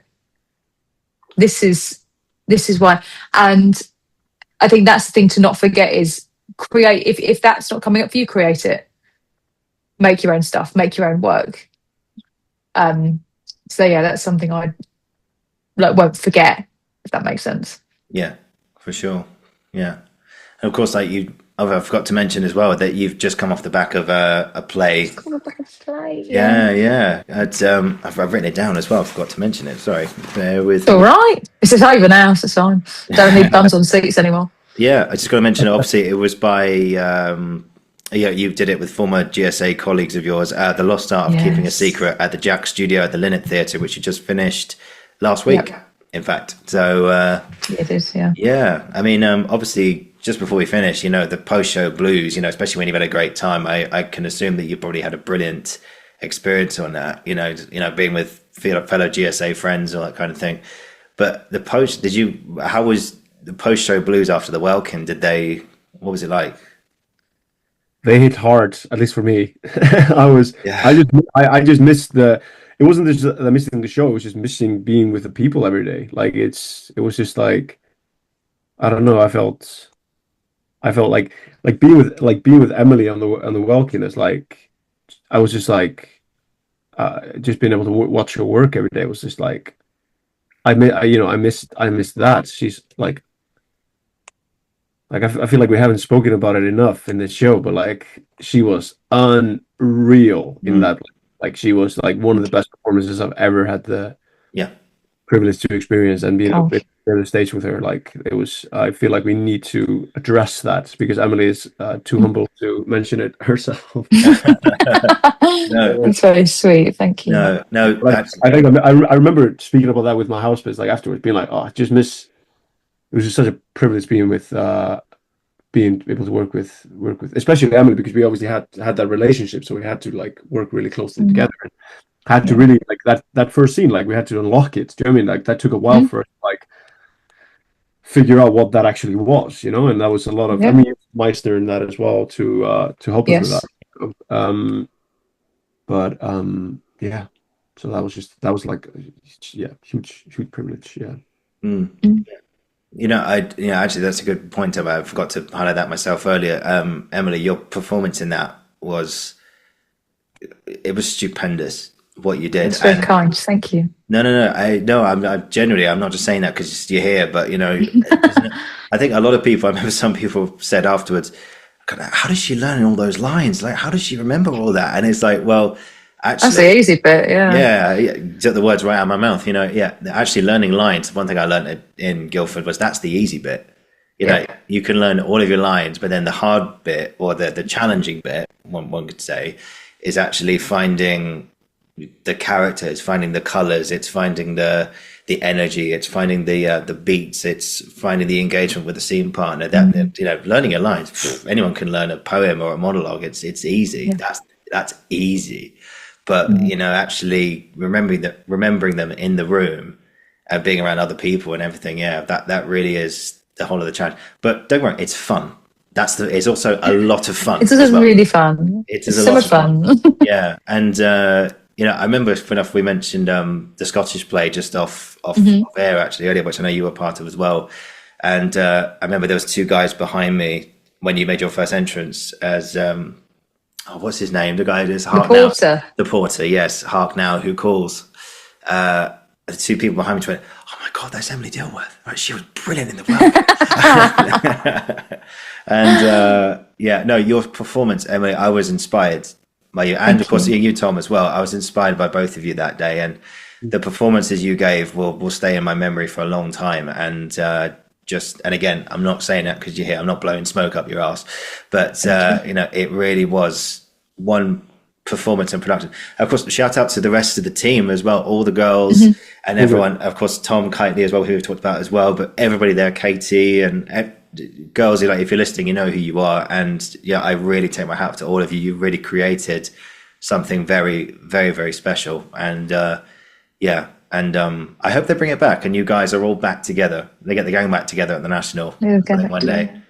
This is this is why." And I think that's the thing to not forget is create. If that's not coming up for you, create it. Make your own stuff. Make your own work. Um, so yeah, that's something I like won't forget, if that makes sense. Yeah, for sure. Yeah. And of course, like I forgot to mention as well that you've just come off the back of a play. Yeah. I've written it down as well. I forgot to mention it. Sorry. Bear with All right. It's over now, so it's fine. Don't need bums on seats anymore. Yeah, I just got to mention it. Obviously, it was by you did it with former GSA colleagues of yours. The Lost Art of Keeping a Secret at the Jack Studio at the Linnet Theatre, which you just finished last week. Yep. In fact, so it is. Yeah. Yeah, I mean, obviously, just before we finish, the post-show blues. Especially when you've had a great time, I can assume that you probably had a brilliant experience on that. Being with fellow GSA friends, all that kind of thing. But the post, how was the post-show blues after the Welkin? What was it like? They hit hard, at least for me. I just missed it wasn't just missing the show, it was just missing being with the people every day. Like it was just like, I don't know, I felt like being with Emily on the Welkin is like, I was just like, just being able to watch her work every day was just like, I missed that. She's like I feel like we haven't spoken about it enough in this show, but like she was unreal in that. Like she was like one of the best performances I've ever had the privilege to experience, and being on the stage with her. Like it was, I feel like we need to address that because Emily is too humble to mention it herself. No, that's very sweet. Thank you. No. Like, I think I remember speaking about that with my housemates, like afterwards, being like, "Oh, I just miss." It was just such a privilege being able to work with, especially Emily, because we obviously had that relationship, so we had to like work really closely together. Had to really like that first scene, like we had to unlock it. Do you know what I mean? Like that took a while for us to like figure out what that actually was, and that was a lot of I mean Meister in that as well to help us with that. So that was like huge privilege. Actually, that's a good point. I forgot to highlight that myself earlier. Emily, your performance in that was stupendous. What you did. That's very kind. Thank you. No. I'm genuinely. I'm not just saying that because you're here, but I think a lot of people. I remember some people said afterwards, "How does she learn all those lines? Like, how does she remember all that?" And it's like, well. Actually, that's the easy bit, get the words right out of my mouth. Actually learning lines. One thing I learned in Guildford was that's the easy bit. You can learn all of your lines, but then the hard bit or the challenging bit, one could say, is actually finding the characters, finding the colors, it's finding the energy, it's finding the beats, it's finding the engagement with the scene partner. That learning your lines, anyone can learn a poem or a monologue. It's easy. That's easy. But actually remembering them in the room and being around other people and everything, that really is the whole of the challenge. But don't worry, it's fun. It's also a lot of fun. It's also really fun. It's so much fun. And I remember enough we mentioned the Scottish play just off air actually earlier, which I know you were part of as well. And I remember there was two guys behind me when you made your first entrance as. What's his name? The guy who does Hark Now. The Porter, yes. Hark Now, Who Calls. The two people behind me went, "Oh my God, that's Emily Dilworth. Right, she was brilliant in the world." And your performance, Emily, I was inspired by you. And of course, you, Tom, as well. I was inspired by both of you that day. And the performances you gave will stay in my memory for a long time. And and again, I'm not saying that because you're here. I'm not blowing smoke up your ass, but it really was one performance and production. Of course, shout out to the rest of the team as well, all the girls and everyone. Of course, Tom Kitely as well, who we've talked about as well. But everybody there, Katie and girls, if you're listening, you know who you are. And I really take my hat off to all of you. You really created something very, very, very special. And And I hope they bring it back and you guys are all back together. They're going back together at the National one day.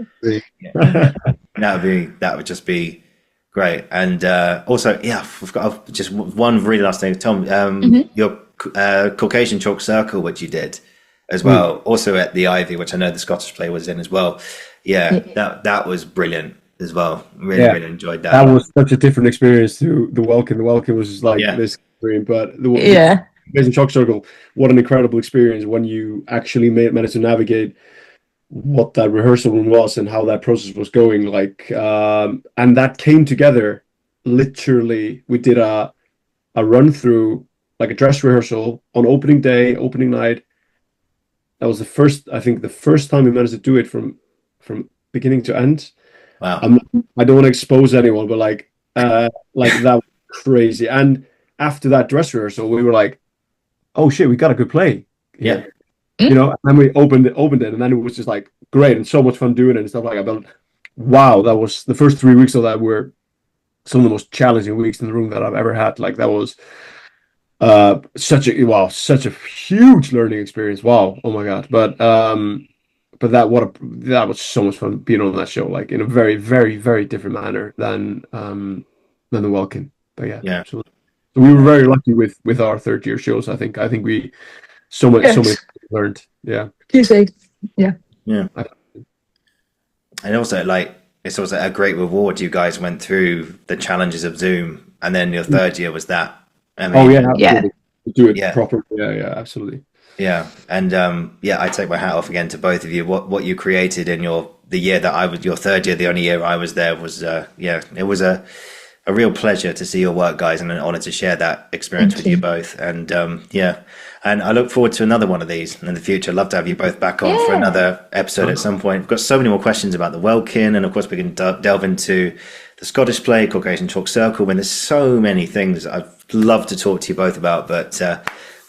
That would just be great. And also, we've got just one really last thing. Tom, your Caucasian Chalk Circle, which you did as well, also at the Ivy, which I know the Scottish play was in as well. That was brilliant as well. Really enjoyed that. That was such a different experience to the Welkin. The Welkin was just like this experience, but the Caucasian Chalk Circle, what an incredible experience when you actually managed to navigate what that rehearsal room was and how that process was going. Like, and that came together. Literally, we did a run through, like a dress rehearsal on opening day, opening night. That was I think the first time we managed to do it from beginning to end. Wow. I don't want to expose anyone, but like that was crazy. And after that dress rehearsal, we were like, oh shit, we got a good play. Yeah. You know, and then we opened it, and then it was just like great and so much fun doing it and stuff like that. But wow, that was the first 3 weeks of that were some of the most challenging weeks in the room that I've ever had. Like that was such a huge learning experience. Wow, oh my god. But that was so much fun being on that show, like in a very, very, very different manner than the Welkin. But yeah. So we were very lucky with our third year shows. I think we so much learned. Yeah. You say, yeah. And also, like, it's also a great reward. You guys went through the challenges of Zoom, and then your third year was that. I mean, absolutely. Do it properly. Yeah, absolutely. Yeah, and I take my hat off again to both of you. What you created in the year that I was your third year, the only year I was there, was it was a real pleasure to see your work, guys, and an honor to share that experience with you both. And and I look forward to another one of these in the future. I'd love to have you both back on for another episode at some point. We've got so many more questions about the Welkin, and of course we can delve into the Scottish play, Caucasian Chalk Circle. When there's so many things I'd love to talk to you both about, but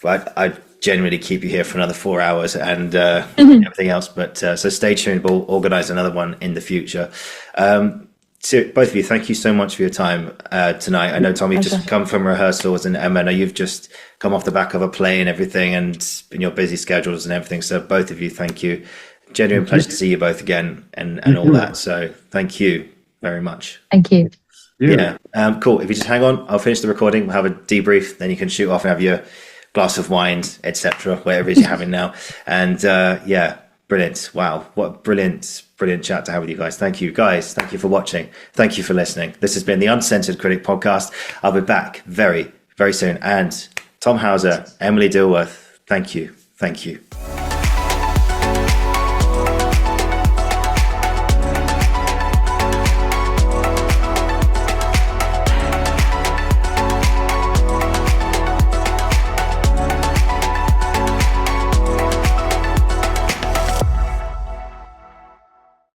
I genuinely keep you here for another 4 hours and everything else. But so stay tuned. We'll organise another one in the future. So both of you, thank you so much for your time tonight. I know, Tom, you've just come from rehearsals, and Emma, I know you've just come off the back of a play and everything, and in your busy schedules and everything. So both of you, thank you. Genuine pleasure to see you both again and all that. So thank you very much. Thank you. Yeah. Cool. If you just hang on, I'll finish the recording. We'll have a debrief. Then you can shoot off and have your glass of wine, etc., whatever it is you're having now. And brilliant. Wow. What brilliant chat to have with you guys. Thank you, guys. Thank you for watching. Thank you for listening. This has been the Uncensored Critic podcast. I'll be back very, very soon. And Tom Howser, Emily Dilworth, thank you. Thank you.